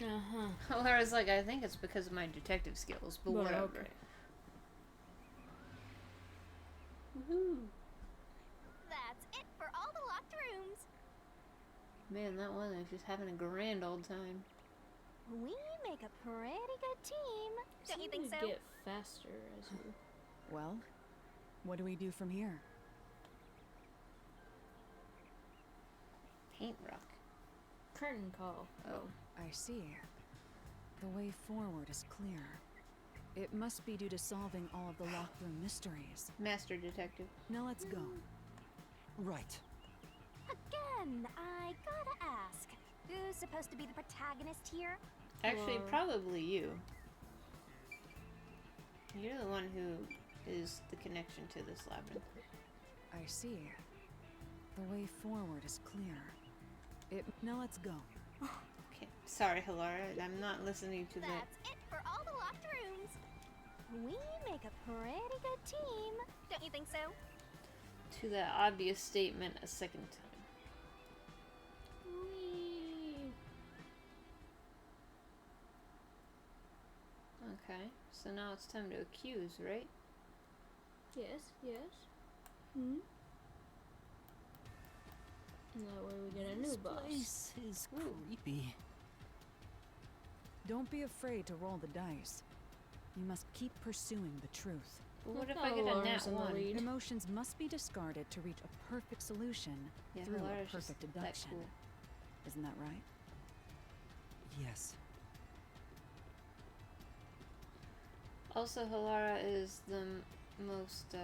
Uh-huh. Well, I was like, I think it's because of my detective skills, but Well, whatever. okay. Woohoo! That's it for all the locked rooms. Man, that one is just having a grand old time. We make a pretty good team. Don't you think Seem to so? get faster as we... Well, what do we do from here? Paint rock. Curtain call. Oh. I see. The way forward is clear. It must be due to solving all of the locked room mysteries. Master detective. Now let's go. Right. Again, I gotta ask. Who's supposed to be the protagonist here? Actually, Well- probably you. You're the one who is the connection to this labyrinth. I see. The way forward is clear. Now let's go. Okay. Sorry, Hilara. I'm not listening to That's it for all the locked rooms. We make a pretty good team. Don't you think so? the obvious statement a second time. Whee! Okay. So now it's time to accuse, right? Yes, yes. Hmm? That way we get a new This boss. place is creepy. Don't be afraid to roll the dice. You must keep pursuing the truth. But what Look if I how get a Hilara's nat in the 1? lead. Emotions must be discarded to reach a perfect solution Yeah, through a Hilara's perfect just that deduction. cool. Isn't that right? Yes. Also, Hilara is the most,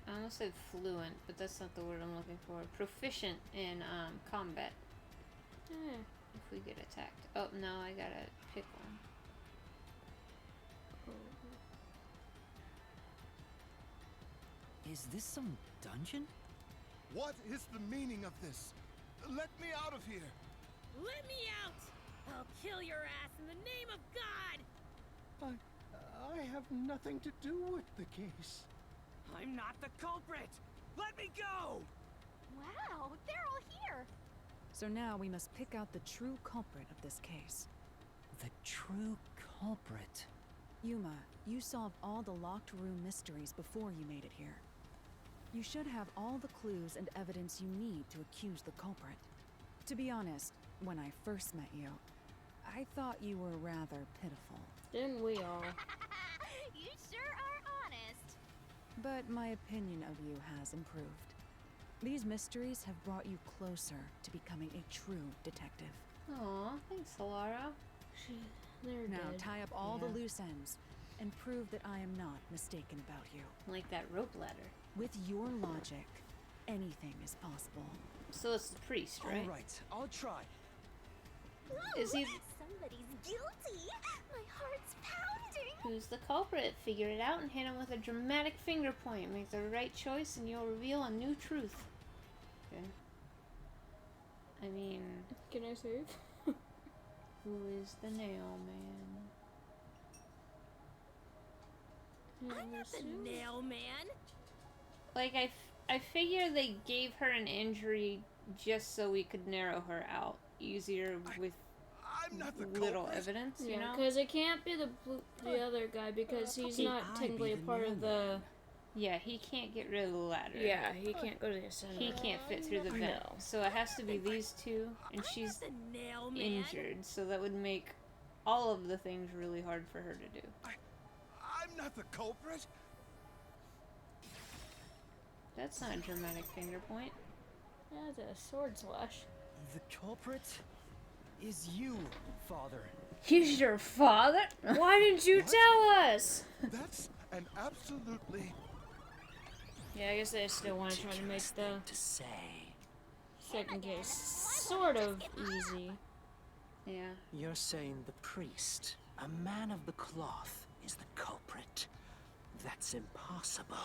I almost said fluent, but that's not the word I'm looking for. Proficient in, combat. Eh. If we get attacked. Oh, no, I gotta pick one. Is this some dungeon? What is the meaning of this? Let me out of here! Let me out! I'll kill your ass in the name of God! I have nothing to do with the case. I'm not the culprit! Let me go! Wow, they're all here. So now we must pick out the true culprit of this case. The true culprit. Yuma, you solved all the locked room mysteries before you made it here. You should have all the clues and evidence you need to accuse the culprit. To be honest, when I first met you, I thought you were rather pitiful. Didn't we all? You sure are honest. But my opinion of you has improved. These mysteries have brought you closer to becoming a true detective. Aw, thanks, Solara. They're Now dead. tie up all the Yeah. loose ends and prove that I am not mistaken about you. Like that rope ladder. With your logic, anything is possible. So it's the priest, right? Alright, I'll try. Whoa, Is he- somebody's guilty. My heart's pounding. Who's the culprit? Figure it out and hit him with a dramatic finger point. Make the right choice and you'll reveal a new truth. Okay. I mean, Can I save? who is the nail man? I'm not the nail man. Like, I figure they gave her an injury just so we could narrow her out easier with I'm not the little culprit. evidence, you Yeah, know? because it can't be the other guy because he's Can not I technically be a the part of the. mailman? Yeah, he can't get rid of the ladder. Yeah, he can't go to the center. He can't fit through the vent. No. So it has to be these two, and I'm she's not the nail man. injured, so that would make all of the things really hard for her to do. I'm not the culprit. That's not a dramatic finger point. That's a sword slash. The culprit is you, Father. He's your father? Why didn't you What? tell us? That's an absolutely... Yeah, I guess they still want to try to make Ridiculous the thing to say. second case sort of easy. Yeah. You're saying the priest, a man of the cloth, is the culprit. That's impossible.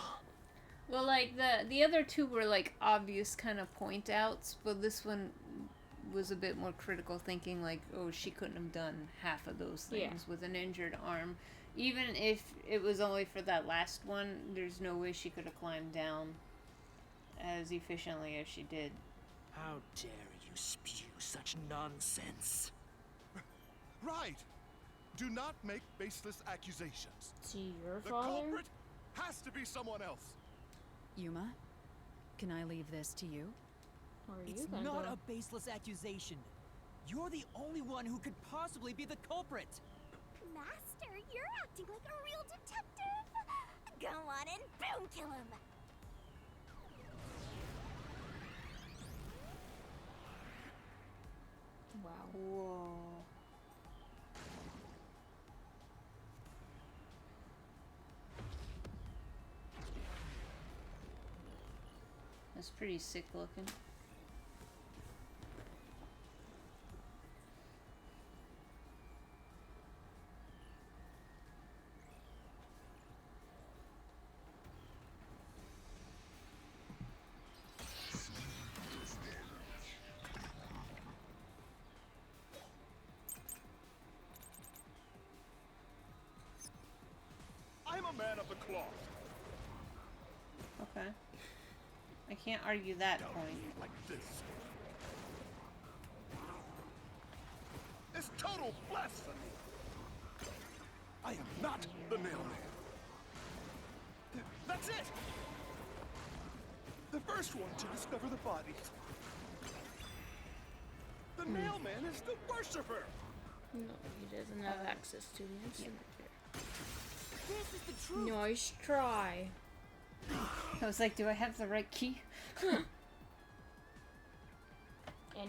Well, like, the other two were, like, obvious kind of point outs, but this one was a bit more critical thinking, like, oh, she couldn't have done half of those things with an injured arm. Even if it was only for that last one, there's no way she could have climbed down as efficiently as she did. How dare you spew such nonsense? Right. Do not make baseless accusations. See your The father? culprit has to be someone else. Yuma, can I leave this to you? Or are It's you gonna not go? a baseless accusation. You're the only one who could possibly be the culprit. Master, you're acting like a real detective. Go on and boom kill him. Wow. Whoa. That's pretty sick looking. I'm a man of the cloth. Okay. I can't argue that Down point. like this. It's total blasphemy. I am not the nailman. That's it. The first one to discover the bodies. The nailman is the worshipper. No, he doesn't have access to the instrument This is the truth. here. Nice try. I was like, do I have the right key? And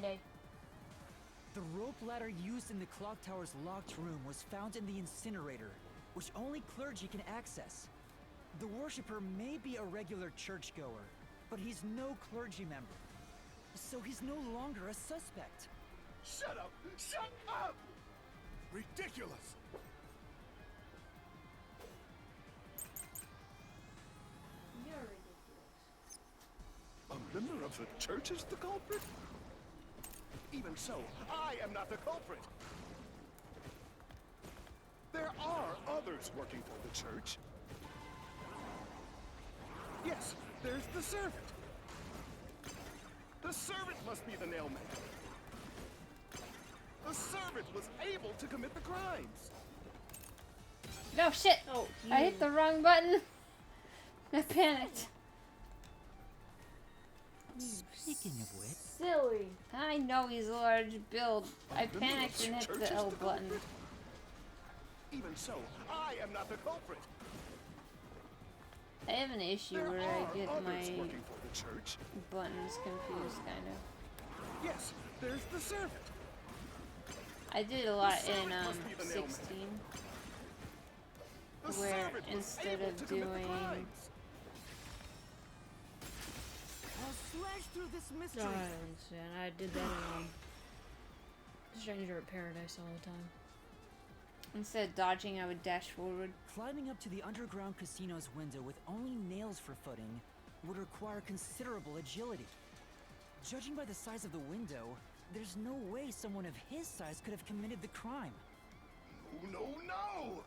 I. The rope ladder used in the clock tower's locked room was found in the incinerator, which only clergy can access. The worshipper may be a regular churchgoer, but he's no clergy member. So he's no longer a suspect. Shut up! Shut up! Ridiculous! You're ridiculous. A member of The church is the culprit? Even so, I am not the culprit. There are others working for the church. Yes, there's the servant. The servant must be the nailman. The servant was able to commit the crimes. No shit! Oh, I hit the wrong button. I panicked. Speaking of which, Silly. I know he's a large build. I The panicked and hit church the is L the button. culprit? Even so, I am not the culprit. I have an issue There where are I get others my working for the church. buttons confused, kind of. Yes, there's the servant. I did a lot in servant must be the nailman. 16, The where servant was instead able of to commit the doing crimes. I'll slash through this No, mystery. I understand. I did that in Stranger at Paradise all the time. instead of dodging, I would dash forward. Climbing up to the underground casino's window with only nails for footing would require considerable agility. Judging by the size of the window, there's no way someone of his size could have committed the crime. No, no!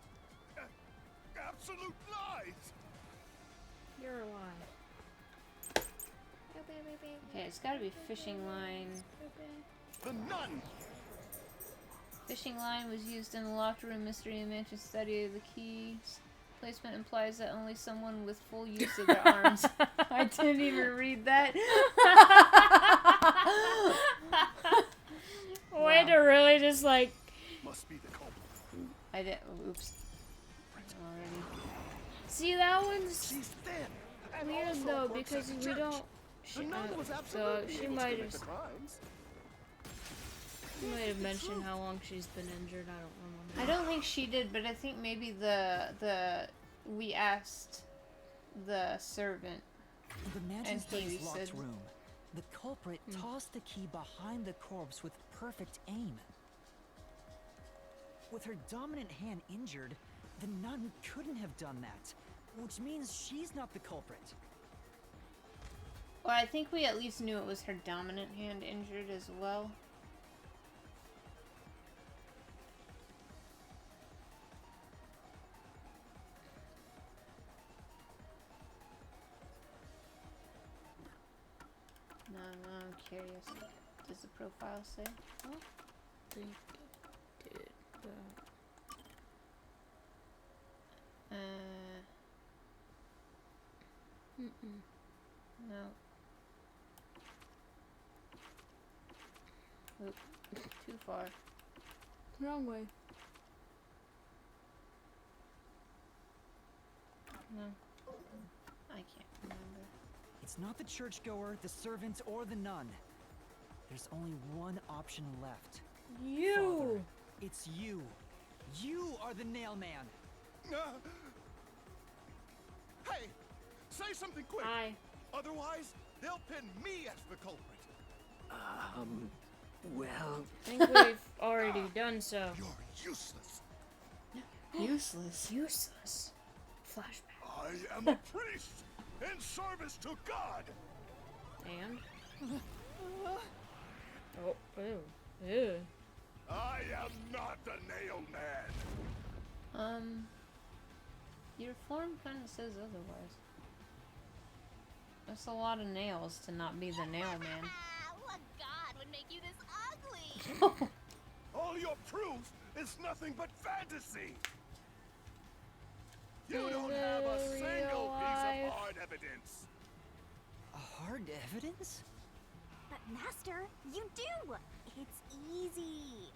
Absolute lies! You're alive. Okay, it's gotta be fishing line. The nun! Fishing line was used in the locked room mystery and mansion study. The key placement implies that only someone with full use of their arms. I didn't even read that. Way to really just like. Must be the culprit. I did. Oops. Already. See, that one's She's thin. And weird also though works because at we the church. don't. The nun was So absolutely she able to might commit have. the crimes. She might have mentioned how long she's been injured. I don't remember. I don't think she did, but I think maybe we asked the servant. In the mansion's And he locked said- room, the culprit tossed the key behind the corpse with perfect aim. With her dominant hand injured, the nun couldn't have done that, which means she's not the culprit. Well, I think we at least knew it was her dominant hand injured as well. No, I'm curious. Does the profile say? I think it did. No. Oop, too far. Wrong way. No. I can't remember. It's not the churchgoer, the servant, or the nun. There's only one option left. You. Father, it's you. You are the nailman. Hey! Say something quick! I. Otherwise, they'll pin me as the culprit. Well, I think we've already done so. You're useless. Useless. Useless. Flashback. I am a priest in service to God. And. Oh. Ew. Ew. I am not the nail man. Your form kind of says otherwise. That's a lot of nails to not be the nail man. What god would make you this ugly? All your proof is nothing but fantasy. You don't have a single piece of hard evidence. Hard evidence? But Master, you do! It's easy.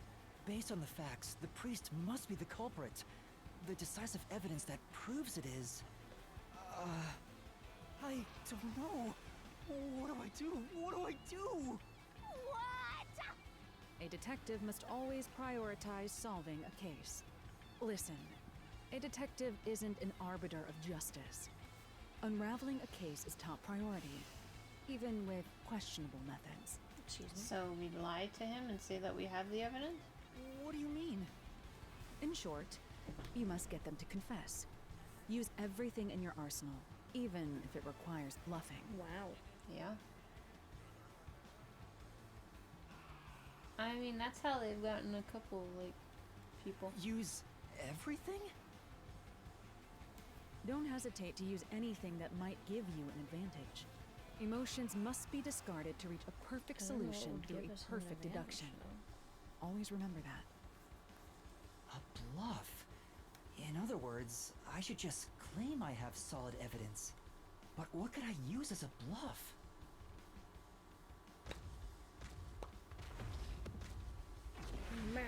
Based on the facts, the priest must be the culprit. The decisive evidence that proves it is... I don't know. What do I do? What do I do? What? A detective must always prioritize solving a case. Listen, a detective isn't an arbiter of justice. Unraveling a case is top priority, even with questionable methods. Excuse me. So we lie to him and say that we have the evidence? What do you mean? In short, you must get them to confess. Use everything in your arsenal, even if it requires bluffing. Wow. Yeah. I mean, that's how they've gotten a couple, like, people. Use everything? Don't hesitate to use anything that might give you an advantage. Emotions must be discarded to reach a perfect I don't know what solution would through give a us an perfect advantage, deduction. though. Always remember that. A bluff. In other words, I should just claim I have solid evidence. But what could I use as a bluff? Man.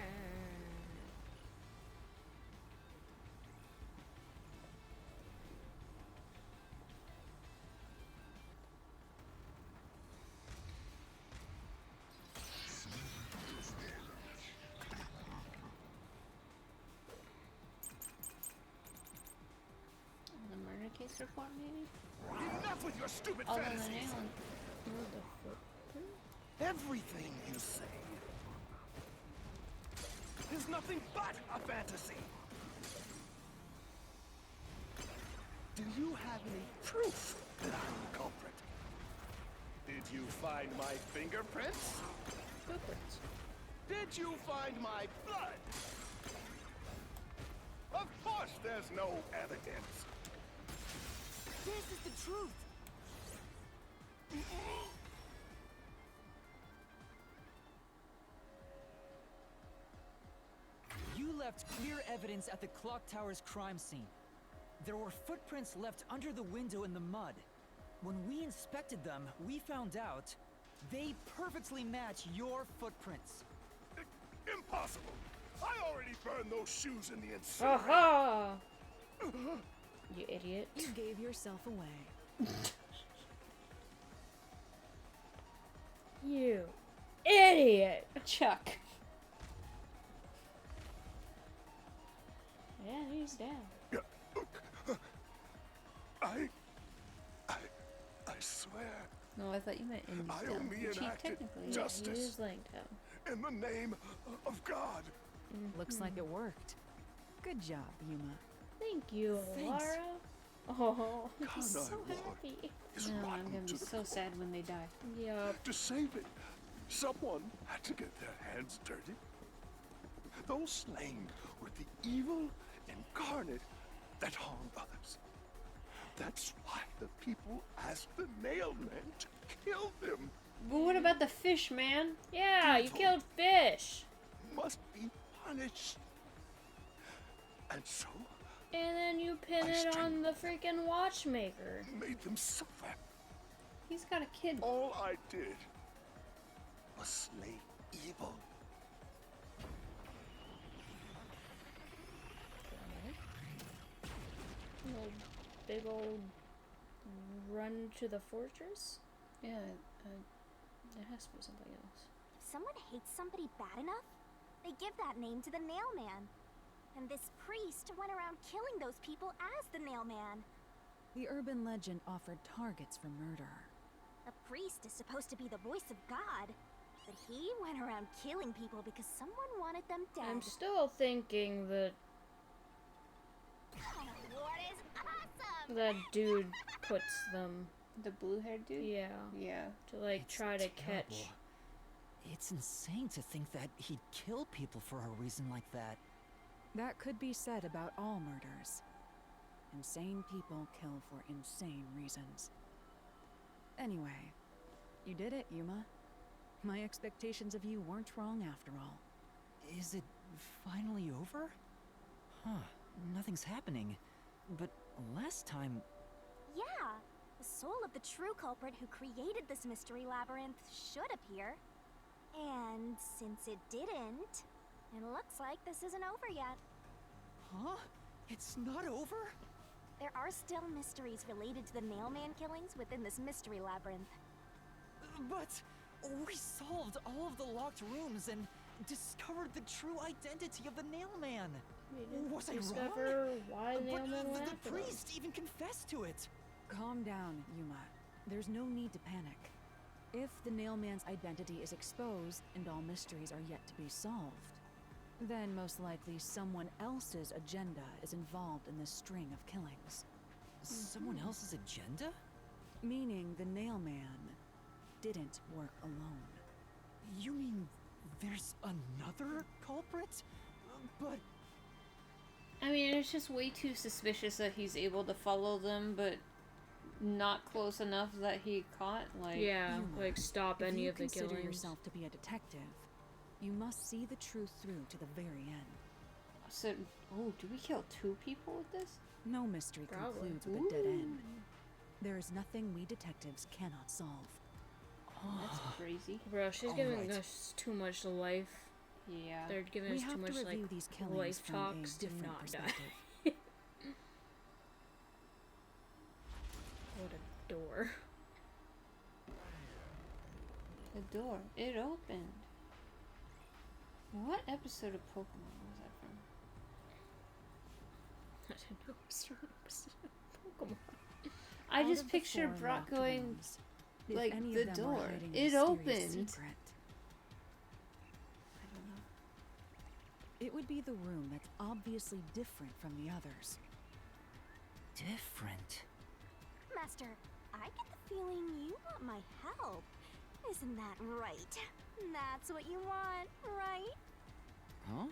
The murder case report, maybe? Enough with your stupid Although the fantasies! nail. What the fuck? Everything you say is nothing but a fantasy. Do you have any proof that I'm the culprit? Did you find my fingerprints? Footprints. Did you find my blood? Of course there's no evidence. This is the truth! You left clear evidence at the clock tower's crime scene. There were footprints left under the window in the mud. When we inspected them, we found out they perfectly match your footprints. Impossible! I already burned those shoes in the incinerator. Aha! You idiot. You gave yourself away. You idiot! Chuck. Yeah, he's down. I swear, No, I thought you meant in I down. only Which he enacted technically Yeah, justice. he is laying down. in the name of God. Looks like it worked. Good job, Yuma. Thank you, Thanks. Lara. Oh, I'm God, so Lord. happy. Is No, I'm rotten gonna to be the so core. sad when they die. Yup. To save it, someone had to get their hands dirty. Those slain were the evil incarnate that harmed others. That's why the people asked the nailmen to kill them. But what about the fish, man? Yeah, you killed fish. Must be punished. And so And then you pin I it on string- the freaking watchmaker. made them suffer. He's got a kid. All I did was slay evil. Little big old run to the fortress? Yeah, it has to be something else. If someone hates somebody bad enough, they give that name to the Nailman. And this priest went around killing those people as the Nailman. The urban legend offered targets for murder. A priest is supposed to be the voice of God, but he went around killing people because someone wanted them dead. I'm still thinking that What is awesome? that dude puts them, The blue-haired dude? yeah, Yeah. to like It's try to terrible. catch. It's insane to think that he'd kill people for a reason like that. That could be said about all murders. Insane people kill for insane reasons. Anyway, you did it, Yuma. My expectations of you weren't wrong after all. Is it finally over? Huh, nothing's happening. But last time, Yeah, the soul of the true culprit who created this mystery labyrinth should appear. And since it didn't, it looks like this isn't over yet. huh? It's not over? There are still mysteries related to the Nailman killings within this mystery labyrinth. But we solved all of the locked rooms and discovered the true identity of the Nailman. We didn't Was I wrong? discover why the But Nailman went the after them. priest even confessed to it. Calm down, Yuma. There's no need to panic. If the Nailman's identity is exposed and all mysteries are yet to be solved, then most likely someone else's agenda is involved in this string of killings. Someone else's agenda? Meaning the Nailman didn't work alone. You mean There's another culprit? But... I mean, it's just way too suspicious that he's able to follow them, but not close enough that he caught, like... Yeah, Yuma, like stop any of the If you consider killings. yourself to be a detective, you must see the truth through to the very end. So, oh, do we kill 2 people with this? No mystery Probably. concludes with a dead end. There is nothing we detectives cannot solve. That's crazy. Bro, she's giving us too much life. Yeah. They're giving We us too have much, to review like, these killings life from talks a to different not die. perspective. What a door. The door. It opened. What episode of Pokemon was that from? I didn't know it was from an episode of Pokemon. I Out just of the picture 4 Brock locked going, rooms, if like, any the of them were door. hiding a It mysterious opened. secret, I don't know. it would be the room that's obviously different from the others. different. Master, I get the feeling you want my help. Isn't that right? That's what you want, right? Huh?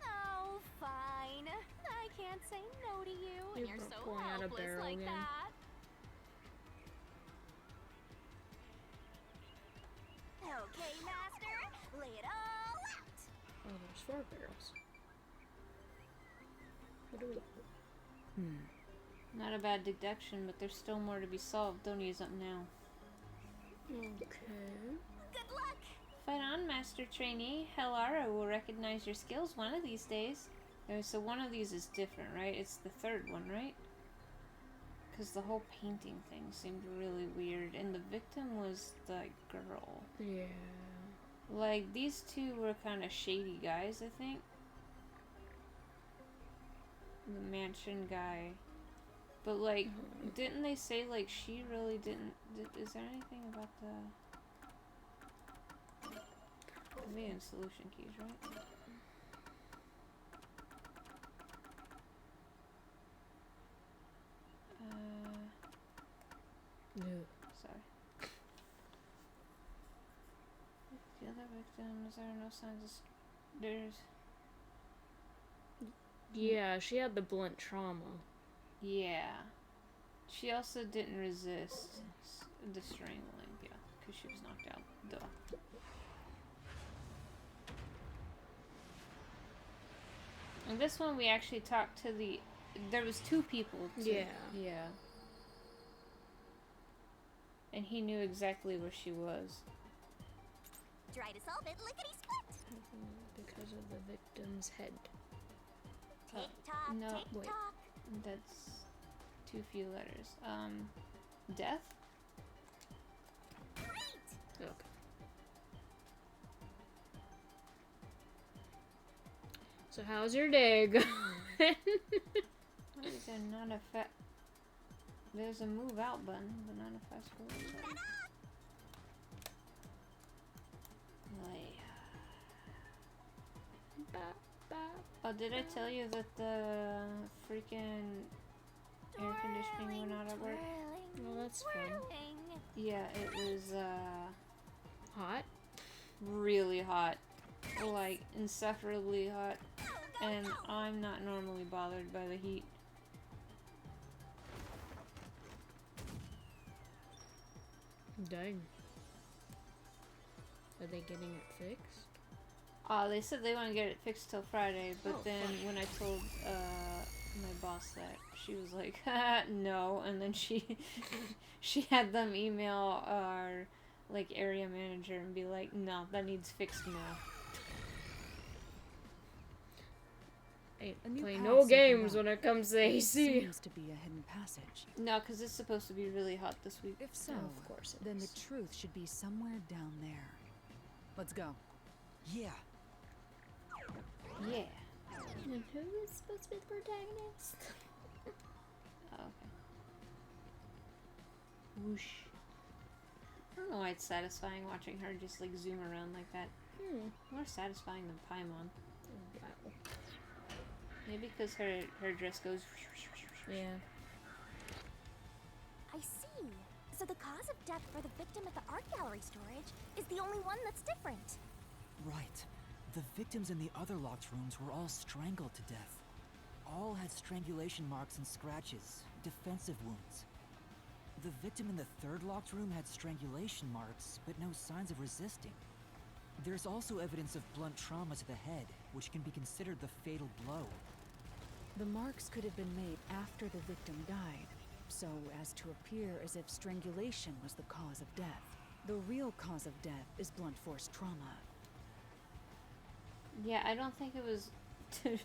Oh, fine. I can't say no to you, and You're you're so pulling out a helpless barrel like again. that. Okay, Master, lay it all out. Oh, there's 4 barrels. What do we... Not a bad deduction, but there's still more to be solved. Don't use up now. Okay. Good luck. Fight on, Master Trainee. Helara will recognize your skills one of these days. So one of these is different, right? It's the 3rd one, right? Because the whole painting thing seemed really weird, and the victim was the girl. Yeah. Like, these 2 were kind of shady guys, I think. The mansion guy. But, like, didn't they say, like, she really didn't... is there anything about the... Convenient solution keys, right? No. Sorry. The other victims, there are no signs of... There's... Yeah, she had the blunt trauma. Yeah. She also didn't resist the strangling, yeah, because she was knocked out. Duh. And this one we actually talked to the... There was 2 people, too. Yeah. Yeah. And he knew exactly where she was. Try to solve it lickety-split. Because of the victim's head. Tick-tock, no, wait. tick-tock. That's too few letters. Death? Great! Okay. So how's your day going? Why is there not a fast... There's a move out button, but not a fast forward button. Oh, did I tell you that the freaking air conditioning went out at work? Well, that's fun. Yeah, it was, Hot? really hot. Like, insufferably hot. And I'm not normally bothered by the heat. Dang. Are they getting it fixed? They said they want to get it fixed till Friday, but Oh, then fuck. when I told my boss that, she was like, "Haha, no," and then she she had them email our like area manager and be like, "No, that needs fixed now." Ain't A new playing path no opened games up. when it comes to It AC. seems to be a hidden passage. No, because it's supposed to be really hot this week. If so, Of course it then is. the truth should be somewhere down there. Let's go. Yeah. Yeah. And who is supposed to be the protagonist? Oh, okay. Whoosh. I don't know why it's satisfying watching her just like zoom around like that. More satisfying than Paimon. Wow. Maybe because her dress goes. Yeah. I see. So the cause of death for the victim at the art gallery storage is the only one that's different. Right. The victims in the other locked rooms were all strangled to death. All had strangulation marks and scratches, defensive wounds. The victim in the third locked room had strangulation marks, but no signs of resisting. There's also evidence of blunt trauma to the head, which can be considered the fatal blow. The marks could have been made after the victim died, so as to appear as if strangulation was the cause of death. The real cause of death is blunt force trauma. Yeah, I don't think it was to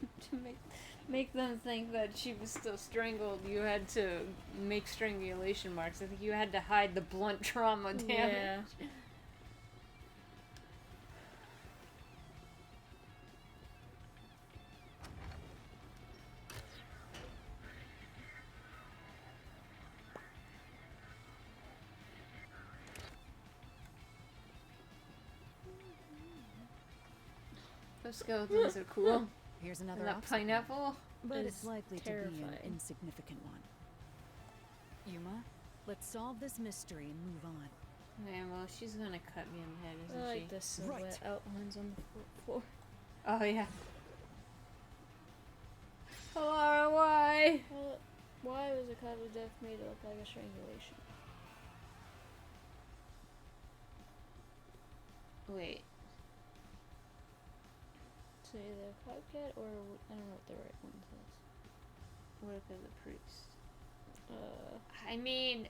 make them think that she was still strangled. You had to make strangulation marks. I think you had to hide the blunt trauma damage. Yeah. Those skeletons are cool. Here's another And that obstacle, pineapple. but is it's likely to be terrifying. an insignificant one. Yuma, let's solve this mystery and move on. Yeah, well, she's gonna cut me in the head, isn't I like she? the silhouette outlines on the floor. Oh yeah. Hello, why? Why was the cause of death made to look like a strangulation? Wait. So either a copycat or I don't know what the right one says. Work of the priest. I mean,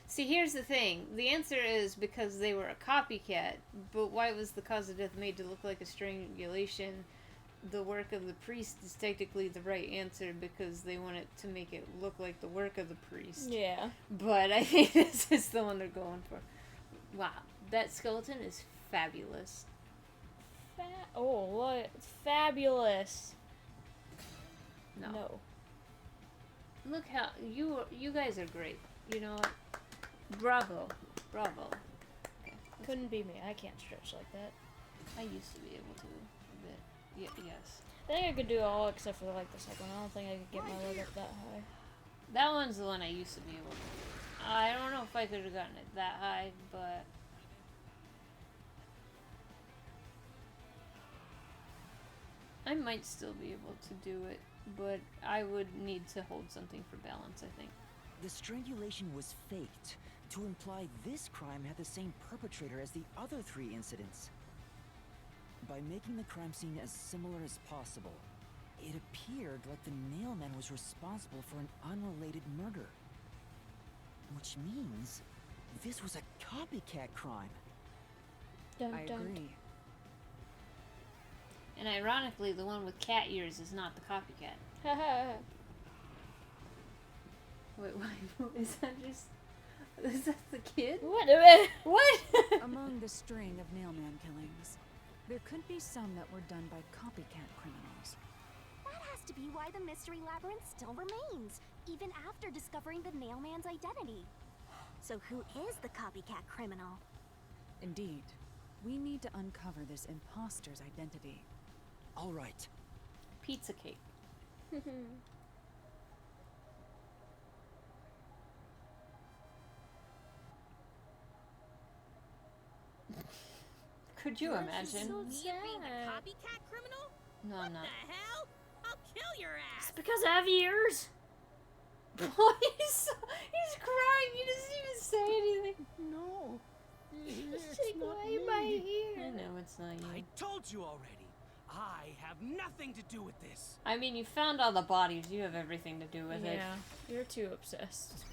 see, here's the thing. The answer is because they were a copycat, but why was the cause of death made to look like a strangulation? The work of the priest is technically the right answer because they want it to make it look like the work of the priest. Yeah. But I think this is the one they're going for. Wow, that skeleton is fabulous. Oh, what? It's fabulous. No. Look how you guys are great. You know what? Bravo. Okay. Couldn't be me. I can't stretch like that. I used to be able to a bit. Yes. I think I could do all except for like the second one. I don't think I could get my leg up that high. That one's the one I used to be able to. I don't know if I could have gotten it that high, but I might still be able to do it, but I would need to hold something for balance, I think. The strangulation was faked to imply this crime had the same perpetrator as the other 3 incidents. By making the crime scene as similar as possible, it appeared like the nailman was responsible for an unrelated murder. Which means this was a copycat crime. I agree. And ironically, the one with cat ears is not the copycat. Haha. Wait, is that just... Is that the kid? What? What? Among the string of nailman killings, there could be some that were done by copycat criminals. That has to be why the mystery labyrinth still remains, even after discovering the nailman's identity. So who is the copycat criminal? Indeed. We need to uncover this imposter's identity. All right. Pizza cake. Could you imagine? so Me being a sad. copycat criminal? No, What I'm not. the hell? I'll kill your ass! It's because I have ears. Oh, he's crying. He doesn't even say anything. No. Take away my I ear. know it's not you. I told you already. I have nothing to do with this. I mean, you found all the bodies. You have everything to do with it. Yeah, you're too obsessed.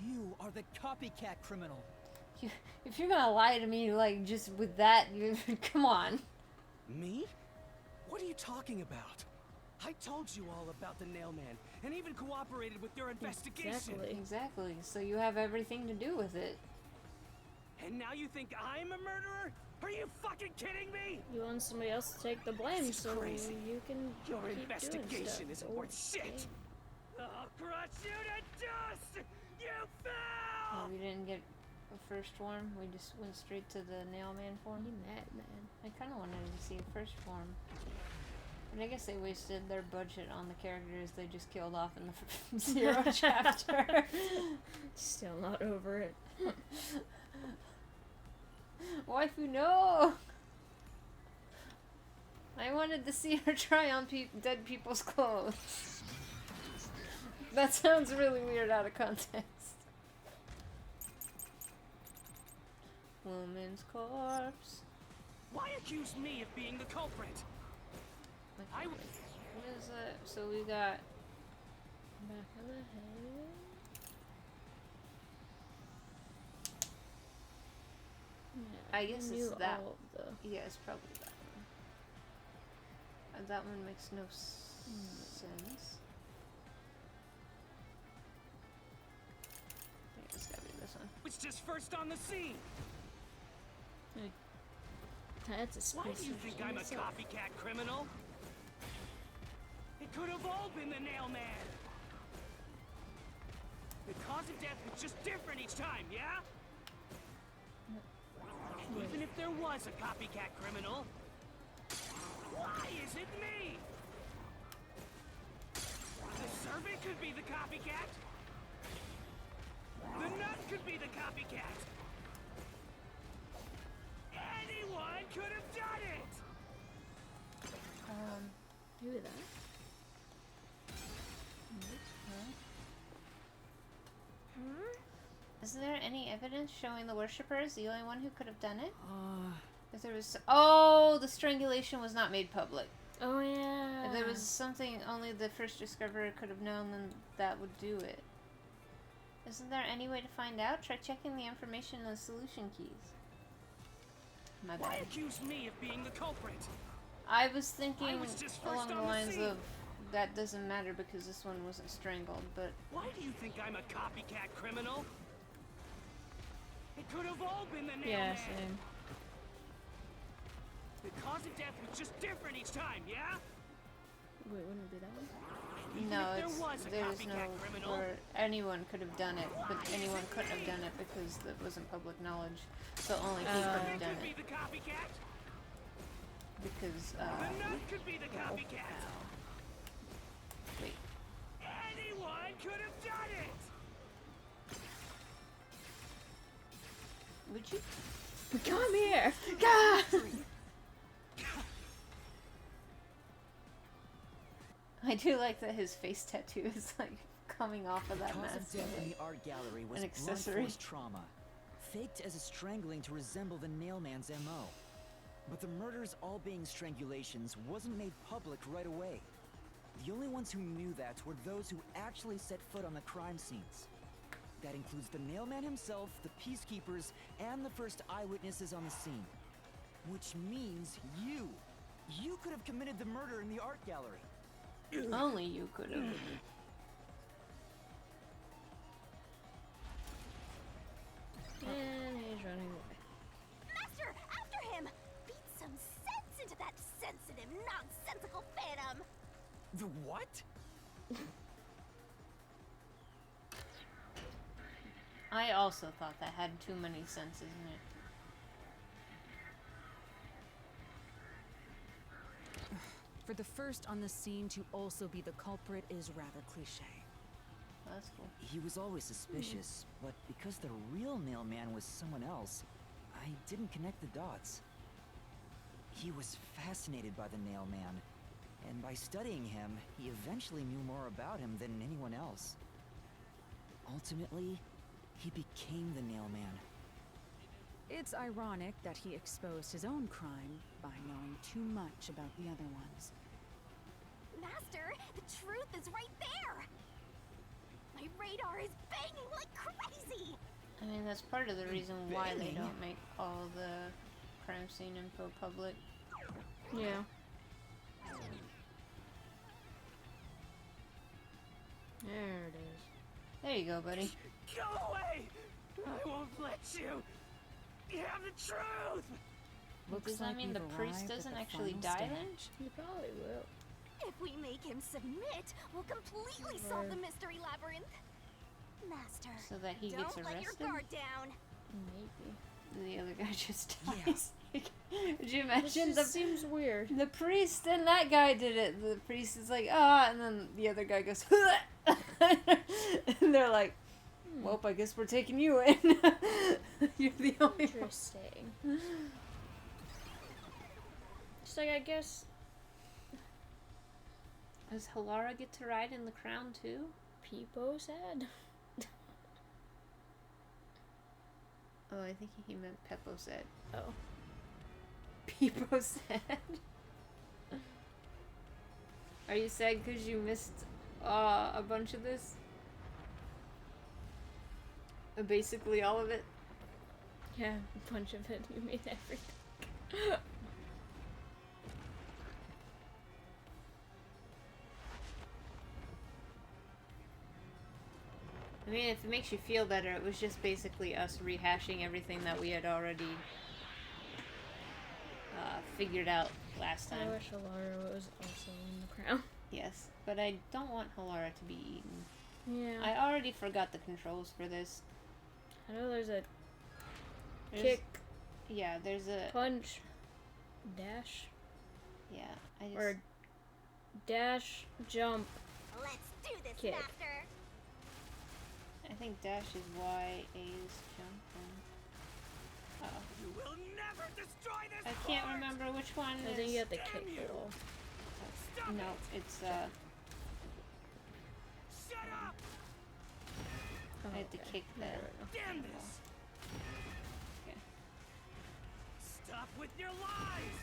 You are the copycat criminal. If you're gonna lie to me, like, just with that, come on. Me? What are you talking about? I told you all about the nailman and even cooperated with your investigation. Exactly. So you have everything to do with it. And now you think I'm a murderer? Are you fucking kidding me? You want somebody else to take the blame, This is so crazy. you can Your keep investigation doing stuff. isn't worth shit. I'll crush you to dust! You Oh, fool! we didn't get a first form. We just went straight to the nailman form. You mad, man. I kind of wanted to see a first form. But I guess they wasted their budget on the characters they just killed off in the Zero chapter. Still not over it. Waifu, no! I wanted to see her try on dead people's clothes. That sounds really weird out of context. Woman's corpse. Why accuse me of being the culprit? Okay, what is it? So we got back of the head. Yeah, I guess I it's knew that. all of the... Yeah, it's probably that one. And that one makes no sense. I think it's gotta be this one. Was just first on the scene. That's a Why do you think I'm a copycat criminal? It could have all been the nail man. The cause of death was just different each time, yeah? And even if there was a copycat criminal, why is it me? The servant could be the copycat. The nut could be the copycat. Anyone could have done it! Who is that? Is there any evidence showing the worshipper is the only one who could have done it? If there was, oh, the strangulation was not made public. Oh yeah. If there was something only the first discoverer could have known, then that would do it. Isn't there any way to find out? Try checking the information in the solution keys. My bad. Why accuse me of being the culprit? I was thinking along the on the lines scene. of that doesn't matter because this one wasn't strangled, but Why do you think I'm a copycat criminal? It could have all been the nail Yeah, man. same. The cause of death was just different each time, yeah? Wait, wouldn't it be that one? Even no, if it's there was a there's no copycat criminal, where anyone could have done it, but anyone couldn't have done it because it wasn't public knowledge. So only he could have servant done could be it the copycat. because The nut could be the copycat. wait. Anyone could have done it. Would you? Come here! God! I do like that his face tattoo is like coming off of that Cause mask. of death in the art gallery was An blunt accessory. force trauma, faked as a strangling to resemble the nailman's MO. But the murders all being strangulations wasn't made public right away. The only ones who knew that were those who actually set foot on the crime scenes. That includes the nailman himself, the peacekeepers, and the first eyewitnesses on the scene. Which means you! You could have committed the murder in the art gallery. Only you could have. And he's running away. Master, after him! Beat some sense into that sensitive, nonsensical phantom! The what? I also thought that had too many senses in it. For the first on the scene to also be the culprit is rather cliche. That's cool. He was always suspicious, but because the real nailman was someone else, I didn't connect the dots. He was fascinated by the nailman, and by studying him, he eventually knew more about him than anyone else. Ultimately, he became the nailman. It's ironic that he exposed his own crime by knowing too much about the other ones. Master, the truth is right there! My radar is banging like crazy! I mean, that's part of the reason why they Banging? don't make all the crime scene info public. Yeah. There it is. There you go, buddy. Go away! I won't let you! You have the truth! Looks Does that like mean the we've priest arrived at doesn't the actually final die then? stage. You probably will. If we make him submit, we'll completely solve the mystery labyrinth. Master, So that he gets don't let your arrested? guard down. Maybe. The other guy just Yeah. dies. Would you It imagine just seems weird. the priest and that guy did it? The priest is like, and then the other guy goes, and they're like, well, I guess we're taking you in. You're the only one. Interesting. It's like, I guess... Does Halara get to ride in the crown too? Peepo said. Oh, I think he meant Peppo said. Oh. Peepo said. Are you sad because you missed a bunch of this? Basically all of it? Yeah, a bunch of it. You made everything. I mean, if it makes you feel better, it was just basically us rehashing everything that we had already figured out last time. I wish Halara was also in the crown. Yes, but I don't want Halara to be eaten. Yeah. I already forgot the controls for this. I know there's a Kick. Yeah, there's a... punch, dash, Yeah, I just... or dash, jump, Let's do this, kick. Master. I think dash is Y, A is jump, and... Uh-oh. You will never destroy this I can't remember which one I is... think you have to kick it all. No, it's, Shut up! Oh, I have to kick the... There we go. Damn this! Okay. Stop with your lies!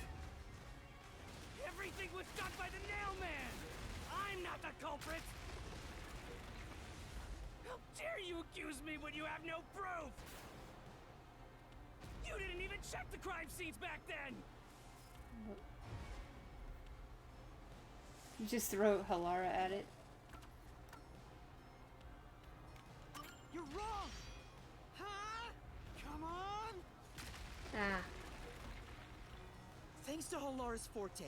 Everything was done by the Nailman! I'm not the culprit! How dare you accuse me when you have no proof? You didn't even check the crime scenes back then! You just throw Halara at it. You're wrong! Huh? Come on! Ah. Thanks to Halara's forte,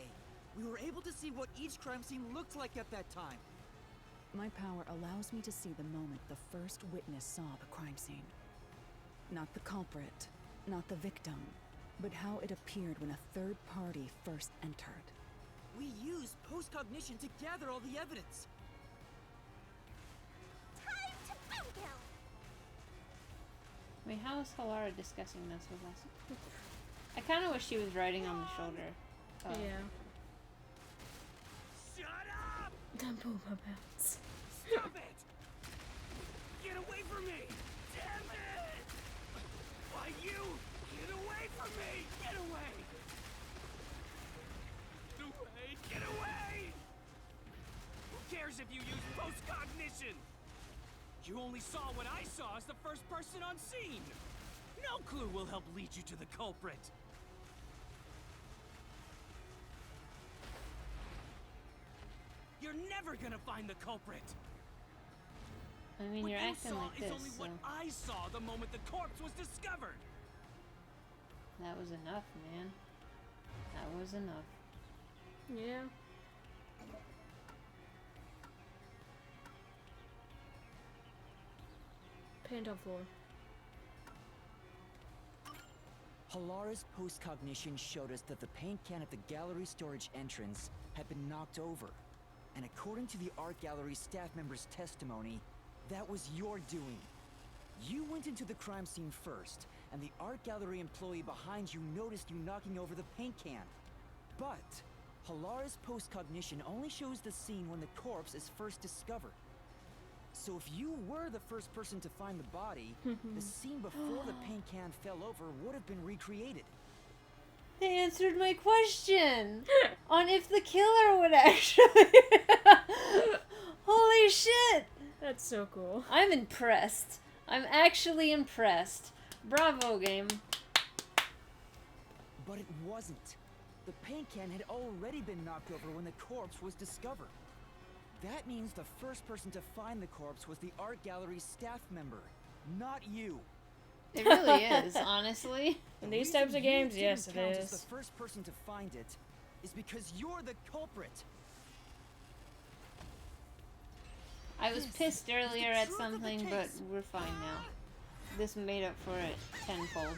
we were able to see what each crime scene looked like at that time. My power allows me to see the moment the first witness saw the crime scene. Not the culprit, not the victim, but how it appeared when a third party first entered. We used post-cognition to gather all the evidence. Time to bungle. Wait, how is Halara discussing this with us? I kind of wish she was riding on the shoulder. Oh. Yeah. Shut up! The booba bounce. Stop it! Get away from me! Damn it! Why you? Get away from me! Get away! Get away! Get away! Who cares if you use post-cognition? You only saw what I saw as the first person on scene! No clue will help lead you to the culprit! You're never gonna find the culprit! I mean, What you're you acting saw like is this, only so what I saw the moment the corpse was discovered! that was enough, man. That was enough. Yeah. Paint on floor. Halara's post-cognition showed us that the paint can at the gallery storage entrance had been knocked over. And according to the art gallery staff member's testimony, that was your doing. You went into the crime scene first, and the art gallery employee behind you noticed you knocking over the paint can. But Halara's post-cognition only shows the scene when the corpse is first discovered. So if you were the first person to find the body, the scene before the paint can fell over would have been recreated. They answered my question on if the killer would actually... Holy shit! That's so cool. I'm impressed. I'm actually impressed. Bravo, game. But it wasn't. The paint can had already been knocked over when the corpse was discovered. That means the first person to find the corpse was the art gallery's staff member, not you. It really is, honestly. In these reason types of you games, didn't yes, it count as is. the first person to find it is because you're the culprit. I was This pissed is earlier the at truth of the something, but case. we're fine now. This made up for it tenfold.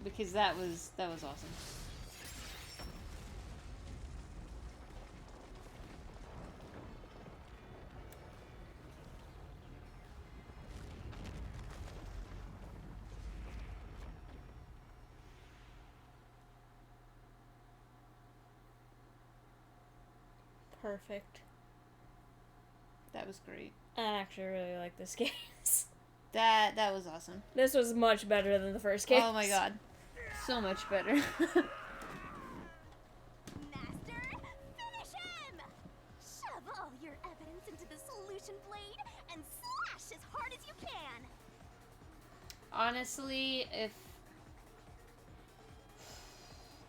because that was awesome. Perfect. That was great. I actually really like this game. That was awesome. This was much better than the first game. Oh my god. So much better. Master, finish him! Shove all your evidence into the solution blade and slash as hard as you can. Honestly, if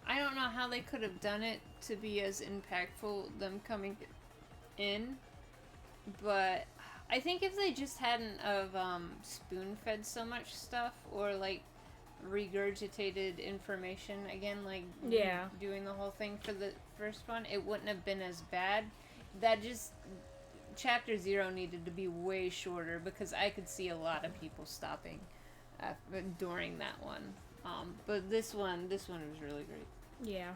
I don't know how they could have done it to be as impactful, them coming in, but I think if they just hadn't of spoon-fed so much stuff, or like regurgitated information again, like doing the whole thing for the first one, it wouldn't have been as bad. That just chapter 0 needed to be way shorter, because I could see a lot of people stopping during that one. But this one was really great. Yeah.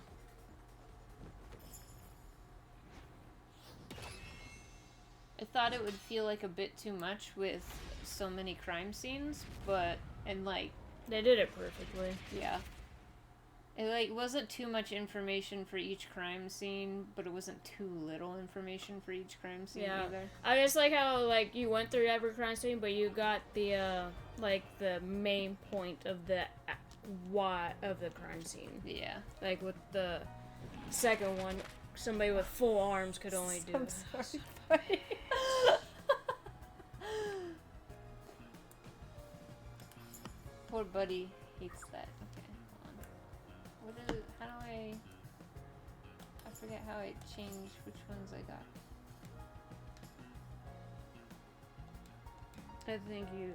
I thought it would feel like a bit too much with so many crime scenes, and like they did it perfectly. Yeah. It like wasn't too much information for each crime scene, but it wasn't too little information for each crime scene either. I just like how like you went through every crime scene, but you got the like the main point of the why of the crime scene. Yeah. Like with the second one, somebody with full arms could only do. I'm sorry, buddy. Poor Buddy hates that. Okay, hold on. How do I forget how I changed which ones I got. I think you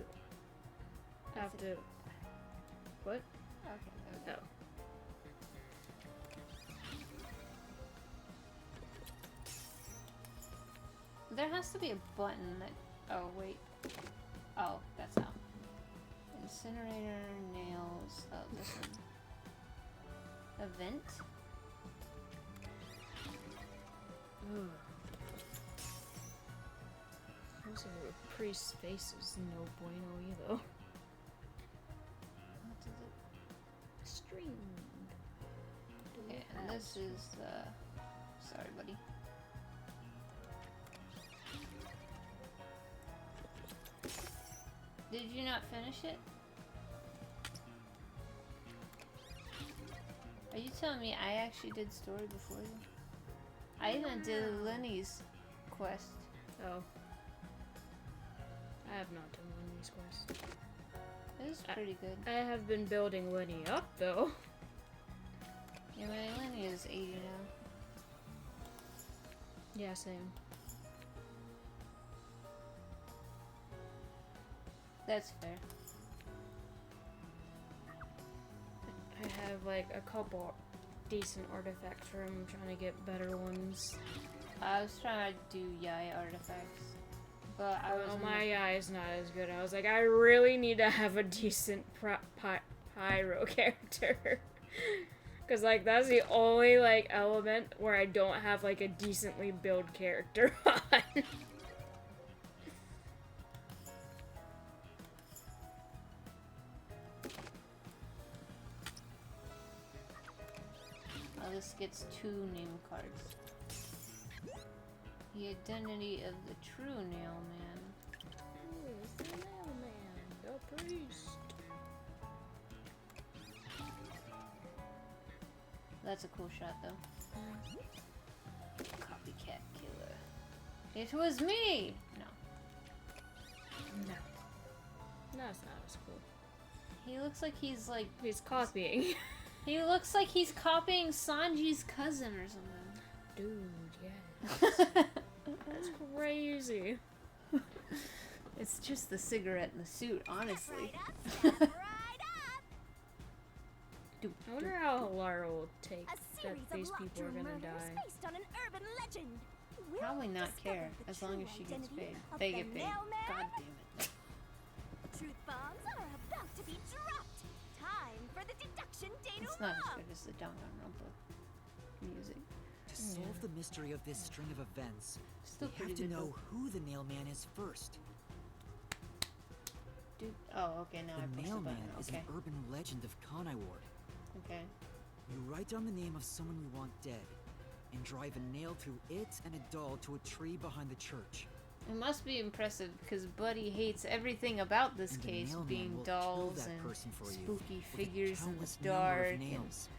have to. What? Okay, there we go. There has to be a button that. Oh, wait. Oh, that's how. Incinerator, nails. Oh, this one. Event? Ooh. Those are priest's faces. No bueno either. What is it? Streamed. Okay, and this is the. Sorry, buddy. Did you not finish it? Are you telling me I actually did story before you? I even did Lenny's quest. Oh. I have not done Lenny's quest. It was pretty good. I have been building Lenny up, though. Yeah, my Lenny is 80 now. Yeah, same. That's fair. I have like a couple decent artifacts for him. I'm trying to get better ones. I was trying to do Yai artifacts, but I was. Oh, my Yai is not as good. I was like, I really need to have a decent pyro character. Cause like that's the only like element where I don't have like a decently built character on. This gets 2 name cards. The identity of the true nail man. Who is the nail man? The priest. That's a cool shot, though. Copycat killer. It was me! No. No. That's not as cool. He looks like he's like. He's copying. He looks like he's copying Sanji's cousin or something. Dude, yeah. That's crazy. It's just the cigarette and the suit, honestly. I wonder how Lara will take that these people are gonna die. Based on an urban legend. We'll Probably not discover care, the as long true as she gets identity paid. of They the get paid. nail man. God damn it. Truth bombs are about to be dropped. Time for the deduction It's not as good as the Danganronpa music. To solve the mystery of this string of events, Still we have pretty to good know though. who the Nailman is first. Dude. Oh, okay, now I The pushed the Nailman button. is Okay. an urban legend of Kanai Ward. Okay. You write down the name of someone you want dead, and drive a nail through it and a doll to a tree behind the church. It must be impressive because Buddy hates everything about this And the case, Nailman being will kill dolls that and person for you spooky with a figures in the countless number of dark and nails.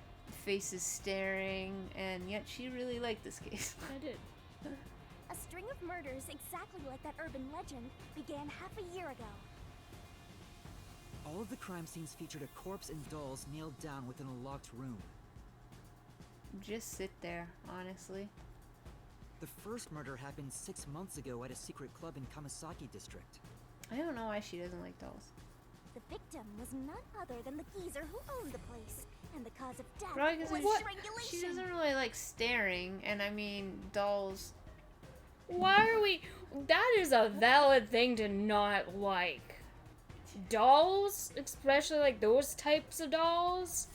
faces staring, and yet she really liked this case. I did. A string of murders exactly like that urban legend began half a year ago. All of the crime scenes featured a corpse and dolls nailed down within a locked room. Just sit there, honestly. The first murder happened 6 months ago at a secret club in Kamasaki district. I don't know why she doesn't like dolls. The victim was none other than the geezer who owned the place, and the cause of death Probably because was she strangulation. doesn't really like staring, and I mean, dolls. Why are we... That is a valid thing to not like. Dolls? Especially like those types of dolls?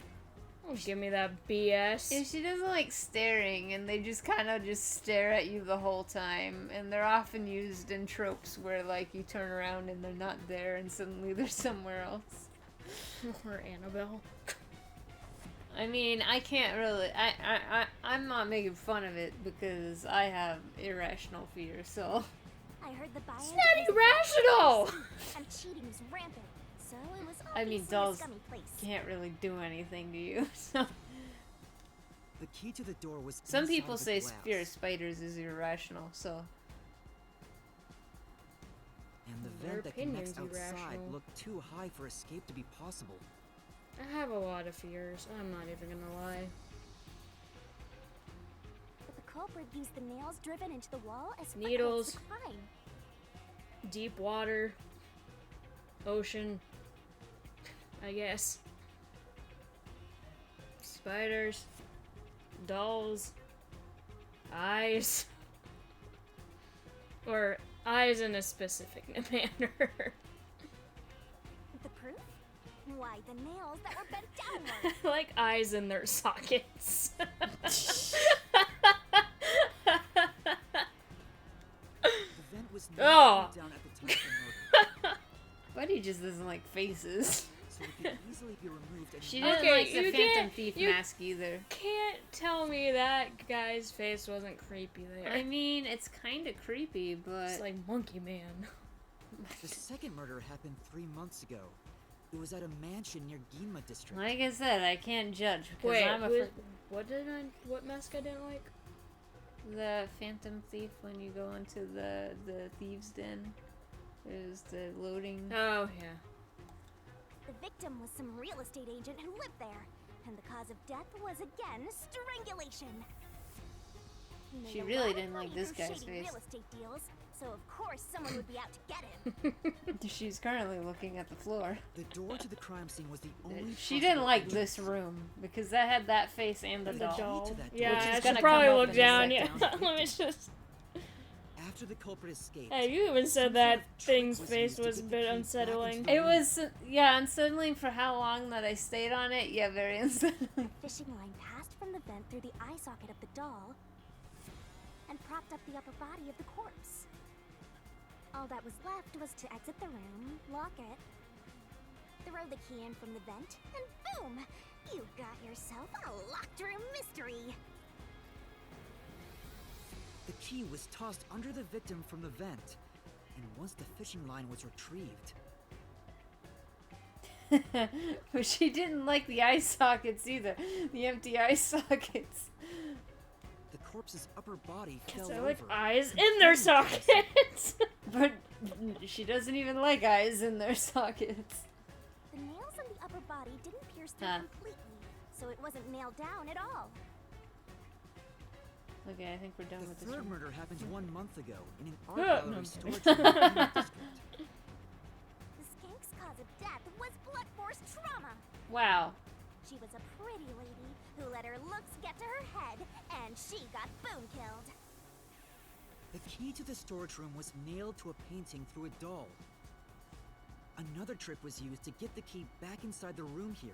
Don't give me that BS. If she doesn't like staring, and they just kind of just stare at you the whole time, and they're often used in tropes where like you turn around and they're not there, and suddenly they're somewhere else. Or Annabelle. I mean, I can't really. I'm not making fun of it because I have irrational fear. So I heard the buy-in It's not irrational! and cheating was rampant, so it was I mean, obviously dolls a scummy place. can't really do anything to you. So The key to the door was some inside people the say glass, fear of spiders is irrational. So and the Their vent that connects opinion's outside irrational. looked too high for escape to be possible. I have a lot of fears. I'm not even gonna lie. But the culprit used the nails driven into the wall as Needles. footprints to crime. Deep water. Ocean. I guess. Spiders. Dolls. Eyes. Or eyes in a specific manner. The proof? Why, the nails that were bent downward. Like eyes in their sockets. The vent was Oh. nailed down at the time of the murder, Buddy just doesn't like faces. so it could easily be removed and She didn't Okay, like the you Phantom can't- Thief you- mask either. Can't tell me that guy's face wasn't creepy there. I mean, it's kind of creepy, but It's like Monkey Man. The second murder happened 3 months ago. It was at a mansion near Ginma district. like I said, I can't judge because Wait, I'm a what mask I didn't like? the Phantom Thief when you go into the thieves' den. There's the loading. Oh yeah. The victim was some real estate agent who lived there, and the cause of death was again strangulation. He made She a really lot of didn't like money this from guy's shady face. real estate deals, so of course someone would be out to get him. She's currently looking at the floor. The door to the crime scene was the only She didn't possible like entrance. this room because that had that face and the The doll. key Doll. to that door Yeah, was I is should gonna probably come up look in a down. Yeah, second. let me just. After the culprit escaped, Hey, you even some said sort that of trick thing's was face used to was a get the bit key back into unsettling. the It room. was, yeah, unsettling for how long that I stayed on it. Yeah, very unsettling. Fishing line passed from the vent through the eye socket of the doll and propped up the upper body of the corpse. All that was left was to exit the room, lock it, throw the key in from the vent, and boom! You got yourself a locked room mystery. The key was tossed under the victim from the vent, and once the fishing line was retrieved, But she didn't like the eye sockets either. The empty eye sockets. the corpse's upper body fell They're over. like eyes in their sockets. But she doesn't even like eyes in their sockets. The nails in the upper body didn't pierce through Huh. completely, so it wasn't nailed down at all. Okay, I think we're done The with this third one. murder happened 1 month ago in an art No, gallery I'm storage kidding. room in Ginma district. The skank's cause of death was blunt force trauma. Wow. She was a pretty lady who let her looks get to her head, and she got boom killed. The key to the storage room was nailed to a painting through a doll. Another trick was used to get the key back inside the room here.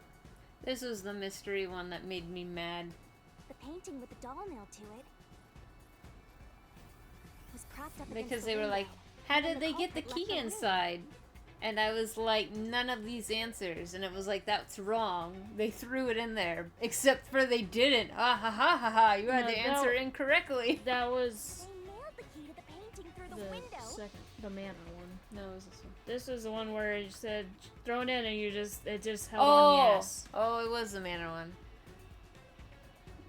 This was the mystery one that made me mad. The painting with the doll nailed to it was propped up Because against they the were like, window, how and did the they get the culprit key left the room. inside? And I was like, none of these answers. And it was like, that's wrong. They threw it in there. Except for they didn't. Ah ha ha ha ha. You had No, the answer that- incorrectly. That was They nailed the key to the painting through the window. the mana one. No, it was this one. This was the one where it said throw it in and it just held Oh! on yes. Oh, it was the manor one.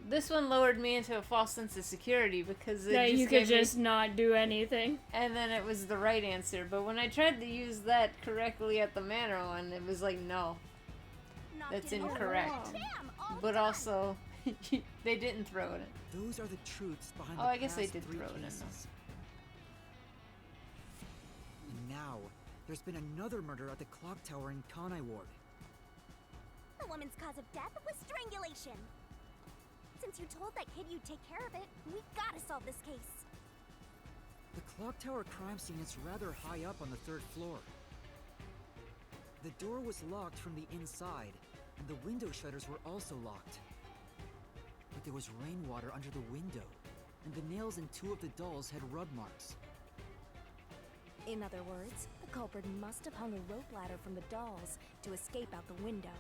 This one lowered me into a false sense of security because it That just you could gave me- just not do anything. And then it was the right answer. But when I tried to use that correctly at the manor one, it was like, no. Knocked That's it over. incorrect. Bam, all But done. also, they didn't throw it in. Those are the truths behind Oh, the I guess they past did 3 throw it in, though. cases. And now, there's been another murder at the clock tower in Kanai Ward. The woman's cause of death was strangulation. Since you told that kid you'd take care of it, we gotta solve this case. The clock tower crime scene is rather high up on the 3rd floor. The door was locked from the inside, and the window shutters were also locked. But there was rainwater under the window, and the nails in 2 of the dolls had rub marks. In other words, the culprit must have hung a rope ladder from the dolls to escape out the window.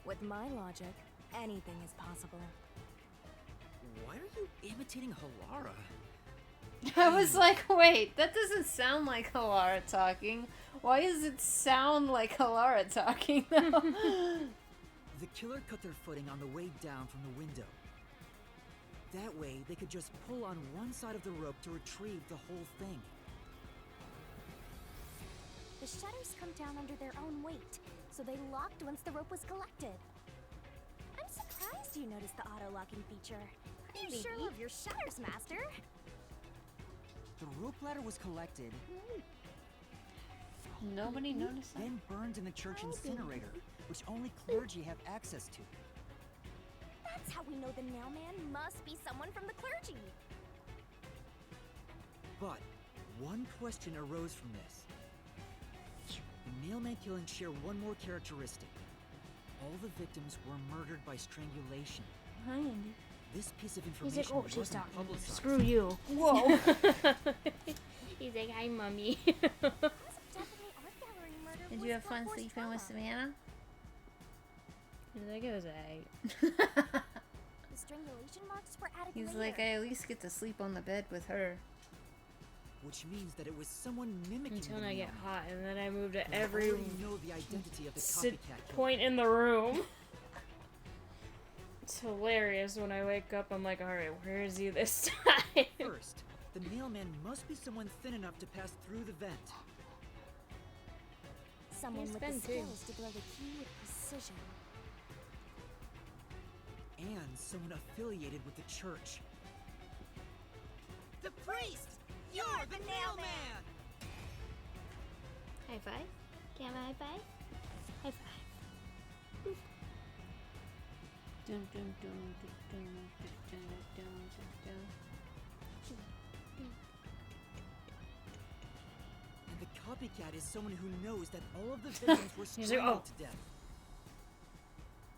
With my logic, anything is possible. Why are you imitating Halara? I was like, wait, that doesn't sound like Halara talking. Why does it sound like Halara talking, though? The killer cut their footing on the way down from the window. That way, they could just pull on one side of the rope to retrieve the whole thing. The shutters come down under their own weight, so they locked once the rope was collected. I'm surprised you noticed the auto-locking feature. You sure love your shutters, Master. The rope ladder was collected, Nobody noticed that? then burned in the church incinerator, which only clergy have access to. That's how we know the nailman must be someone from the clergy. But one question arose from this. The nailman killings share one more characteristic. All the victims were murdered by strangulation. Hi, Andy. This piece of He's information like, oh, she's wasn't talking. publicized. Screw you. Whoa. He's like, hi, mommy. Definitely art gallery murder Did was you have blunt fun force sleeping trauma. with Savannah? He's like, it was alright. The strangulation marks were added He's later. like, I at least get to sleep on the bed with her. Which means that it was someone mimicking Until the I get nailman. hot, and then I move to But I every already know the identity of the copycat killer. point in the room. It's hilarious when I wake up, I'm like, alright, where is he this time? First, the mailman must be someone thin enough to pass through the vent. Someone Here's with Ben, the too. skills to blow the key with precision. And someone affiliated with the church. The priest! You're the nailman! High five? Can I have a high five? High five. Dun, dun, dun, dun, dun, dun, dun, dun, And the copycat is someone who knows that all of the victims were He's like, strangled oh. to death.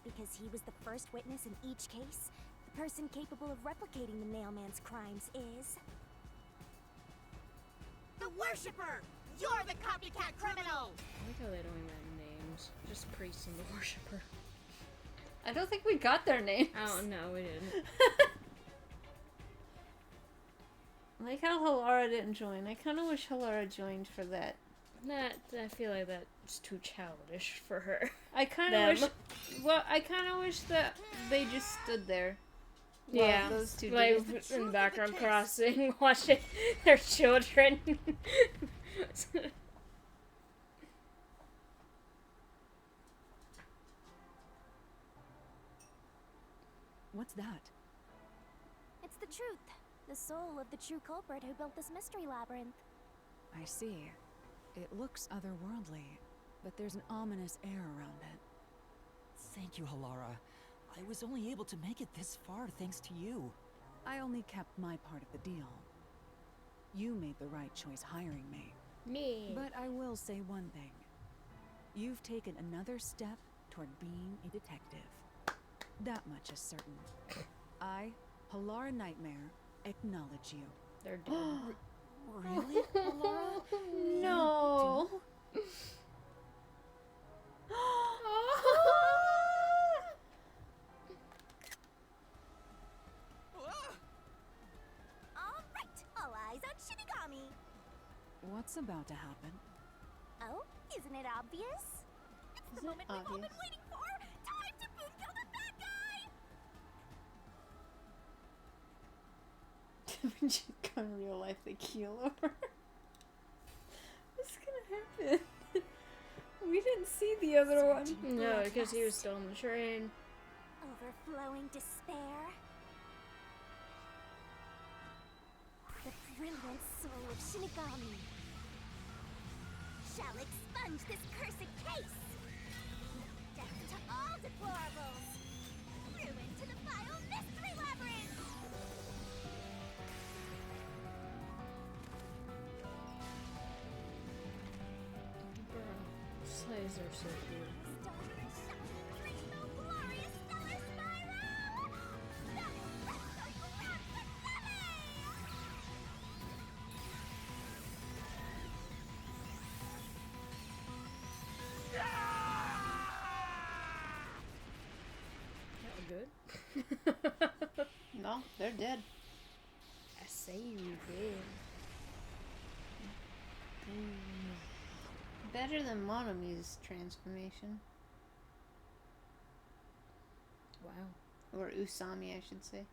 Because he was the first witness in each case, the person capable of replicating the nailman's crimes is... The worshipper! You're the copycat criminal! I like how they don't even have names. Just priest and the worshiper. I don't think we got their names. Oh, no, we didn't. I like how Halara didn't join. I kind of wish Halara joined for that. I feel like that's too childish for her. I kind Them. of wish. Well, I kind of wish that they just stood there. while Yeah, those two like did. in the background crossing, watching their children. What's that? It's the truth. The soul of the true culprit who built this mystery labyrinth. I see. It looks otherworldly, but there's an ominous air around it. Thank you, Halara. I was only able to make it this far thanks to you. I only kept my part of the deal. You made the right choice hiring me. Me. But I will say one thing. You've taken another step toward being a detective. That much is certain. I, Halara Nightmare, acknowledge you. They're dead. Really, Laura? No. All right, all eyes on Shinigami. What's about to happen? Oh, isn't it obvious? It's the moment we've all been waiting for. Time to boom kill the bad guy. When you go in real life, they keel over. What's gonna happen? We didn't see the other one. No, because he was still on the train. Overflowing despair. The brilliant soul of Shinigami shall expunge this cursed case. Death to all deplorables. Ruin to the vile mystery labyrinth. Bro, slaves are so cute. That good? No, they're dead. I say you did. Better than Monomi's transformation. Wow. Or Usami, I should say.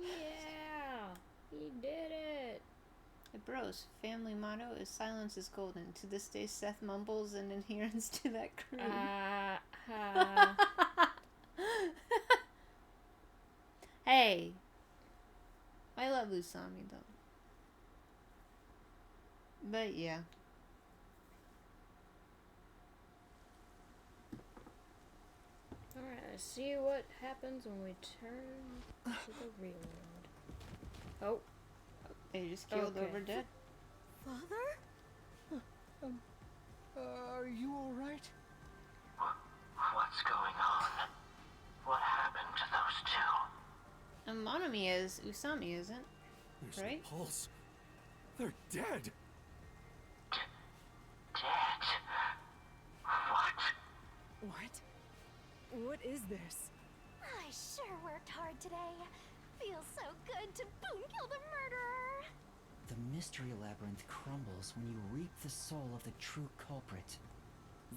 Yeah! He did it! The bros family motto is silence is golden. To this day, Seth mumbles in adherence to that creed. Hey, I love Usami though. But yeah. Alright, let's see what happens when we turn to the real world. Oh. They just keeled over dead. Father? Are you alright? What's going on? What happened to those two? And Monomi is, Usami isn't. There's Right? no pulse. They're dead. Dead? What? What? What is this? I sure worked hard today. Feels so good to boom kill the murderer. The mystery labyrinth crumbles when you reap the soul of the true culprit.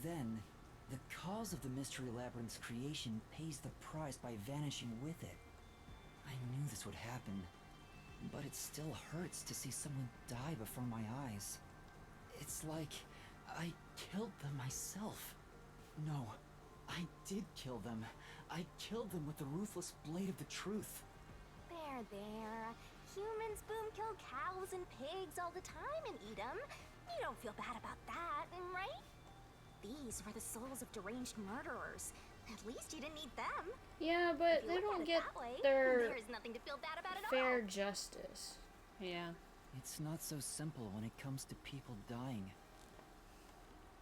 Then, the cause of the mystery labyrinth's creation pays the price by vanishing with it. I knew this would happen, but it still hurts to see someone die before my eyes. It's like I killed them myself. No, I did kill them. I killed them with the ruthless blade of the truth. There. Humans boom kill cows and pigs all the time and eat them. You don't feel bad about that, right? These were the souls of deranged murderers. At least you didn't eat them. Yeah, but If you they look at don't it get that way, their there's nothing to feel bad about at fair all. justice. Yeah. It's not so simple when it comes to people dying.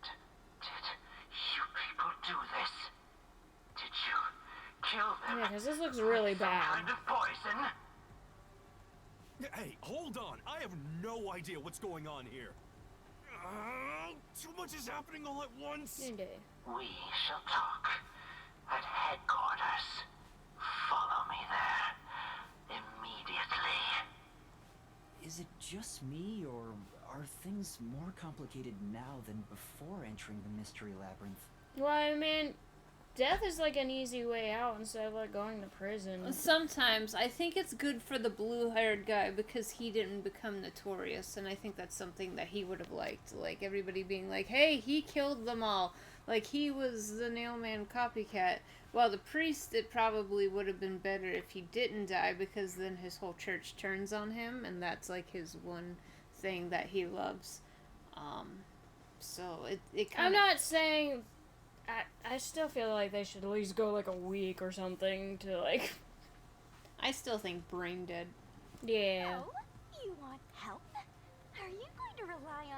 Did you people do this? Did you kill them? Yeah, because this looks really Some bad. kind of poison? Hey, hold on. I have no idea what's going on here. Too much is happening all at once. Indeed. We shall talk at headquarters. Follow me there immediately. Is it just me, or are things more complicated now than before entering the mystery labyrinth? Well, I mean, death is like an easy way out instead of like going to prison. Sometimes I think it's good for the blue-haired guy because he didn't become notorious, and I think that's something that he would have liked. Like everybody being like, "Hey, he killed them all." Like he was the Nailman copycat. Well, the priest, it probably would have been better if he didn't die because then his whole church turns on him, and that's like his one thing that he loves. So it kind I'm not saying. I still feel like they should at least go like a week or something to like. I still think brain dead. Yeah. Oh, you want help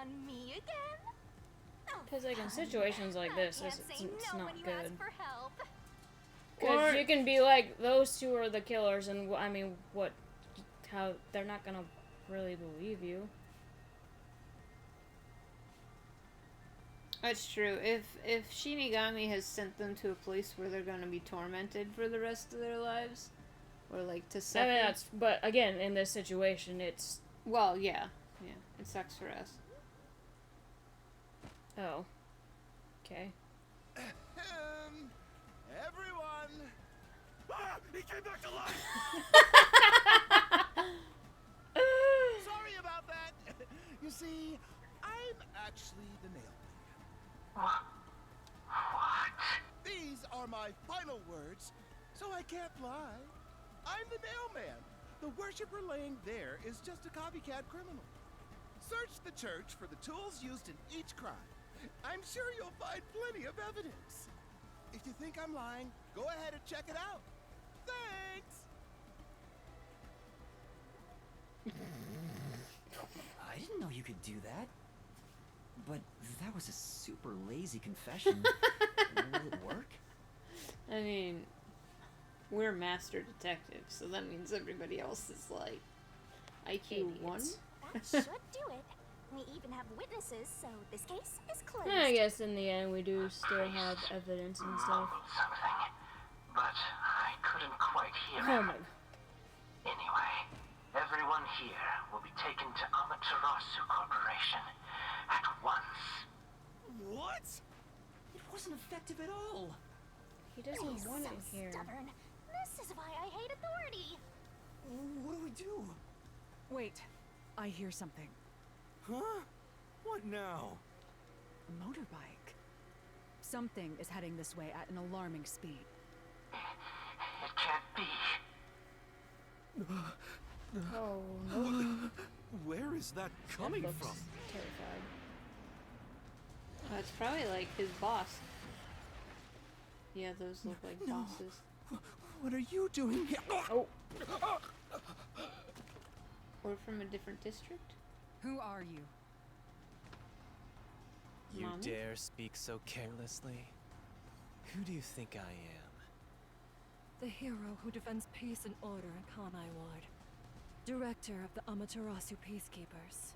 on me again? Because like in situations like this, Can't it's say no not when you good. ask for help. Because you can be like, those two are the killers, and I mean, what? How they're not gonna really believe you. That's true. If Shinigami has sent them to a place where they're gonna be tormented for the rest of their lives, or like to suffer. I mean, but again, in this situation, it's well, yeah, it sucks for us. oh, okay. Everyone! Ah! He came back to life! Sorry about that. You see, I'm actually the mailman. What? These are my final words, so I can't lie. I'm the mailman. The worshiper laying there is just a copycat criminal. Search the church for the tools used in each crime. I'm sure you'll find plenty of evidence. If you think I'm lying, go ahead and check it out. Thanks! I didn't know you could do that. But that was a super lazy confession. Will it work? I mean, we're master detectives, so that means everybody else is like IQ 1. That should do it. We even have witnesses, so this case is closed. I guess in the end, we do still have evidence and stuff. Mumbled something, but I couldn't quite hear Oh him. my. Anyway, everyone here will be taken to Amaterasu Corporation at once. What? It wasn't effective at all. He doesn't He's want so it here. stubborn. This is why I hate authority. What do we do? Wait, I hear something. Huh? What now? A motorbike. Something is heading this way at an alarming speed. It can't be. Oh no. Where is that coming Looks from? terrified. It's probably like his boss. Yeah, those look like No. bosses. What are you doing here? Oh. Or from a different district. Who are you? You Mommy? dare speak so carelessly? Who do you think I am? The hero who defends peace and order in Kanai Ward. Director of the Amaterasu Peacekeepers.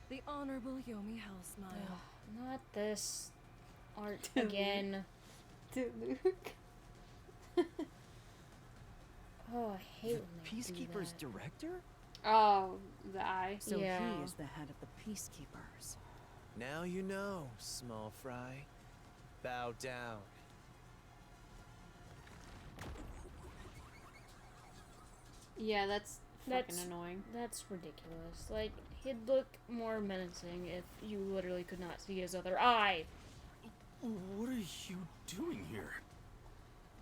The Honorable Yomi Hellsmile. Ugh, not this art again. To Luke. Oh, I hate when they do Peacekeeper's that. director? Oh, the eye. So Yeah. he is the head of the Peacekeepers. Now you know, small fry. Bow down. Yeah, that's fucking That's- annoying. That's ridiculous. Like, he'd look more menacing if you literally could not see his other eye. What are you doing here?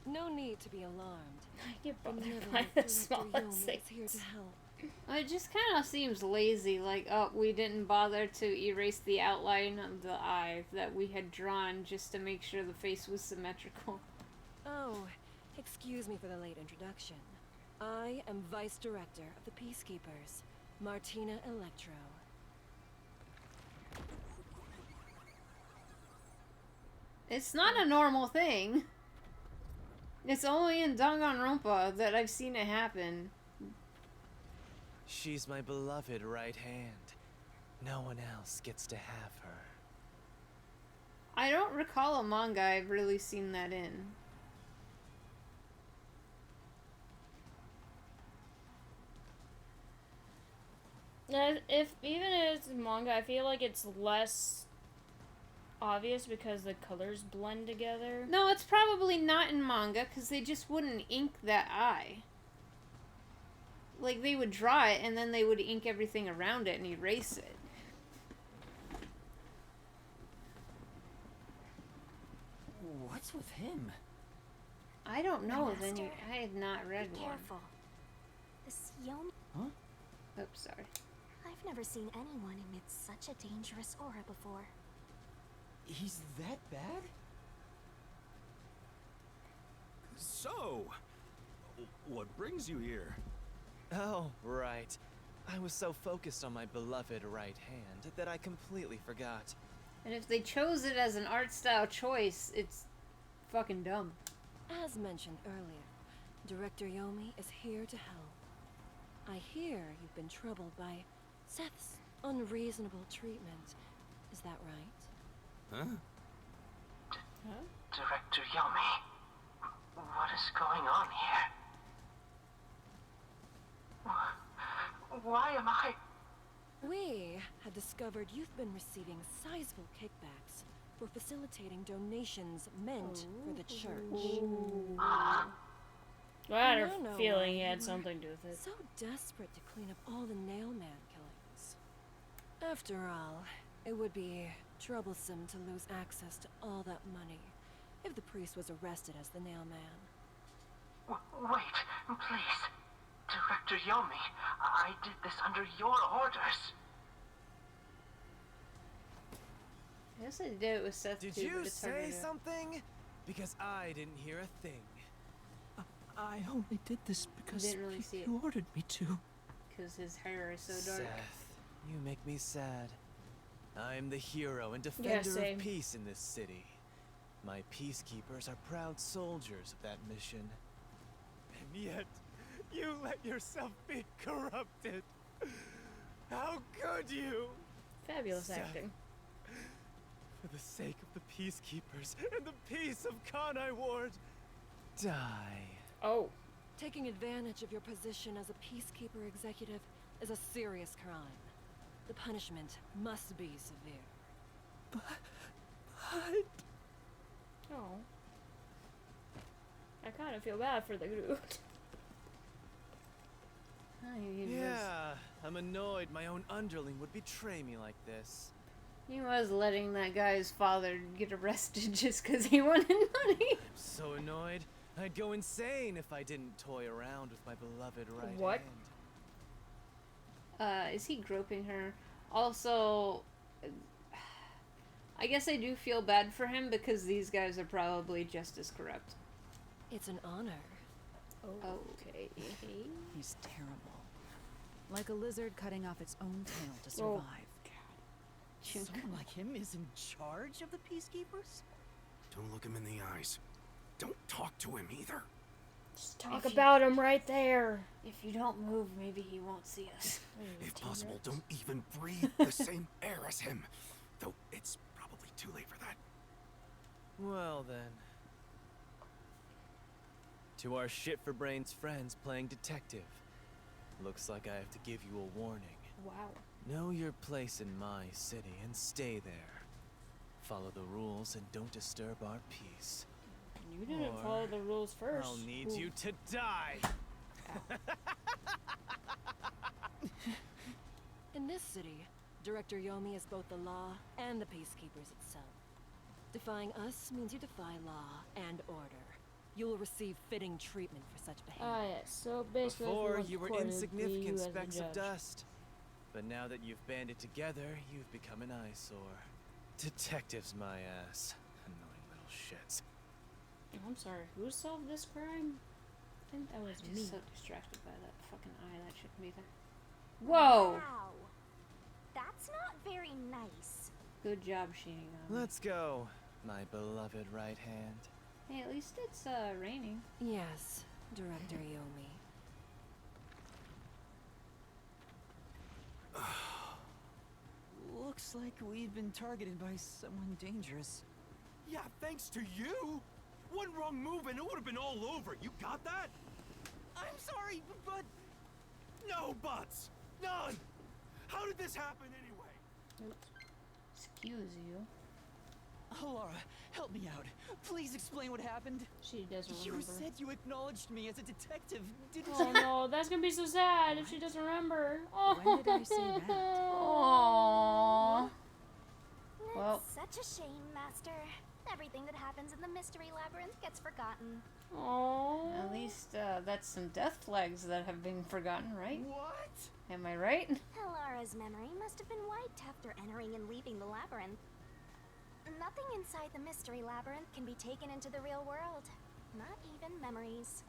No need to be alarmed. I get The bothered Neverland by the Director smallest Yomi is here things. to help. It just kind of seems lazy. Like, oh, we didn't bother to erase the outline of the eye that we had drawn just to make sure the face was symmetrical. Oh, excuse me for the late introduction. I am Vice Director of the Peacekeepers, Martina Electro. It's not a normal thing. It's only in Danganronpa that I've seen it happen. She's my beloved right hand. No one else gets to have her. I don't recall a manga I've really seen that in. If even if it's manga, I feel like it's less obvious because the colors blend together. No, it's probably not in manga because they just wouldn't ink that eye. Like, they would draw it and then they would ink everything around it and erase it. What's with him? I don't know. Then Master, I had not read Be one. careful. This Yomi... Oops, sorry. I've never seen anyone emit such a dangerous aura before. He's that bad? So, what brings you here? Oh, right. I was so focused on my beloved right hand that I completely forgot. And if they chose it as an art style choice, it's fucking dumb. As mentioned earlier, Director Yomi is here to help. I hear you've been troubled by Seth's unreasonable treatment. Is that right? Huh? Director Yomi, what is going on here? Why am I... We had discovered you've been receiving sizable kickbacks for facilitating donations meant for the church. I had a Now know feeling why he had you something were to do with it. So desperate to clean up all the Nailman killings. After all, it would be troublesome to lose access to all that money if the priest was arrested as the Nailman. Wait, please. Director Yomi, I did this under your orders. I guess I did it with Seth Did too, you but it's harder say to... something? Because I didn't hear a thing. I only did this because didn't really see it. you ordered me to. Because his hair is so dark. Seth, you make me sad. I'm the hero and defender same. of peace in this city. My peacekeepers are proud soldiers of that mission. And yet, you let yourself be corrupted. How could you? Fabulous Seth, acting. For the sake of the peacekeepers and the peace of Kanai Ward, die. Oh. Taking advantage of your position as a peacekeeper executive is a serious crime. The punishment must be severe. But... Oh. I kind of feel bad for the dude. Yeah, I'm annoyed my own underling would betray me like this. He was letting that guy's father get arrested just because he wanted money. I'm so annoyed. I'd go insane if I didn't toy around with my beloved right What? hand. Is he groping her? Also, I guess I do feel bad for him because these guys are probably just as corrupt. It's an honor. Okay. He's terrible. Like a lizard cutting off its own tail to survive. Someone like him is in charge of the peacekeepers? Don't look him in the eyes. Don't talk to him either. Just talk about him right there. If you don't move, maybe he won't see us. If possible, don't even breathe the same air as him. Though it's probably too late for that. Well then. To our shit-for-brains friends playing detective. Looks like I have to give you a warning. Wow. Know your place in my city and stay there. Follow the rules and don't disturb our peace. You didn't follow the rules first. I'll need you to die. In this city, Director Yomi is both the law and the peacekeepers itself. Defying us means you defy law and order. You will receive fitting treatment for such behavior. Ah, yes. So basically, Before, if you were recorded, insignificant you as the specks of judge. dust. But now that you've banded together, you've become an eyesore. Detectives, my ass. Annoying little shits. I'm sorry. Who solved this crime? I think that was I'm me. just so distracted by that fucking eye that shouldn't be there. Whoa! Wow. That's not very nice. Good job, Shinigami. Let's go, my beloved right hand. Hey, at least it's raining. Yes, Director Yomi. Looks like we've been targeted by someone dangerous. Yeah, thanks to you. One wrong move and it would have been all over. You got that? I'm sorry, but... No buts. None. How did this happen anyway? Excuse you. Laura, help me out. Please explain what happened. She doesn't You remember. said you acknowledged me as a detective, didn't Oh you? no, that's gonna be so sad if she doesn't remember. Oh. When did I say that? Aww. That's Well. such a shame, Master. Everything that happens in the mystery labyrinth gets forgotten. Oh. At least that's some death flags that have been forgotten, right? What? Am I right? Helara's memory must have been wiped after entering and leaving the labyrinth. Nothing inside the mystery labyrinth can be taken into the real world. Not even memories.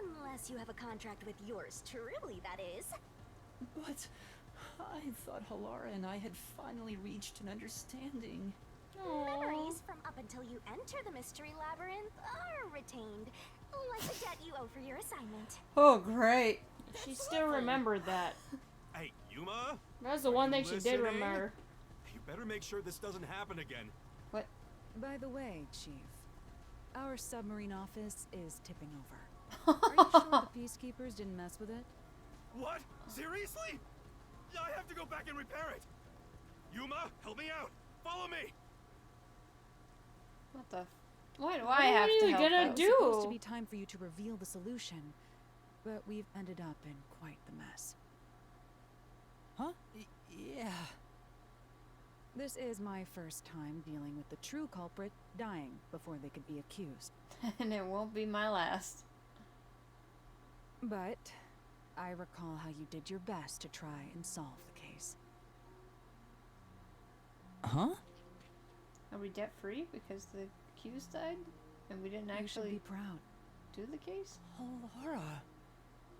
Unless you have a contract with yours truly, that is. But I thought Halara and I had finally reached an understanding. Memories from up until you enter the mystery labyrinth are retained, like the debt you owe for your assignment. Oh, great. She still remembered that. Hey, Yuma? That's the one thing she did Listening? remember. You better make sure this doesn't happen again. What? By the way, Chief, our submarine office is tipping over. Are you sure the Peacekeepers didn't mess with it? What? Seriously? I have to go back and repair it. Yuma, help me out. Follow me. What the? Why do I have to What are you help gonna out? It's supposed to do? be time for you to reveal the solution, but we've ended up in quite the mess. Huh? Yeah. This is my first time dealing with the true culprit dying before they could be accused. And it won't be my last. But I recall how you did your best to try and solve the case. Huh? Are we debt free because the accused died? And we didn't actually You should be proud. do the case? Halara.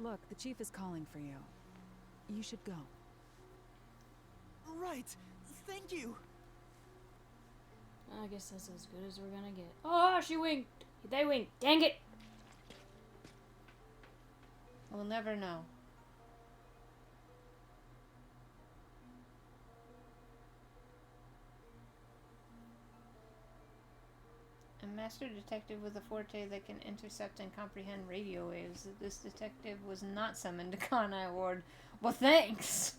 Look, the chief is calling for you. You should go. Right. Thank you. I guess that's as good as we're gonna get. Oh, she winked. They winked. Dang it. We'll never know. A master detective with a forte that can intercept and comprehend radio waves. This detective was not summoned to Kanai Award. Well, thanks!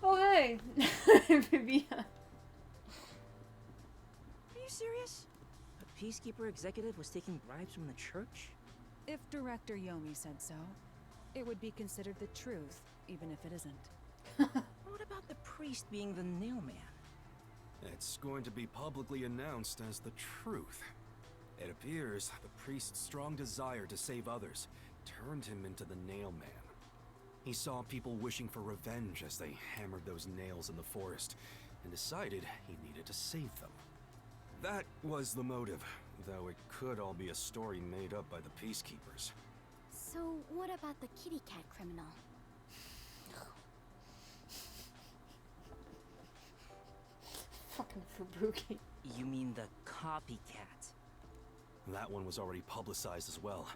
Oh, hey! Vivian. Are you serious? A Peacekeeper executive was taking bribes from the church? If Director Yomi said so, it would be considered the truth, even if it isn't. What about the priest being the nailman? It's going to be publicly announced as the truth. It appears the priest's strong desire to save others turned him into the nailman. He saw people wishing for revenge as they hammered those nails in the forest, and decided he needed to save them. That was the motive, though it could all be a story made up by the Peacekeepers. So, what about the kitty cat criminal? Fucking Fubuki. You mean the copycat? That one was already publicized as well.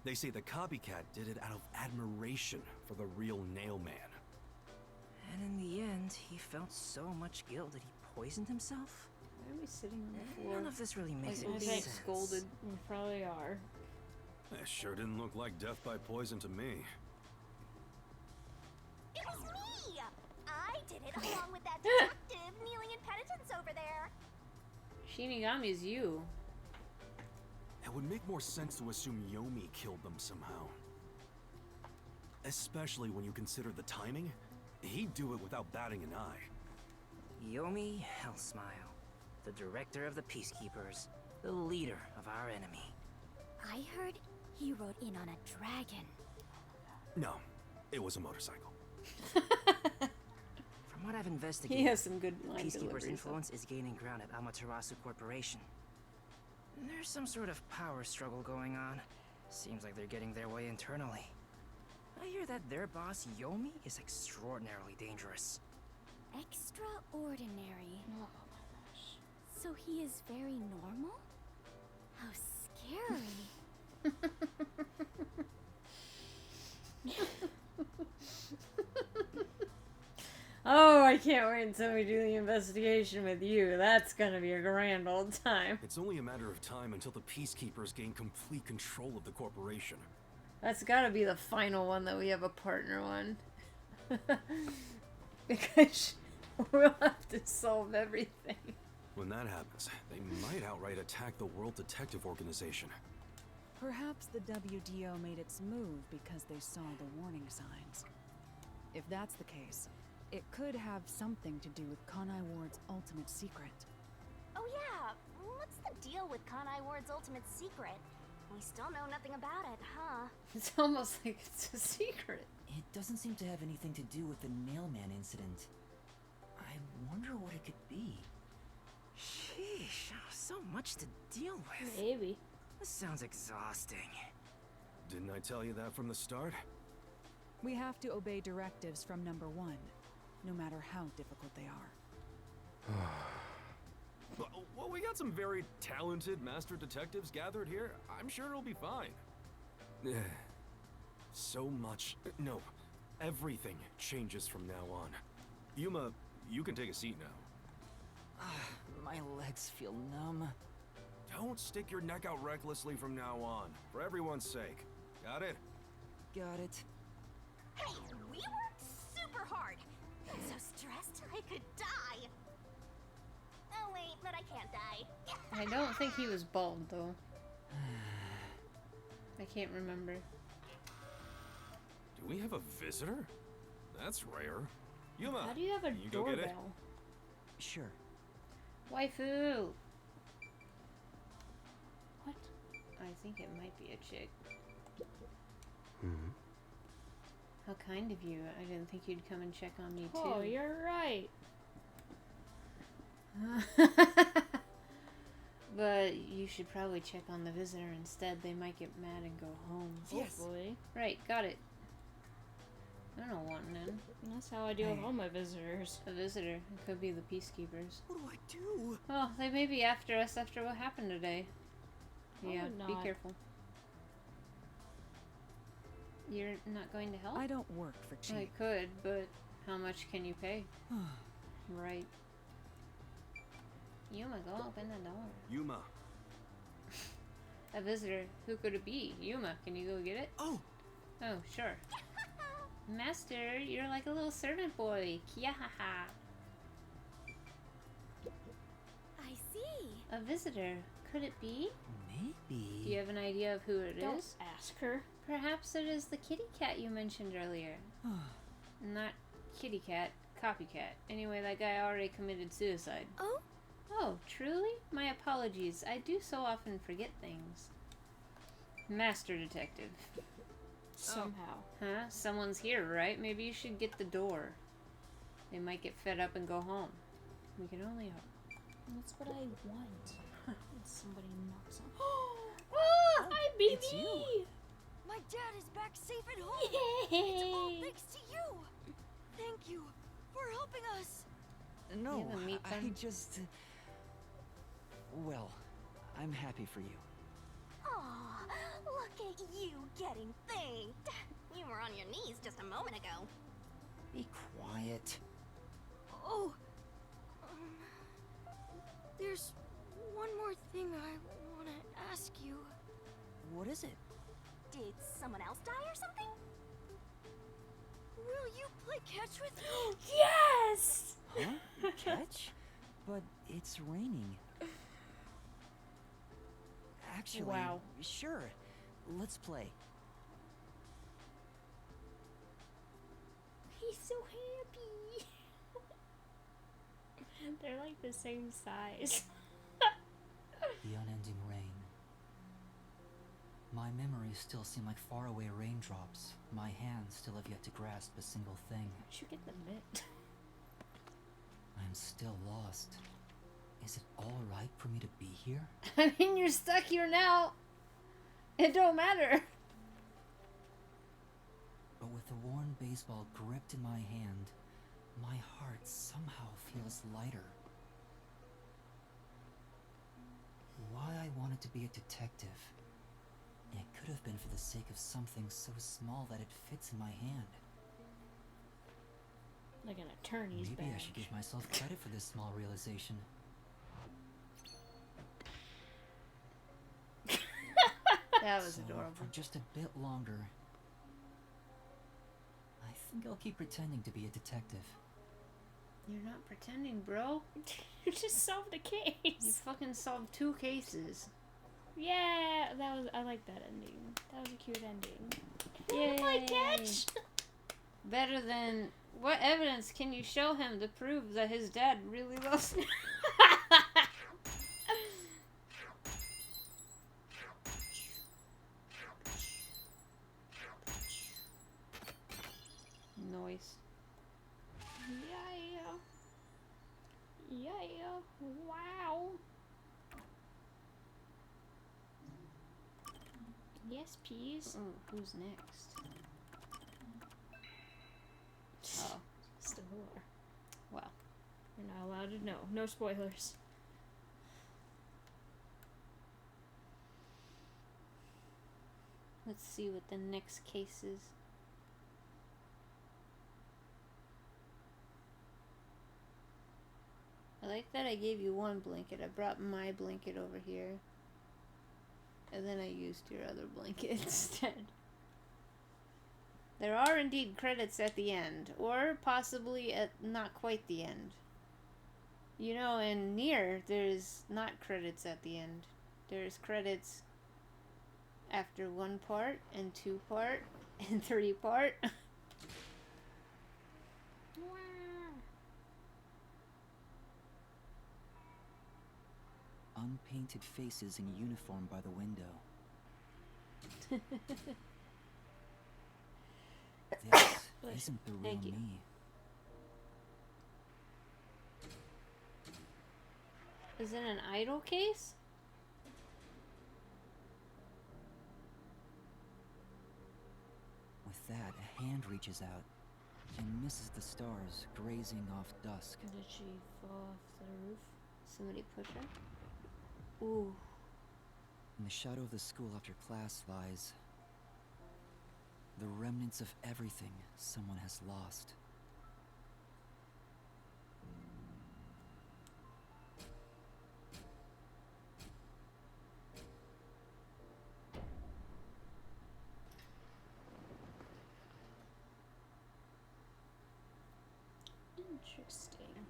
They say the copycat did it out of admiration for the real nailman. And in the end, he felt so much guilt that he poisoned himself? Why are we sitting on the floor? None of this really makes Like, any being sense. scolded. We probably are. That sure didn't look like death by poison to me. It was me! I did it along with that detective kneeling in penitence over there. Shinigami is you. It would make more sense to assume Yomi killed them somehow. Especially when you consider the timing. He'd do it without batting an eye. Yomi Hellsmile, the director of the Peacekeepers, the leader of our enemy. I heard he rode in on a dragon. No, it was a motorcycle. From what I've investigated, He has some good line Peacekeepers' deliveries, though. influence is gaining ground at Amaterasu Corporation. There's some sort of power struggle going on. Seems like they're getting their way internally. I hear that their boss, Yomi, is extraordinarily dangerous. Extraordinary. Oh my gosh. So he is very normal? How scary. Oh, I can't wait until we do the investigation with you. That's gonna be a grand old time. It's only a matter of time until the Peacekeepers gain complete control of the corporation. That's gotta be the final one that we have a partner on. Because we'll have to solve everything. When that happens, they might outright attack the World Detective Organization. Perhaps the WDO made its move because they saw the warning signs. If that's the case, it could have something to do with Kanai Ward's ultimate secret. Oh yeah, what's the deal with Kanai Ward's ultimate secret? We still know nothing about it, huh? It's almost like it's a secret. It doesn't seem to have anything to do with the nailman incident. Wonder what it could be. Sheesh, so much to deal with. Maybe. This sounds exhausting. Didn't I tell you that from the start? We have to obey directives from number 1, no matter how difficult they are. Well, we got some very talented master detectives gathered here. I'm sure it'll be fine. So much. No, everything changes from now on. Yuma, you can take a seat now. My legs feel numb. Don't stick your neck out recklessly from now on, for everyone's sake. Got it? Got it. Hey, we worked super hard. I'm so stressed I could die. Oh wait, but I can't die. I don't think he was bald though. I can't remember. Do we have a visitor? That's rare. Yuma, How do you have a can you go get it? doorbell? Sure. Waifu! What? I think it might be a chick. Hmm. How kind of you. I didn't think you'd come and check on me too. Oh, you're right. But you should probably check on the visitor instead. They might get mad and go home. Hopefully. Right, got it. I don't want none. That's how I deal with all my visitors. A visitor. It could be the peacekeepers. What do I do? Well, they may be after us after what happened today. Probably Yeah, be not. careful. You're not going to help? I don't work for cheap. I could, but how much can you pay? Right. Yuma, go open the door. Yuma. A visitor. Who could it be? Yuma, can you go get it? Oh! Oh, sure. Master, you're like a little servant boy. Kiahaha. I see. A visitor. Could it be? Maybe. Do you have an idea of who it Don't is? ask her. Perhaps it is the kitty cat you mentioned earlier. Not kitty cat, copycat. Anyway, that guy already committed suicide. Oh? Oh, truly? My apologies. I do so often forget things. Master detective. Somehow. Huh? Someone's here, right? Maybe you should get the door. They might get fed up and go home. We can only hope. That's what I want. When somebody knocks on. Oh, hi, baby! it's you. My dad is back safe at home. Yay! It's all thanks to you. Thank you for helping us. No, You have a meat I bun? just... Well, I'm happy for you. Aw, look at you getting thanked. You were on your knees just a moment ago. Be quiet. Oh, there's one more thing I want to ask you. What is it? Did someone else die or something? Will you play catch with me? Yes! Huh? Catch? But it's raining. Actually, Wow. Sure. Let's play. He's so happy. They're like the same size. The unending rain. My memories still seem like faraway raindrops. My hands still have yet to grasp a single thing. You should get the mitt. I'm still lost. Is it all right for me to be here? I mean, you're stuck here now. It don't matter. But with the worn baseball gripped in my hand, my heart somehow feels lighter. Why I wanted to be a detective. It could have been for the sake of something so small that it fits in my hand. Like an attorney's Maybe I badge. should give myself credit for this small realization. That was So, adorable. for just a bit longer, I think I'll keep pretending to be a detective. You're not pretending, bro. You just solved a case. You fucking solved 2 cases. Yeah, I like that ending. That was a cute ending. Yay. Play catch. Better than... What evidence can you show him to prove that his dad really loves him? Noise. Yeah. Wow. Yes, please. Oh, who's next? Oh, Still are. well. We're not allowed to know. No spoilers. Let's see what the next case is. I like that I gave you one blanket. I brought my blanket over here. And then I used your other blanket instead. There are indeed credits at the end. Or possibly at not quite the end. You know, in Nier, there's not credits at the end. There's credits after 1 part, and 2 part, and 3 part. Unpainted faces in uniform by the window. This isn't the real Thank you. me. Is it an idol case? With that, a hand reaches out and misses the stars grazing off dusk. Did she fall off the roof? Somebody push her? Ooh. In the shadow of the school after class lies the remnants of everything someone has lost. Interesting.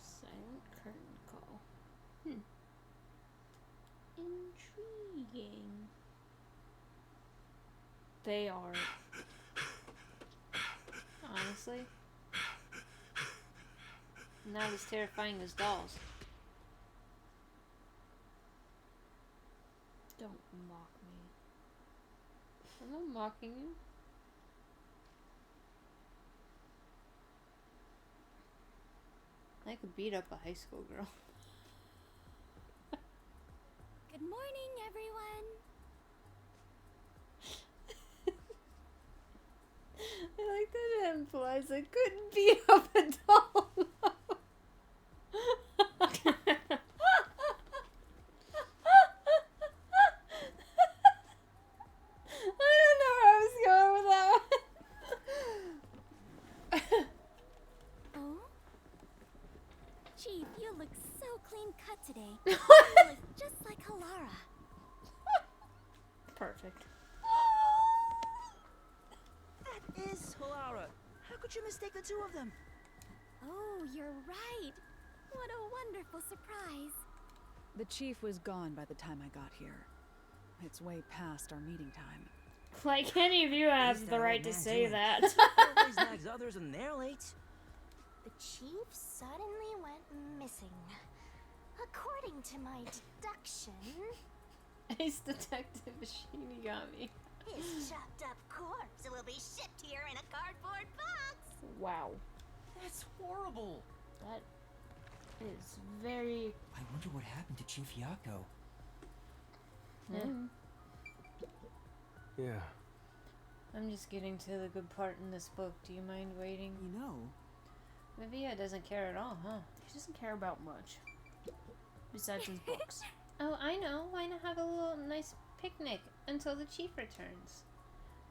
Silent curtain call. Intriguing. They are. Honestly. Not as terrifying as dolls. Don't mock me. I'm not mocking you. I could beat up a high school girl. Good morning, everyone. I like that it implies I couldn't beat up a doll. I don't know where I was going with that one. Oh? Chief, you look so clean cut today. You look just like Halara. Perfect. That is Halara. How could you mistake the two of them? Oh, you're right. What a wonderful surprise. The chief was gone by the time I got here. It's way past our meeting time. Like any of you have the right to say that. Always nags others and they're late. The chief suddenly went missing. According to my deduction, Ace Detective Shinigami. his chopped up corpse will be shipped here in a cardboard box. Wow. That's horrible. That is very... I wonder what happened to Chief Yako. Yeah. I'm just getting to the good part in this book. Do you mind waiting? You know, Vivia doesn't care at all, huh? He doesn't care about much. Besides his books. Oh, I know. Why not have a little nice picnic until the chief returns?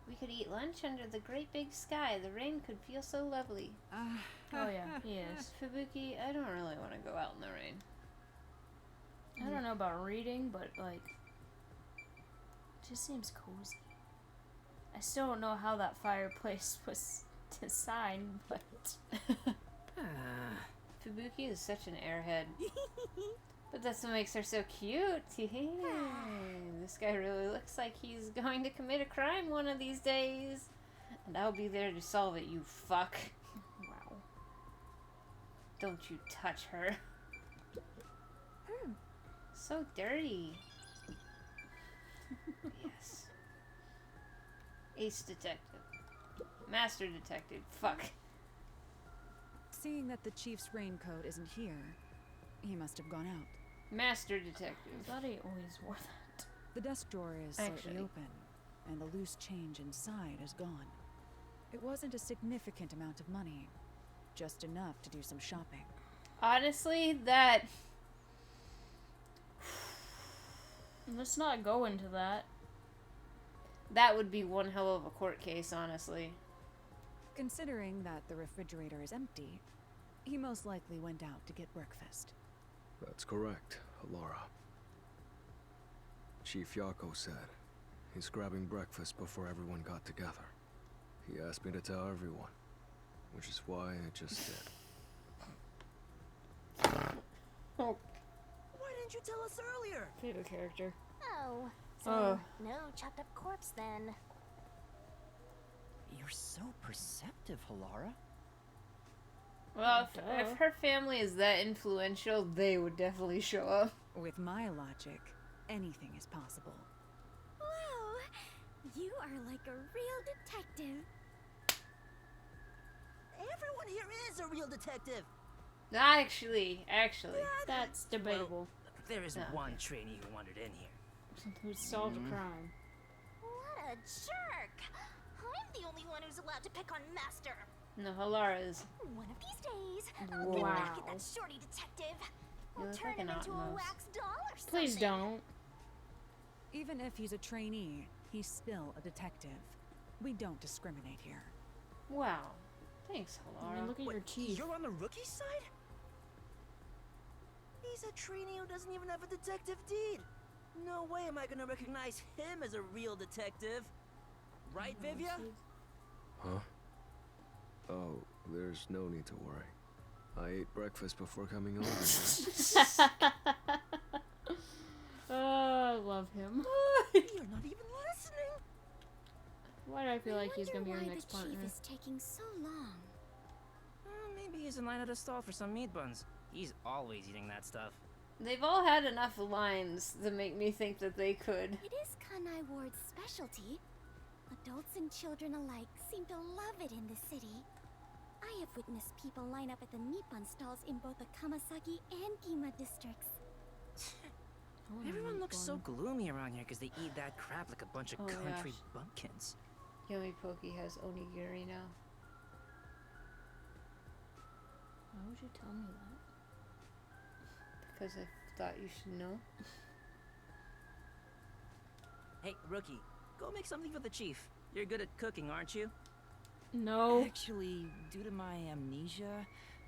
We could eat lunch under the great big sky. The rain could feel so lovely. Oh yeah, he is. Fubuki, I don't really want to go out in the rain. I don't know about reading, but like... it just seems cozy. I still don't know how that fireplace was designed, but... Fubuki is such an airhead. But that's what makes her so cute. This guy really looks like he's going to commit a crime one of these days. And I'll be there to solve it, you fuck. Wow. Don't you touch her. So dirty. Yes. Ace Detective. Master Detective. Fuck. Seeing that the chief's raincoat isn't here, he must have gone out. Master detective. I thought he always wore that. The desk drawer is slightly Actually. open, and the loose change inside is gone. It wasn't a significant amount of money, just enough to do some shopping. Honestly, that... Let's not go into that. That would be one hell of a court case, honestly. Considering that the refrigerator is empty, he most likely went out to get breakfast. That's correct, Laura. Chief Yako said he's grabbing breakfast before everyone got together. He asked me to tell everyone, which is why I just did. Oh. Why didn't you tell us earlier? Favorite character. Oh, so Oh. no chopped up corpse then. You're so perceptive, Halara. Well, if her family is that influential, they would definitely show up. With my logic, anything is possible. Wow, you are like a real detective. Everyone here is a real detective. Actually. That's debatable. There is No. one trainee who wandered in here. Who solved a crime. What a jerk! I'm the only one who's allowed to pick on Master. No, Halara is. One of these days, I'll get back at that shorty detective. I'll look turn like him an into a outmost. wax doll or something. Please don't. Even if he's a trainee, he's still a detective. We don't discriminate here. Wow. Thanks, I Halara. mean, look at your teeth. You're on the rookie side? He's a trainee who doesn't even have a detective deed. No way am I gonna recognize him as a real detective. Right, Vivia? Huh? Oh, there's no need to worry. I ate breakfast before coming over here. Oh, I love him. You're not even listening. Why do I feel like he's gonna be our Why next the partner? chief is taking so long? Maybe he's in line at a stall for some meat buns. He's always eating that stuff. They've all had enough lines to make me think that they could. It is Kanai Ward's specialty. Adults and children alike seem to love it in the city. I have witnessed people line up at the meat bun stalls in both the Kamasaki and Gima districts. Everyone looks so gloomy around here because they eat that crap like a bunch of Oh, country gosh. bumpkins. Yummy Pokey has onigiri now. Why would you tell me that? Because I thought you should know. Hey, rookie, go make something for the chief. You're good at cooking, aren't you? No. Actually, due to my amnesia,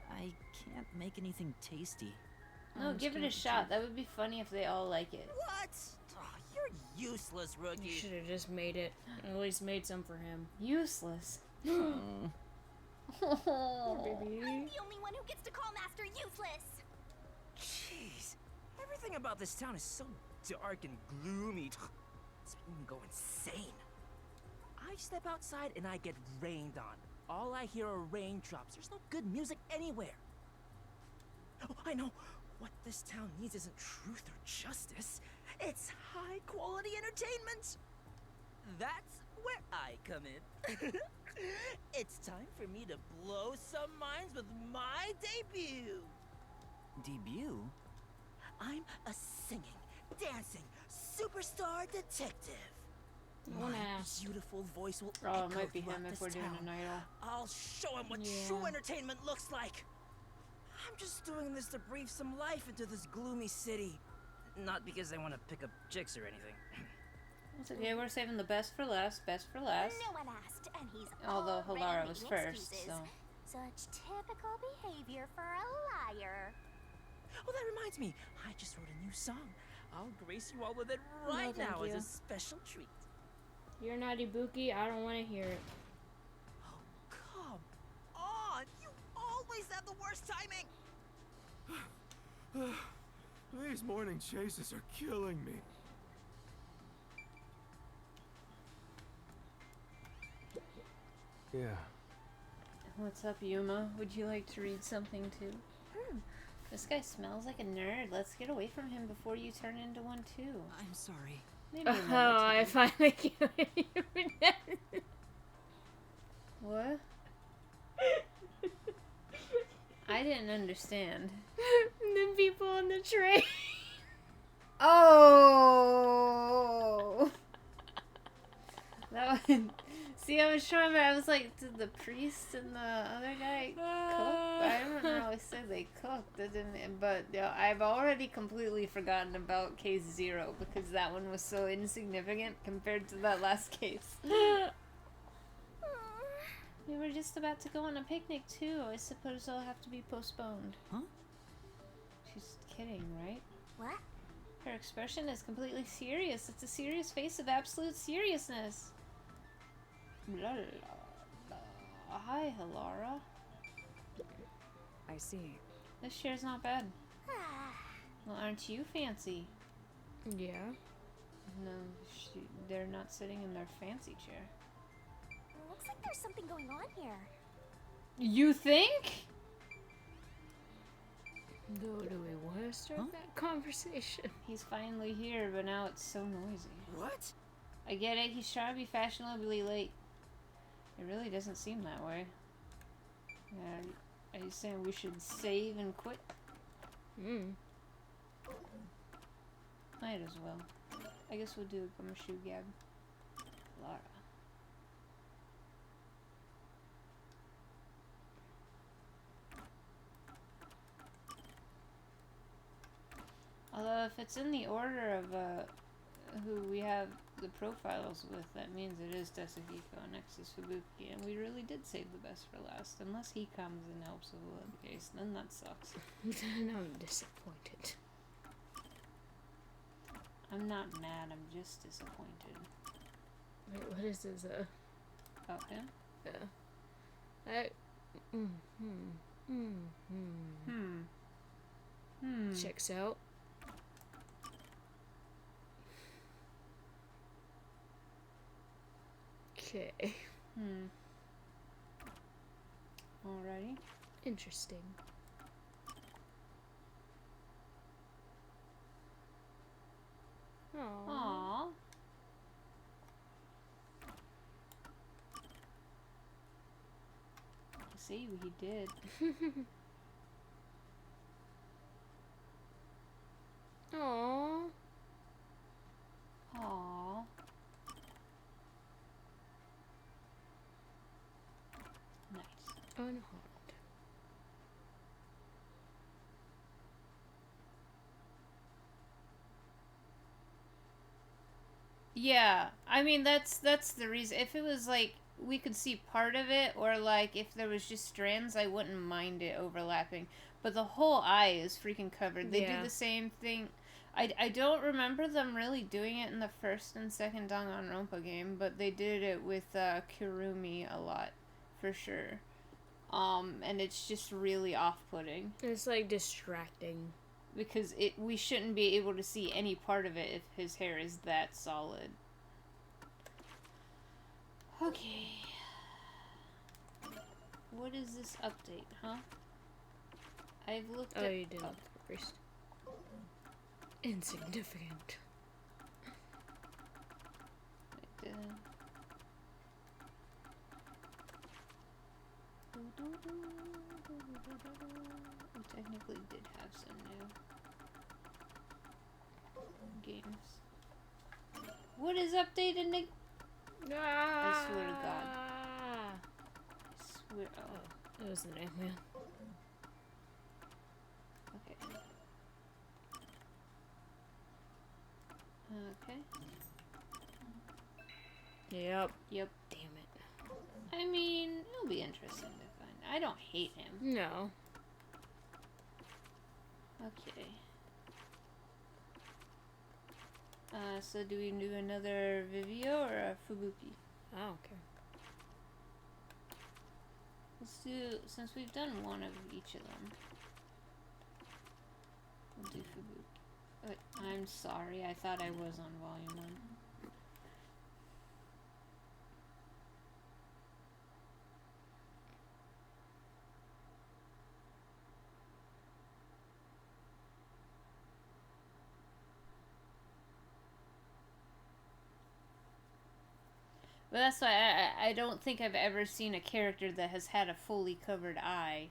I can't make anything tasty. No, give it a shot. That would be funny if they all like it. What? Oh, you're useless, rookie. You should have just made it. At least made some for him. Useless. Poor Oh, baby. I'm the only one who gets to call Master useless. Jeez, everything about this town is so dark and gloomy. It's making me go insane. I step outside and I get rained on. All I hear are raindrops. There's no good music anywhere. Oh, I know. What this town needs isn't truth or justice. It's high-quality entertainment. That's where I come in. It's time for me to blow some minds with my debut. Debut? I'm a singing, dancing, superstar detective. One My ass. beautiful voice will Oh, it echo might be him throughout if this we're doing town. an idol. I'll show him what Yeah. true entertainment looks like. I'm just doing this to breathe some life into this gloomy city. Not because I want to pick up chicks or anything. It's okay, we're saving the best for last. Best for last. No one asked, and he's Although already Halara was making first, excuses. so. Such typical behavior for a liar. Oh, that reminds me. I just wrote a new song. I'll grace you all with it No, right thank now as you. a special treat. You're not Ibuki. I don't want to hear it. Oh, come on. You always have the worst timing. These morning chases are killing me. Yeah. What's up, Yuma? Would you like to read something too? This guy smells like a nerd. Let's get away from him before you turn into one too. I'm sorry. Maybe Oh, another I time. finally killed you. What? I didn't understand. And then people on the train. Oh! That one. See, I was trying, but I was like, did the priest and the other guy cook? I don't know. I said they cooked. It didn't, but I've already completely forgotten about case 0 because that one was so insignificant compared to that last case. We were just about to go on a picnic too. I suppose they'll have to be postponed. Huh? She's kidding, right? What? Her expression is completely serious. It's a serious face of absolute seriousness. La, la, la. Hi, Halara. I see. This chair's not bad. Well, aren't you fancy? Yeah. No, they're not sitting in their fancy chair. Looks like there's something going on here. You think? Though, do we want to start that conversation? He's finally here, but now it's so noisy. What? I get it, he's trying to be fashionably late. It really doesn't seem that way. Are you saying we should save and quit? Might as well. I guess we'll do a gumshoe gab. Lara. Although if it's in the order of who we have the profiles with, that means it is Desahiko and next is Fubuki, and we really did save the best for last. Unless he comes and helps with the case, then that sucks. Then I'm disappointed. I'm not mad, I'm just disappointed. Wait, what is this, About him? Checks out. Okay. Alrighty. Interesting. Aww. See, he did. Aww. Aww. Nice. Unharmed. Yeah, I mean that's the reason. If it was like we could see part of it, or like if there was just strands, I wouldn't mind it overlapping. But the whole eye is freaking covered. They do the same thing. I don't remember them really doing it in the first and second Danganronpa game, but they did it with Kirumi a lot, for sure. And it's just really off-putting. It's like distracting. Because we shouldn't be able to see any part of it if his hair is that solid. Okay. What is this update, huh? I've looked at... Oh, you didn't look at the priest. Insignificant. I didn't. I technically did have some new games. What is updated, Nick? I swear to God. I swear. Oh. It was the name, man. Okay. Okay. Yep. Yep. Damn it. I mean, it'll be interesting to find. I don't hate him. No. Okay. So do we do another Vivio or a Fubuki? I don't care. Let's do, since we've done one of each of them, we'll do Fubuki. Wait, I'm sorry, I thought I was on volume 1. But that's why I don't think I've ever seen a character that has had a fully covered eye.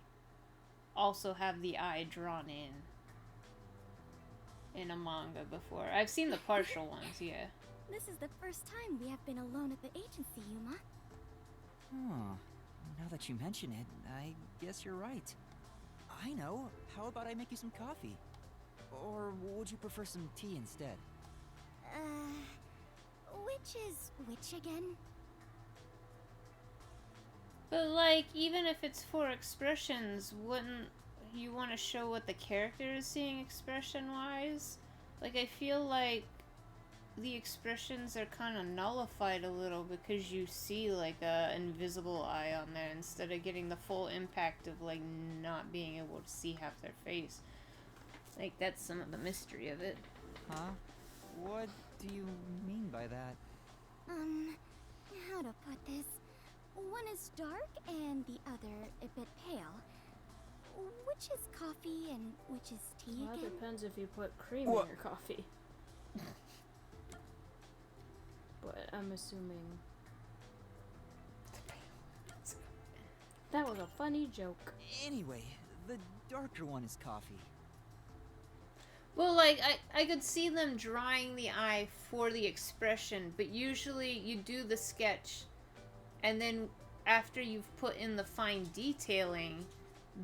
also have the eye drawn in a manga before. I've seen the partial ones, yeah. This is the first time we have been alone at the agency, Yuma. Huh. Now that you mention it, I guess you're right. I know. How about I make you some coffee? Or would you prefer some tea instead? Which is which again? But, like, even if it's for expressions, wouldn't you want to show what the character is seeing expression-wise? Like, I feel like the expressions are kind of nullified a little because you see, like, a invisible eye on there instead of getting the full impact of, like, not being able to see half their face. Like, that's some of the mystery of it. Huh? What do you mean by that? How to put this? One is dark and the other a bit pale. Which is coffee and which is tea Well, again? that depends if you put cream in your coffee. But I'm assuming... That was a funny joke. Anyway, the darker one is coffee. Well, like, I could see them drawing the eye for the expression, but usually you do the sketch, and then after you've put in the fine detailing,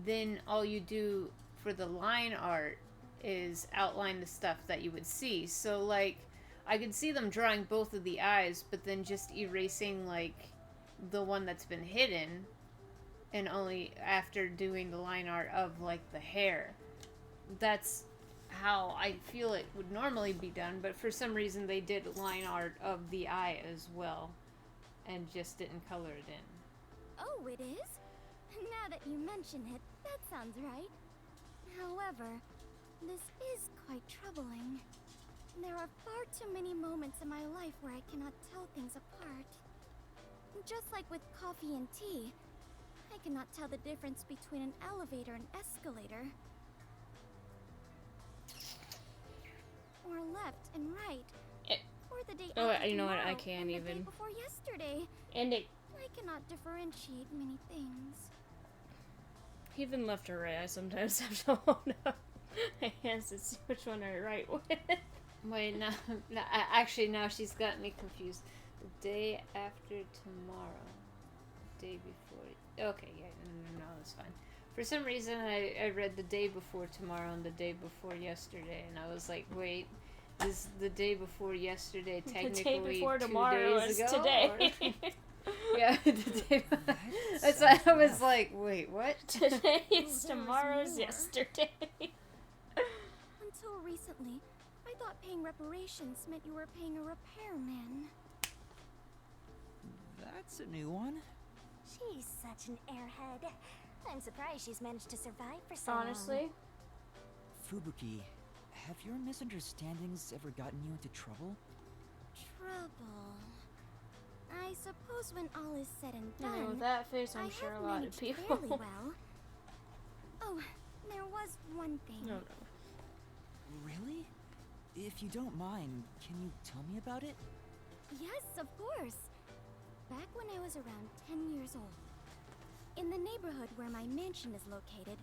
then all you do for the line art is outline the stuff that you would see. So, like, I could see them drawing both of the eyes, but then just erasing, like, the one that's been hidden, and only after doing the line art of, like, the hair. That's how I feel it would normally be done, but for some reason they did line art of the eye as well, and just didn't color it in. Oh, it is? Now that you mention it, that sounds right. However, this is quite troubling. There are far too many moments in my life where I cannot tell things apart. Just like with coffee and tea, I cannot tell the difference between an elevator and escalator. Or left and right. Or the day after you know what? I tomorrow can't and the even. day before yesterday. And it. I cannot differentiate many things. Even left or right, I sometimes have to hold up my hands to see which one I write with. Wait, no, actually, now she's got me confused. The day after tomorrow. Day before. Okay, yeah, no, that's fine. For some reason, I read the day before tomorrow and the day before yesterday, and I was like, wait, is the day before yesterday technically the day before 2 tomorrow days is ago? today. Yeah, the day. That's why I was like, wait, what? Today is tomorrow's yesterday. Until recently, I thought paying reparations meant you were paying a repairman. That's a new one. She's such an airhead. I'm surprised she's managed to survive for so long. Honestly. Fubuki, have your misunderstandings ever gotten you into trouble? Trouble. I suppose when all is said and You know, done, with that face, I'm I sure have a lot of managed people. fairly well. Oh, there was one thing. No. Really? If you don't mind, can you tell me about it? Yes, of course. Back when I was around 10 years old, in the neighborhood where my mansion is located,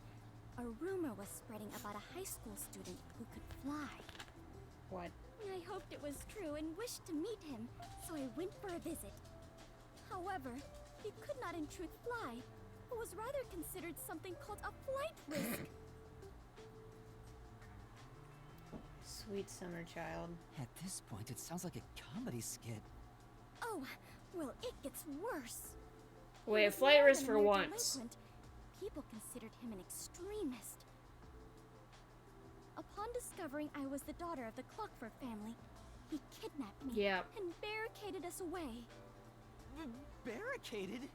a rumor was spreading about a high school student who could fly. What? I hoped it was true and wished to meet him, so I went for a visit. However, he could not in truth fly, but was rather considered something called a flight risk. Sweet summer child. At this point, it sounds like a comedy skit. Oh, well, it gets worse. Wait, He a was flight more risk than for a mere once. delinquent. People considered him an extremist. Upon discovering I was the daughter of the Clockford family, he kidnapped me Yep. and barricaded us away. Barricaded?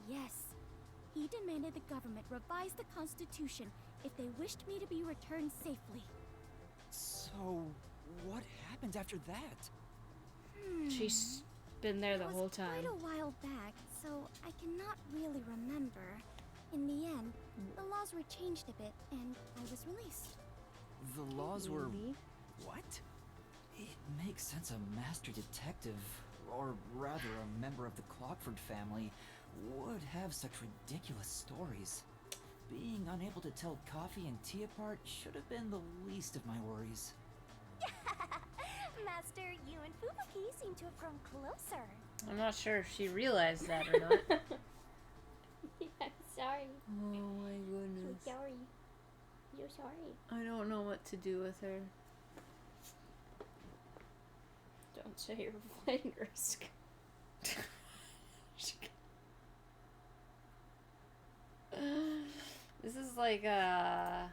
Yes. He demanded the government revise the Constitution if they wished me to be returned safely. So, what happened after that? She's been there the whole time. Quite a while back, so I cannot really remember. In the end, the laws were changed a bit, and I was released. The laws were... Really? what? It makes sense a master detective, or rather a member of the Clockford family, would have such ridiculous stories. Being unable to tell coffee and tea apart should have been the least of my worries. Master, you and Fubuki seem to have grown closer. I'm not sure if she realized that or not. I'm sorry. Oh my goodness. I'm sorry. You're sorry. I don't know what to do with her. Don't say your flying risk. This is like that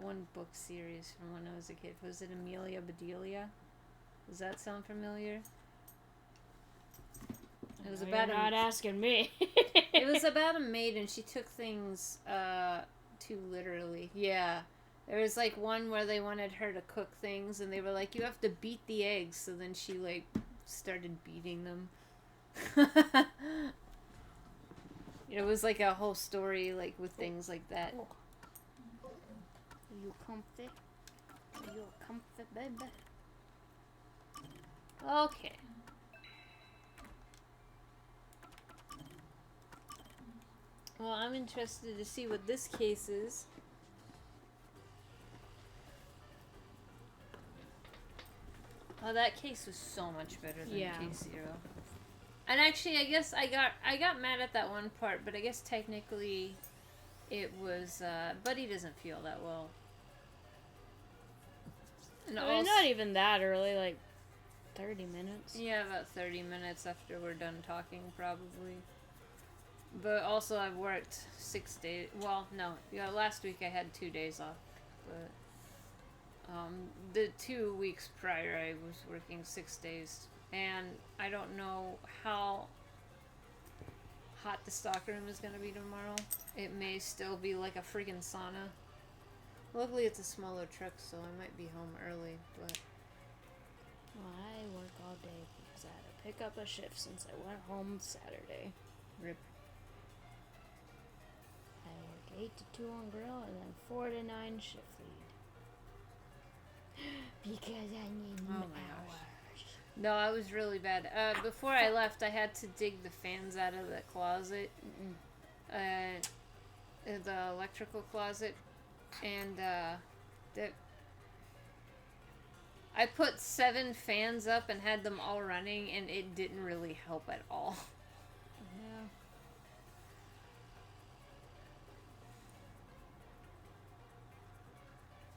one book series from when I was a kid. Was it Amelia Bedelia? Does that sound familiar? It was about You're not asking me. It was about a maid and she took things too literally. Yeah. There was like one where they wanted her to cook things and they were like, you have to beat the eggs. So then she like started beating them. It was like a whole story like with things like that. You comfy? You comfy, baby? Okay. Well, I'm interested to see what this case is. Oh, that case was so much better than case 0. And actually, I guess I got mad at that one part, but I guess technically it was Buddy doesn't feel that well. And I mean, not even that early, like 30 minutes. Yeah, about 30 minutes after we're done talking, probably. But also, I've worked 6 days. Well, no. Yeah, last week I had 2 days off. But the 2 weeks prior, I was working 6 days. And I don't know how hot the stockroom is going to be tomorrow. It may still be like a freaking sauna. Luckily, it's a smaller truck, so I might be home early. But well, I work all day because I had to pick up a shift since I went home Saturday. Rip. I work 8 to 2 on grill and then 4 to 9 shift lead. Because I need Oh my hours. gosh. No, I was really bad. Before I left, I had to dig the fans out of the closet. The electrical closet. And, I put 7 fans up and had them all running, and it didn't really help at all. Yeah.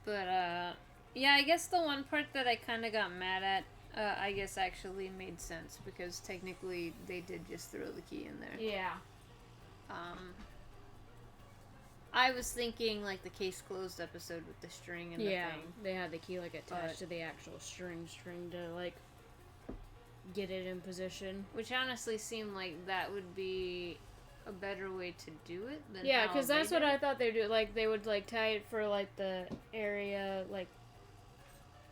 But, yeah, I guess the one part that I kind of got mad at, I guess actually made sense, because technically they did just throw the key in there. Yeah. I was thinking, like, the case closed episode with the string and the thing. Yeah, they had the key, like, attached to the actual string to, like, get it in position. Which honestly seemed like that would be a better way to do it than yeah, because that's what I thought they'd do. Like, they would, like, tie it for, like, the area, like,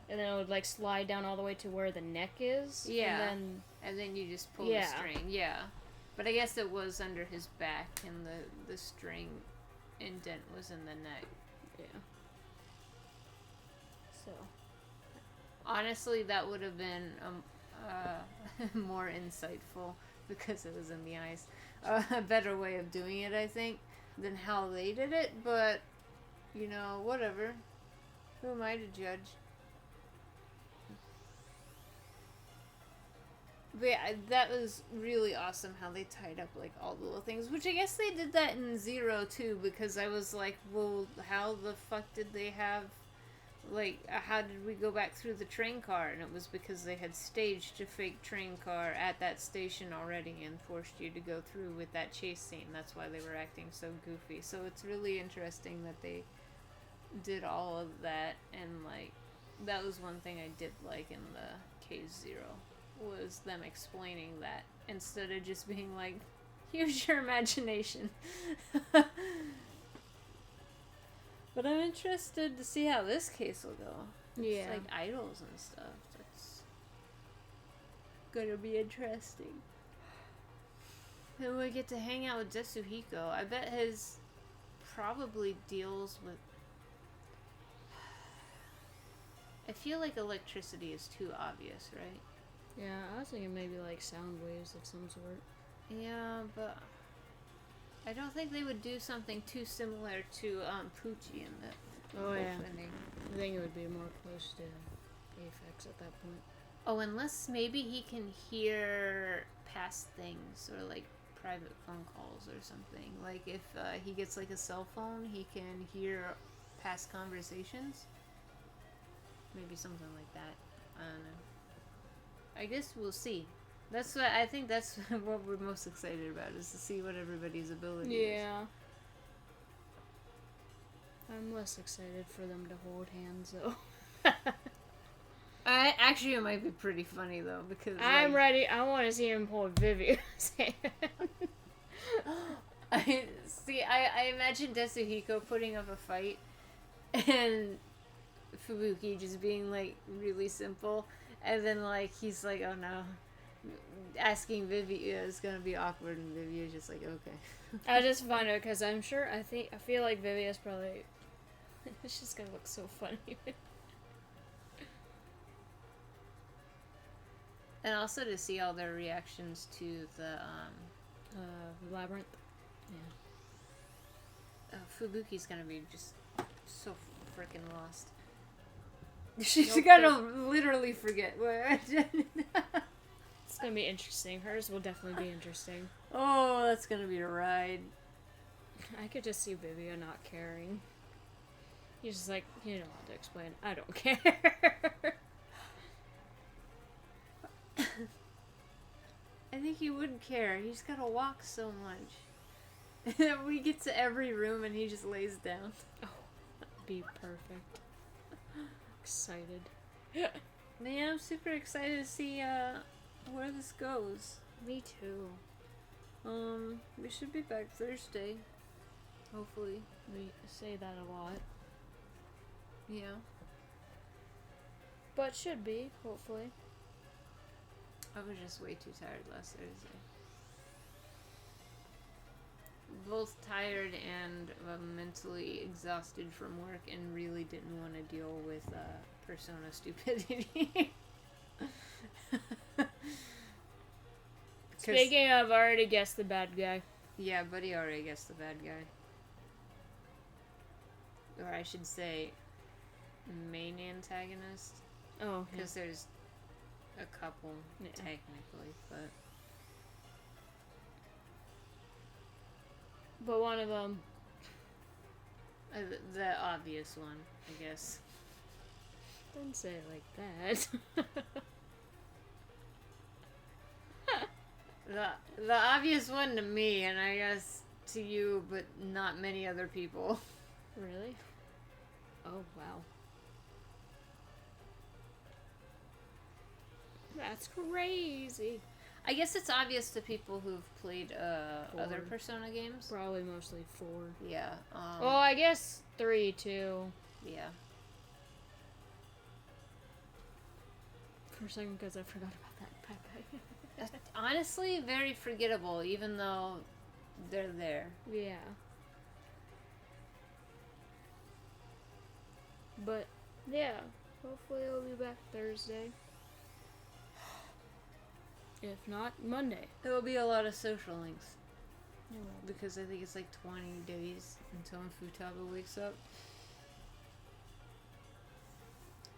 and then it would, like, slide down all the way to where the neck is. Yeah. And then you just pull the string. Yeah. But I guess it was under his back, and the string indent was in the neck. Yeah. So. Honestly, that would have been more insightful because it was in the eyes. A better way of doing it, I think, than how they did it. But, you know, whatever. Who am I to judge? But yeah, that was really awesome how they tied up, like, all the little things. Which I guess they did that in 0, too, because I was like, well, how the fuck did they have, like, how did we go back through the train car? And it was because they had staged a fake train car at that station already and forced you to go through with that chase scene. That's why they were acting so goofy. So it's really interesting that they did all of that, and, like, that was one thing I did like in the K0. Was them explaining that instead of just being like, use your imagination. But I'm interested to see how this case will go. It's like idols and stuff. That's gonna be interesting. And we get to hang out with Yasuhiro. I bet his probably deals with... I feel like electricity is too obvious, right? Yeah, I was thinking maybe like sound waves of some sort. Yeah, but I don't think they would do something too similar to Poochie in the Oh yeah. ending. I think it would be more close to Aphex at that point. Oh, unless maybe he can hear past things or like private phone calls or something. Like if he gets like a cell phone, he can hear past conversations. Maybe something like that. I don't know. I guess we'll see. That's what I think. That's what we're most excited about, is to see what everybody's ability is. Yeah. I'm less excited for them to hold hands though. Actually, it might be pretty funny though, because I'm ready. I want to see him hold Vivia's hand. I imagine Tetsuhiko putting up a fight and Fubuki just being like really simple, and then like he's like, oh no, asking Vivia is gonna be awkward, and Vivia's just like, okay. I just find it because I feel like Vivia's probably it's just gonna look so funny. And also to see all their reactions to the Labyrinth. Yeah. Fubuki's gonna be just so freaking lost. She's gonna literally forget. It's gonna be interesting. Hers will definitely be interesting. Oh, that's gonna be a ride. I could just see Vivia not caring. He's just like, you don't have to explain. I don't care. I think he wouldn't care. He's gotta walk so much. We get to every room and he just lays down. Oh, that'd be perfect. Excited. Man, I'm super excited to see where this goes. Me too. We should be back Thursday. Hopefully. We say that a lot. Yeah. But should be, hopefully. I was just way too tired last Thursday. Both tired and mentally exhausted from work, and really didn't want to deal with Persona stupidity. Speaking of, I already guessed the bad guy. Yeah, Buddy already guessed the bad guy. Or I should say, main antagonist. Oh, because there's a couple, technically, but one of them, the obvious one, I guess. Don't say it like that. The obvious one to me, and I guess to you, but not many other people. Really? Oh, wow. That's crazy. I guess it's obvious to people who've played other Persona games. Probably mostly 4. Yeah. Well, I guess 3 too. Yeah. For a second, because I forgot about that bad guy. Honestly, very forgettable, even though they're there. Yeah. But, yeah. Hopefully I'll be back Thursday. If not, Monday. There will be a lot of social links. Because I think it's like 20 days until Futaba wakes up.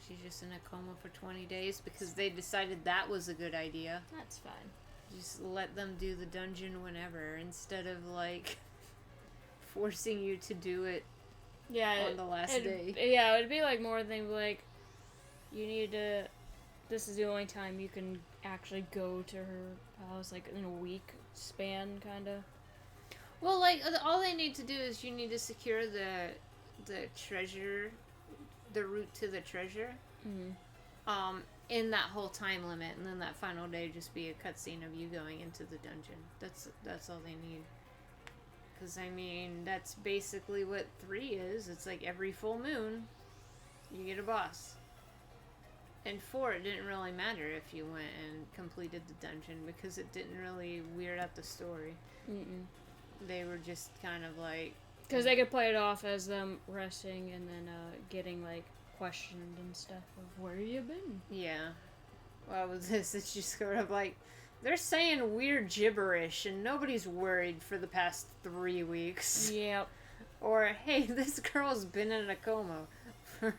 She's just in a coma for 20 days because they decided that was a good idea. That's fine. Just let them do the dungeon whenever, instead of like forcing you to do it on the last day. Yeah, it'd be like more things like, you need to, this is the only time you can actually go to her house, like in a week span, kind of. Well, like, all they need to do is you need to secure the treasure, the route to the treasure, in that whole time limit, and then that final day just be a cutscene of you going into the dungeon. That's all they need. Because, I mean, that's basically what 3 is. It's like every full moon, you get a boss. And 4, it didn't really matter if you went and completed the dungeon, because it didn't really weird out the story. They were just kind of like... Because they could play it off as them resting and then getting, like, questioned and stuff of, where you been? Yeah. Well, with this, it's just sort of like, They're saying weird gibberish, and nobody's worried for the past 3 weeks. Yep. Or, hey, this girl's been in a coma for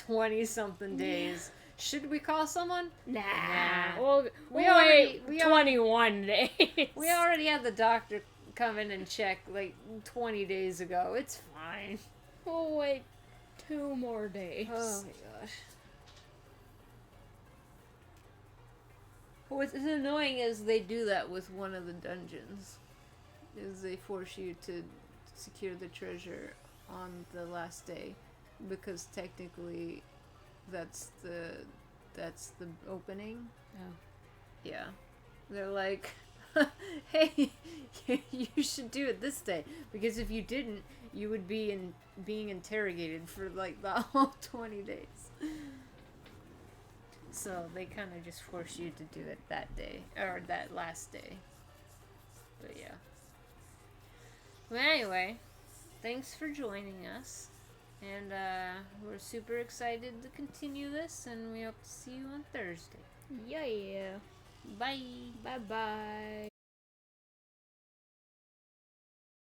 20-something days. Should we call someone? Nah. Nah. Well, We already- 21 days. We already had the doctor come in and check, like, 20 days ago. It's fine. We'll wait 2 more days. Oh my gosh. What's annoying is they do that with one of the dungeons. Is they force you to secure the treasure on the last day, because technically that's the opening. Oh. Yeah. They're like, hey, you should do it this day, because if you didn't, you would be being interrogated for like the whole 20 days. So they kind of just force you to do it that day, or that last day. But yeah. Well, anyway, thanks for joining us, and we're super excited to continue this, and we hope to see you on Thursday. Yeah. Bye. Bye-bye.